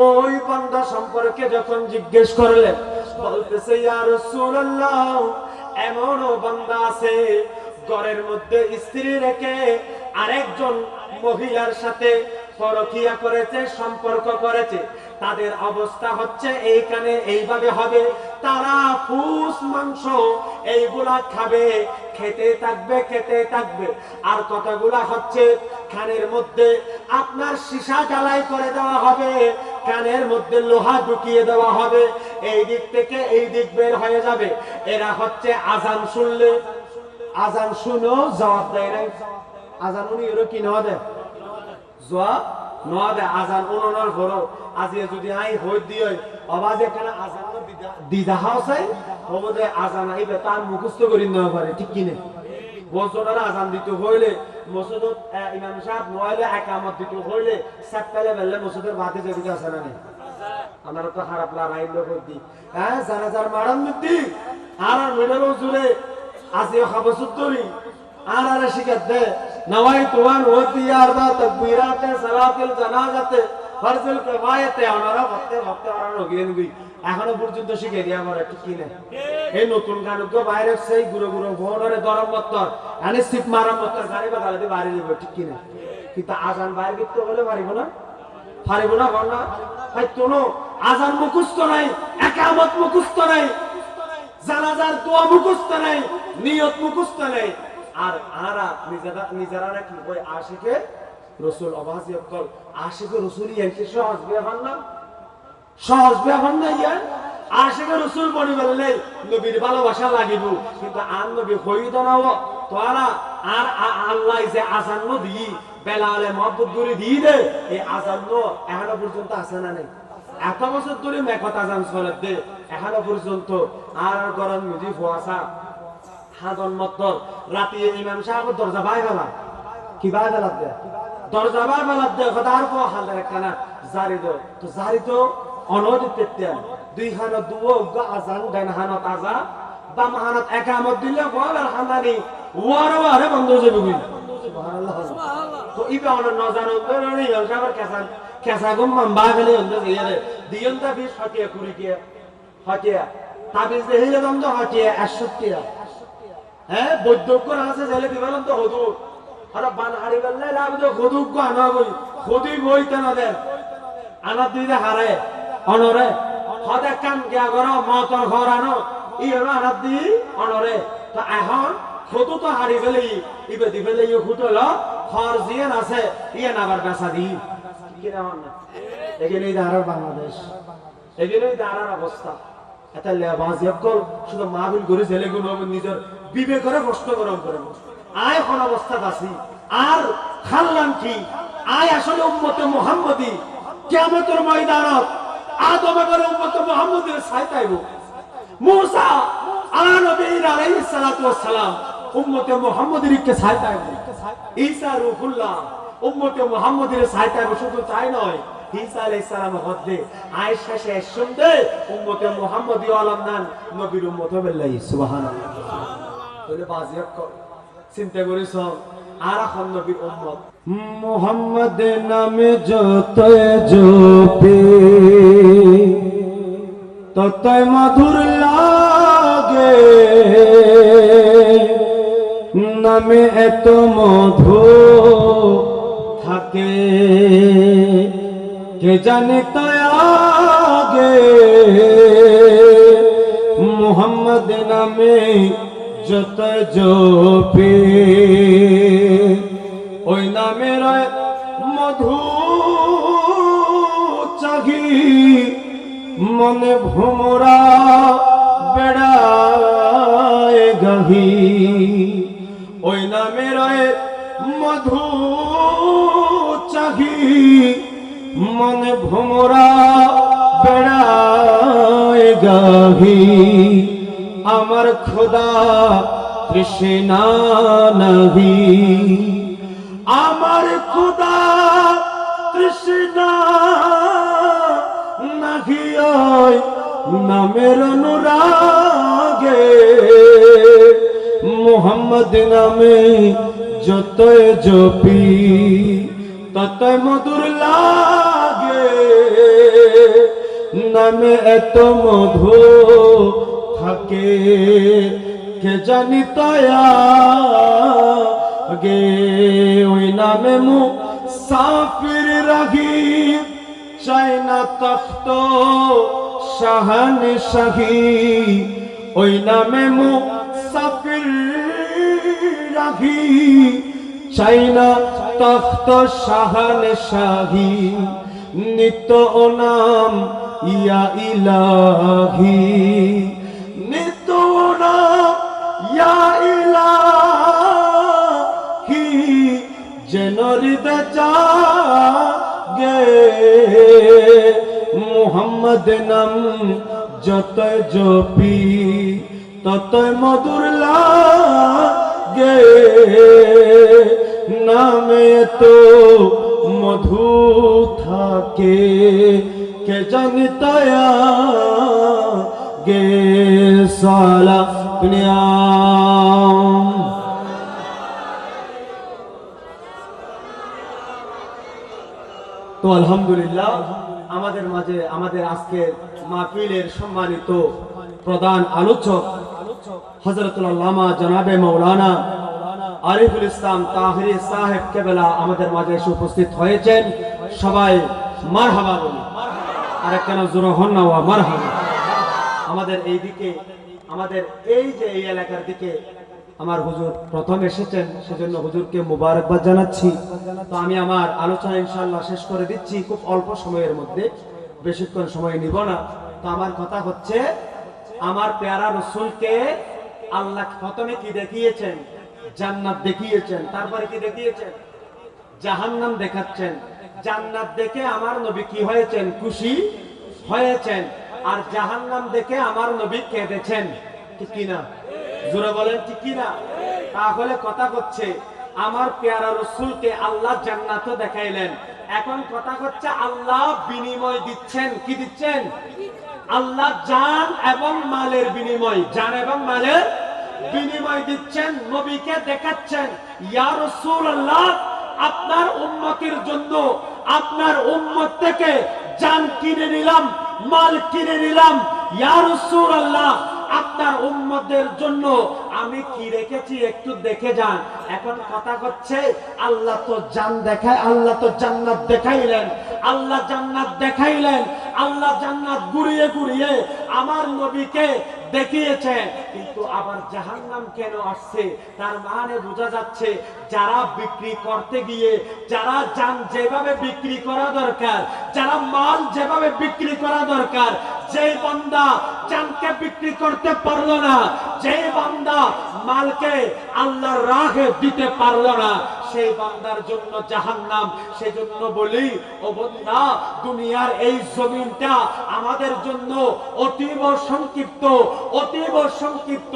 ওই বান্দা সম্পর্কে যখন জিজ্ঞেস করলেন, বলতেছে ইয়া রাসূলুল্লাহ, এমনও বান্দা আছে ঘরের মধ্যে স্ত্রী রেখে আরেকজন মহিলার সাথে পরকিয়া করেছে, সম্পর্ক করেছে। তাদের অবস্থা হচ্ছে এইখানে এইভাবে হবে, তারা ফুস মাংস এইগুলা খাবে, খেতে থাকবে। আর কথাগুলা হচ্ছে কানের মধ্যে আপনার সীসা জ্বালাই করে দেওয়া হবে, কানের মধ্যে লোহা ঢুকিয়ে দেওয়া হবে, এই দিক থেকে এই দিক বের হয়ে যাবে। এরা হচ্ছে আজান শুনলে, আজান শুনো জবাব দেয় নাই, আজান উনি এর কি না দেয়, জবাব না দেয়। আজান উনার ঘরো আজি যদি আই হই দিই আওয়াজ এখানে আজান দিদা হাউসাই হবে, আজান আইবে তার মুখস্থ করি নেওয়া পারে, ঠিক কি না? বছরের আজান দিতে হইলে মসজিদত ইমাম সাহেব নইলে একামত দিতে হইলে সাতটালে বেলে মসজিদের বাদে যেদিকে আছে না? আমার তো খারাপ লাগাইল করদি, হ্যাঁ জানাজার মারান দিদি আর মিডল জুড়ে আজি খাবসুত ধরি আর শিখাত দে নওয়াই তুয়ান ওদি আরবা তাকবীরাতে সালাতুল জানাজাতে ফরজুল কিফায়াতে ওনারা ভক্তে ওরা রগিয়েন গই এখনো পর্যন্ত শিখে দিয়া আমার ঠিক কি না? এই নতুন গানকে বাইরে সেই গুরু ভোরে দরম মত্তর আনি সিপ মারাম মত্তর গাড়ি বা গাড়িতে বাইরে দিব, ঠিক কি না? কিন্তু আজান বাইরে করতে হলে পারিব না বন্যা ভাই তোনো আজান মুখস্থ নাই, একামত মুখস্থ নাই, জানাজার দোয়া মুখস্থ নাই, নিয়ত মুখস্থ নাই। আর আরা নিজেরা কি ওই আশিকে রসুল অবাসি অকল আশিকে রসুল ইয়াকে সহজ ব্যাপার না, সহজ ব্যাপার না। ইয়ান আশিকে রসুল বলি বললে নবীর ভালোবাসা লাগিব, কিন্তু আর নবী হইত না তোরা আর আল্লাহ যে আজান দি বেলালে মহব্বত করে দিয়ে দে, এই আজান এখনো পর্যন্ত আছে না নেই? এত বছর ধরে মেকত আজান চলে দে এখনো পর্যন্ত। আর গরম নদী ফুয়াশা হাদন মত্তর রাতে ইমাম সাহেব দরজা বাই ফেলা, কি বাই ফেলাত দে, দরজা বাই ফেলাত দে খদার পো হালের একখানা জারি দো, তো জারি তো অনদিত তেতিয়ান দুই খানত দুও আজান ডান হানত আজা বাম হানত একামত দিলে বলার খানানি ওয়ারে বন্ধ হয়ে যাবে। সুবহানাল্লাহ। তো ইবা অন নজানো ধরে ইমাম সাহেবের কেসা গম বাই ফেলে হন্দে ইয়ারে দিয়ন্তা বিশ হটিয়া কুড়ি টিয়া হটিয়া তাবিজ দেহিলে দম তো হটিয়া 61 হ্যাঁ বৈদ্যকর আছে জেলে দিবেন তো হদু আর বান হারি গেলে লাভ তো হদু গো আনা গই হদু বইতে না দেন আনা দিতে হারে অনরে হদে কাম গিয়া গর মতর ঘর আনো ই হলো আনা দি অনরে। তো এখন হদু তো হারি গেলে ইবে দিবেলে ই হুটল ঘর জিয়ান আছে ইয়ে আবার বেচা দি কি না না। এখানেই দাঁড়ার বাংলাদেশ, এখানেই দাঁড়ার অবস্থা। এটা লেবাজ একল শুধু মাহফিল করে জেলে গুণ নিজের বিবেক করে প্রশ্ন গরম করে আয় কোন অবস্থা আছি আর খাল্লাম কি আয় আসলে উম্মতে মুহাম্মদী কিয়ামতের ময়দানত আদমের উম্মতে মুহাম্মদীর ছাইতাইব। মুসা আর নবী আলাইহিস সালাতু ওয়াস সালাম উম্মতে মুহাম্মদীর কে ছাইতাইব। ঈসা রূহুল্লাহ উম্মতে মুহাম্মদীর ছাইতাইব। শুধু তাই নয়, ঈসা আলাইহিস সালাম হদে আয়েশা শেষ শুনতে উম্মতে মুহাম্মদী আলামনান নবীর উম্মত বিল্লাহ। সুবহানাল্লাহ। বলে বাজিয়াত কর চিন্তা করিস আর এখন নবীর উম্মত মুহাম্মদ নামে যত জপে ততই মধুর লাগে, নামে এত মধু থাকে কে জানে তাই আগে। মুহাম্মদ নামে যত জপে ওই নামের মধু চাহি মনে ভোমরা বেড়ায় গাহি। ওই নামের মধু চাহি মনে ভোমরা বেড়ায় গাহি আমার খোদা তৃষ্ণা নাহি আমার খোদা তৃষ্ণা নাহি নামের অনুরাগে মোহাম্মদ নামে যতই জপি ততই মধুর লাগে নামে এত মধু থাকে কে জানি তয়া গে ওই নামে মুসাফির রাগি চাই না তখ্ত শাহান শাহী ওই নামে মুসাফির রাগি চাই না তখ্ত শাহান শাহী নিত্য ও নাম ইয়া ইলাহি নিত্য ও নাম ইয়া ইলাহি যেন হৃদয় জাগে মুহাম্মদ নাম যতই জপি ততই মধুর লাগে নামে তো মধু থাকে কে জানতায়া গে সালা দুনিয়া। তো আলহামদুলিল্লাহ আমাদের মাঝে আমাদের আজকের মাহফিলের সম্মানিত প্রধান আলোচক হযরতুল আল্লামা জনাবে মাওলানা আরিফুল ইসলাম তাহিরি সাহেব কেবলা আমাদের মাঝে এসে উপস্থিত হয়েছেন। সবাই মারহাবা বলি, আর কেন জোরে হন না ওয়া মারহাবা। আমাদের এই দিকে আমাদের এই যে এই এলাকার দিকে আমার হুজুর প্রথম এসেছেন, সেজন্য হুজুরকে মুবারকবাদ জানাচ্ছি। তো আমি আমার আলোচনা ইনশাআল্লাহ শেষ করে দিচ্ছি খুব অল্প সময়ের মধ্যে, বেশিক্ষণ সময় নিব না। তো আমার কথা হচ্ছে, আমার পেয়ারা রাসূলকে আল্লাহ প্রথমে কি দেখিয়েছেন? জান্নাত দেখিয়েছেন। তারপরে কি দেখিয়েছেন? জাহান্নাম দেখাচ্ছেন। জান্নাত দেখে আমার নবী কি হয়েছেন? খুশি হয়েছেন। আর জাহান্নাম দেখে আমার নবী কেঁদেছেন। ঠিক কি না? জোরে বলেন ঠিক কি না? তাহলে কথা হচ্ছে, আমার পেয়ারা রাসূলকে আল্লাহ জান্নাতও দেখাইলেন। এখন কথা হচ্ছে, আল্লাহ বিনিময় দিচ্ছেন। কি দিচ্ছেন? আল্লাহ জান এবং মালের বিনিময়, জান এবং মালের বিনিময় দিচ্ছেন। নবীকে দেখাচ্ছেন, ইয়া রাসূলুল্লাহ, আপনার উম্মতের জন্য আপনার উম্মত থেকে জান কিনে নিলাম, মাল কিনে নিলাম। ইয়া রাসূলুল্লাহ, আপনার উম্মতদের জন্য আমি কি রেখেছি একটু দেখে যান। এখন কথা হচ্ছে, আল্লাহ তো জান দেখায়, আল্লাহ তো জান্নাত দেখাইলেন, আল্লাহ জান্নাত দেখাইলেন, আল্লাহ জান্নাত ঘুরিয়ে ঘুরিয়ে আমার নবীকে দেখিয়েছেন। কিন্তু আবার জাহান্নাম কেন আসছে? তার মানে বোঝা যাচ্ছে, যারা বিক্রি করতে গিয়ে, যারা জান যেভাবে বিক্রি করা দরকার, যারা মাল যেভাবে বিক্রি করা দরকার, যেই বান্দা জানকে বিক্রি করতে পারলো না, যেই বান্দা মালকে আল্লাহর রাহে দিতে পারলো না, সেই বান্দার জন্য জাহান্নাম। সেজন্য বলি, ও বান্দা, দুনিয়ার এই জমিনটা আমাদের জন্য অতীব সংক্ষিপ্ত, অতীব সংক্ষিপ্ত।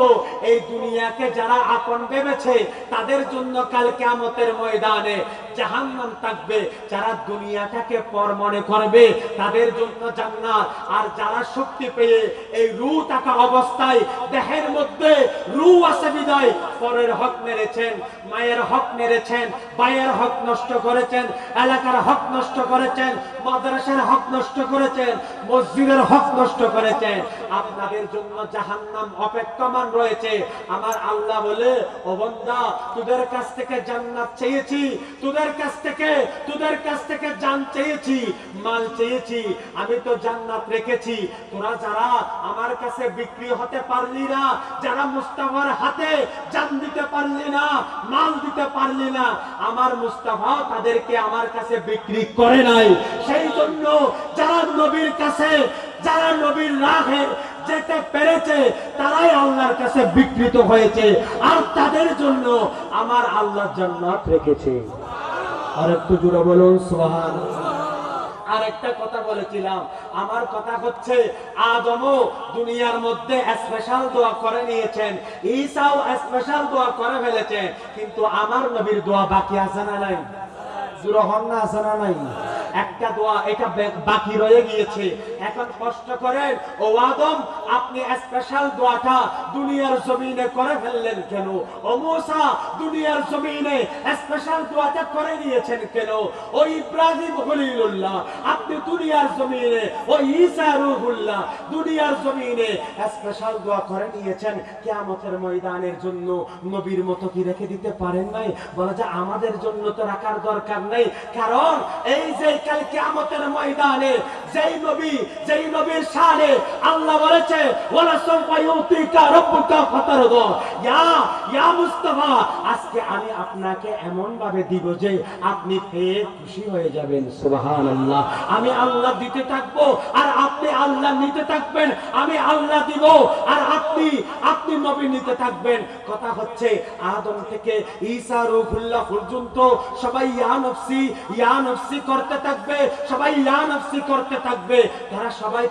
এই দুনিয়াকে যারা আপন ভেবেছে, তাদের জন্য কাল কিয়ামতের ময়দানে জাহান্নাম থাকবে। যারা দুনিয়াটাকে পর মনে করবে, তাদের জন্য জান্নাত। আর যারা শক্তি পেয়ে এই রূহ থাকা অবস্থায়, দেহের মধ্যে রূহ আছে বিদায় পরের হক মেরেছেন, মায়ের হক মেরেছেন, ভাইয়ের হক নষ্ট করেছেন, এলাকার হক নষ্ট করেছেন, মাদ্রাসার হক নষ্ট করেছেন, মসজিদের হক নষ্ট করেছেন, আপনাদের জন্য জাহান্নাম অপেক্ষমান রয়েছে। আমার আল্লাহ বলে, ও বান্দা, তোদের কাছ থেকে জান্নাত চেয়েছি, তোদের কাছ থেকে জান চেয়েছি, মাল চেয়েছি, আমি তো জান্নাত রেখেছি। তোরা যারা আমার কাছে বিক্রি হতে পারলি না, যারা মুস্তাফার হাতে জান দিতে পারলি না, মাল দিতে পারলি না, আমার মুস্তাফা তাদেরকে আমার কাছে বিক্রি করে নাই। সেই জন্য যারা নবীর কাছে, যারা নবীর রাহে যেতে পেরেছে তারাই আল্লাহর কাছে বিকৃত হয়েছে, আর তাদের জন্য আমার আল্লাহ জান্নাত রেখেছে। আর একটু জোরে বলুন সুবহানাল্লাহ। আরেকটা কথা বলেছিলাম, আমার কথা হচ্ছে আদমও দুনিয়ার মধ্যে স্পেশাল দোয়া করে নিয়েছেন, ঈসাও স্পেশাল দোয়া করে ফেলেছেন, কিন্তু আমার নবীর দোয়া বাকি আছে না নাই? জোরে হন না, আছে না নাই? একটা দোয়া এটা বাকি রয়ে গিয়েছে। এখন কষ্ট করেন, ও আদম আপনি স্পেশাল দোয়াটা দুনিয়ার জমিনে করে ফেললেন কেন? ও মুসা দুনিয়ার জমিনে স্পেশাল দোয়াটা করে নিয়েছেন কেন? ও ইব্রাহিম খলিলুল্লাহ আপনি দুনিয়ার জমিনে, ও ঈসা রূহুল্লাহ দুনিয়ার জমিনে স্পেশাল দোয়া করে নিয়েছেন, কিয়ামতের ময়দানের জন্য নবীর মতো কি রেখে দিতে পারেন নাই? বলা যায় আমাদের জন্য তো রাখার দরকার নেই, কারণ এই যে কাল কিয়ামতের ময়দানে যেই নবীর শানে আল্লাহ বলেছে ওয়ালা সাওফা ইউতিকা রাব্বুকা ফাতারদা, ইয়া মুস্তাফা আজকে আমি আপনাকে এমন ভাবে দিব যে আপনি পেয়ে খুশি হয়ে যাবেন। সুবহানাল্লাহ। আমি আল্লাহ দিতে থাকবো আর আপনি আল্লাহ নিতে থাকবেন, আমি আল্লাহ দিব আর আপনি নবী নিতে থাকবেন। কথা হচ্ছে আদম থেকে ঈসা রূহুল্লাহ পর্যন্ত সবাই ইয়া নফসি করতে থাকবে, সবাই ইয়া নফসি করতে থাকবে, তারা সবাই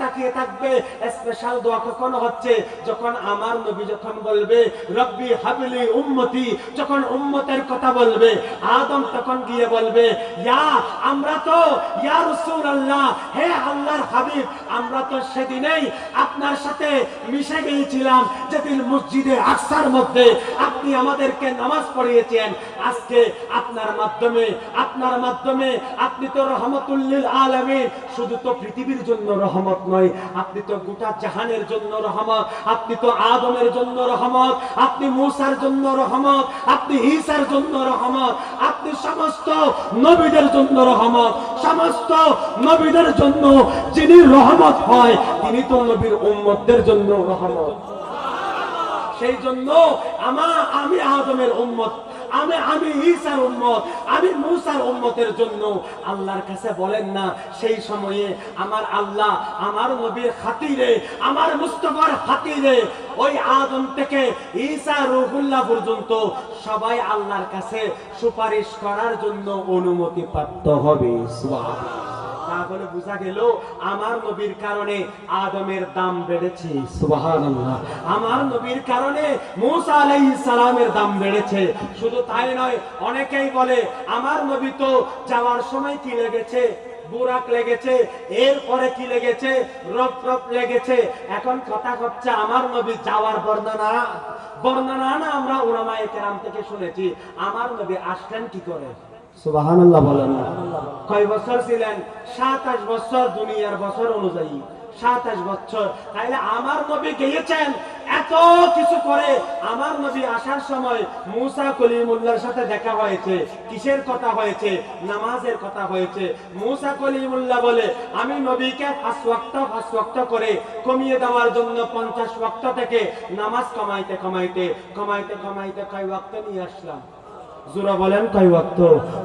তাকিয়ে থাকবে। স্পেশাল দোয়া কখন হচ্ছে? যখন আমার নবী যখন বলবে রব্বি হাবলি উম্মতি, যখন উম্মতের কথা বলবে আদম তখন গিয়ে বলবে আমরা তো ইয়া রাসূলুল্লাহ, হে আল্লাহর হাবিব আমরা তো সেদিনেই আপনার সাথে মিশে গিয়েছিলাম, যেদিন মসজিদে আকসার মধ্যে আপনি আমাদেরকে নামাজ পড়িয়েছেন। আজকে আপনার মাধ্যমে আপনি তো রহমতুল লিল আলামিন, শুধু তো পৃথিবীর জন্য রহমত নয়, আপনি তো গোটা জাহানের জন্য রহমত, আপনি তো আদমের জন্য রহমত, আপনি মূসার জন্য রহমত, আপনি ঈসার জন্য রহমত, আপনি সমস্ত নবীদের জন্য রহমত। সমস্ত নবীদের জন্য যিনি রহমত হয় তিনি তো নবীর উম্মতদের জন্য রহমত। সেই জন্য আমি আদমের উম্মত, আমি ঈসার উম্মত, আমি মূসার উম্মতের জন্য আল্লাহর কাছে বলেন না সেই সময়ে আমার আল্লাহ আমার নবীর খাতিরে, আমার মুস্তাফার খাতিরে ওই আদম থেকে ঈসা রূহুল্লাহ পর্যন্ত সবাই আল্লাহর কাছে সুপারিশ করার জন্য অনুমতি প্রাপ্ত হবে। সুবহানাল্লাহ। তাহলে বোঝা গেল আমার নবীর কারণে আদমের দাম বেড়েছে। সুবহানাল্লাহ। আমার নবীর কারণে মূসা আলাইহিস সালামের দাম বেড়েছে। শুধু তাই নয়, অনেকেই বলে আমার নবী তো যাওয়ার সময় কি লেগেছে? বুরাক লেগেছে, এরপরে কি লেগেছে? রফ লেগেছে। এখন কথা হচ্ছে আমার নবী যাওয়ার বর্ণনা না আমরা উলামায়ে কেরাম থেকে শুনেছি, আমার নবী আসলেন কি করে? সুবহানাল্লাহ বলেন না। কয় বছর ছিলেন? 27 বছর, দুনিয়ার বছর অনুযায়ী 27 বছর। তাইলে আমার নবী গিয়েছেন এত কিছু করে। আমার নবী আসার সময় মূসা কলিমুল্লাহর সাথে দেখা হয়েছে। কিসের কথা হয়েছে? নামাজের কথা হয়েছে। মূসা কলিমুল্লাহ বলে আমি নবীকে 5 ওয়াক্ত করে কমিয়ে দেওয়ার জন্য 50 ওয়াক্ত থেকে নামাজ কমাইতে কয় ওয়াক্ত নিয়ে আসলাম। জোরা বলেন কয় ওয়াক্ত?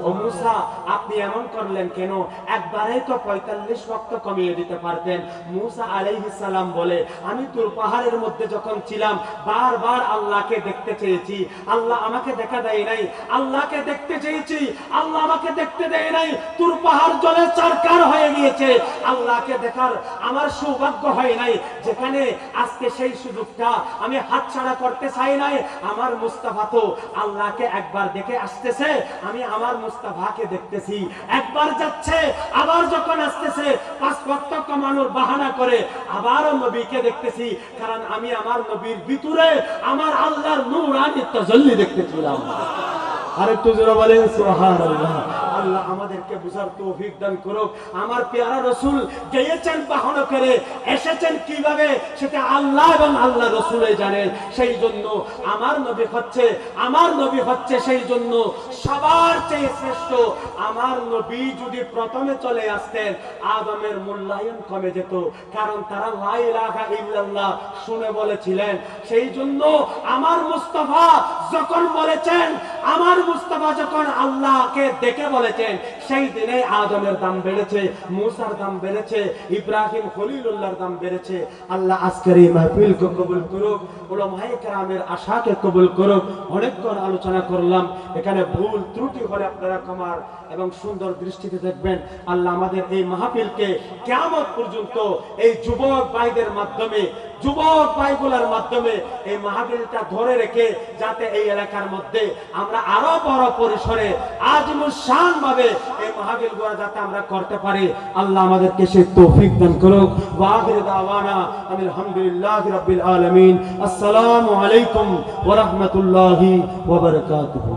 ও মূসা আপনি এমন করলেন কেন? একবারেই তো 45 ওয়াক্ত কমিয়ে দিতে পারতেন। মূসা আলাইহিস সালাম বলে আমি তুর পাহাড়ের মধ্যে যখন ছিলাম বারবার আল্লাহকে দেখতে চেয়েছি, আল্লাহ আমাকে দেখা দেয় নাই। আল্লাহকে দেখতে চেয়েছি, আল্লাহ আমাকে দেখতে দেয় নাই। তুর পাহাড় জলে চারকার হয়ে গিয়েছে, আল্লাহকে দেখার আমার সৌভাগ্য হয় নাই। যেখানে আজকে সেই সুযোগটা আমি হাতছাড়া করতে চাই নাই। আমার মুস্তাফা তো আল্লাহকে একবার দেখে আসতেছে, আমি আমার মুস্তাফাকে দেখতেছি। একবার যাচ্ছে আবার যখন আসতেছে 5 ওয়াক্ত কমানোর বাহানা করে আবারও নবীকে দেখতেছি, কারণ আমি আমার নবীর ভিতরে আমার আল্লাহর নূরানি তাজাল্লি দেখতেছিলাম। আরেকটু জোরে বলেন সুবহানাল্লাহ। আল্লাহ আমাদেরকে বুঝার তৌফিক দান করুক। আমার পেয়ারা রাসূল গিয়েছেন বাহন করে, এসেছেন কিভাবে সেটা আল্লাহ এবং আল্লাহ রাসূলই জানেন। সেই জন্য আমার নবী হচ্ছে সেই জন্য সবার চেয়ে শ্রেষ্ঠ। আমার নবী যদি প্রথমে চলে আসতেন আদমের মূল্যায়ন কমে যেত, কারণ তারা লা ইলাহা ইল্লাল্লাহ শুনে বলেছিলেন। সেই জন্য আমার মুস্তাফা যখন বলেছেন, আমার মুস্তাফা যখন আল্লাহকে ডেকে বলেছেন, সেই দিনে আদমের দাম বেড়েছে, মুসার দাম বেড়েছে, ইব্রাহিম খলিলুল্লাহর দাম বেড়েছে। আল্লাহ আজকের এই মাহফিলকে কবুল করুক, উলামায়ে কেরামের আশাকে কবুল করুক। অনেকক্ষণ আলোচনা করলাম, এখানে ভুল ত্রুটি হলে আপনারা ক্ষমার এবং সুন্দর দৃষ্টিতে দেখবেন। আল্লাহ আমাদের এই মাহফিলকে কিয়ামত পর্যন্ত এই যুবক ভাইদের মাধ্যমে, যুবক ভাইগুলোর মাধ্যমে এই মাহফিলটা ধরে রেখে যাতে এই এলাকার মধ্যে আমরা আরো বড় পরিসরে আজমুল শান ভাবে এই মাহফিলগুলো যাতে আমরা করতে পারি, আল্লাহ আমাদেরকে সেই তৌফিক দান করুক। ওয়া আখিরু দাওয়ানা আলহামদুলিল্লাহি রাব্বিল আলামিন। আসসালামু আলাইকুম ওয়া রাহমাতুল্লাহি ওয়া বারাকাতুহু।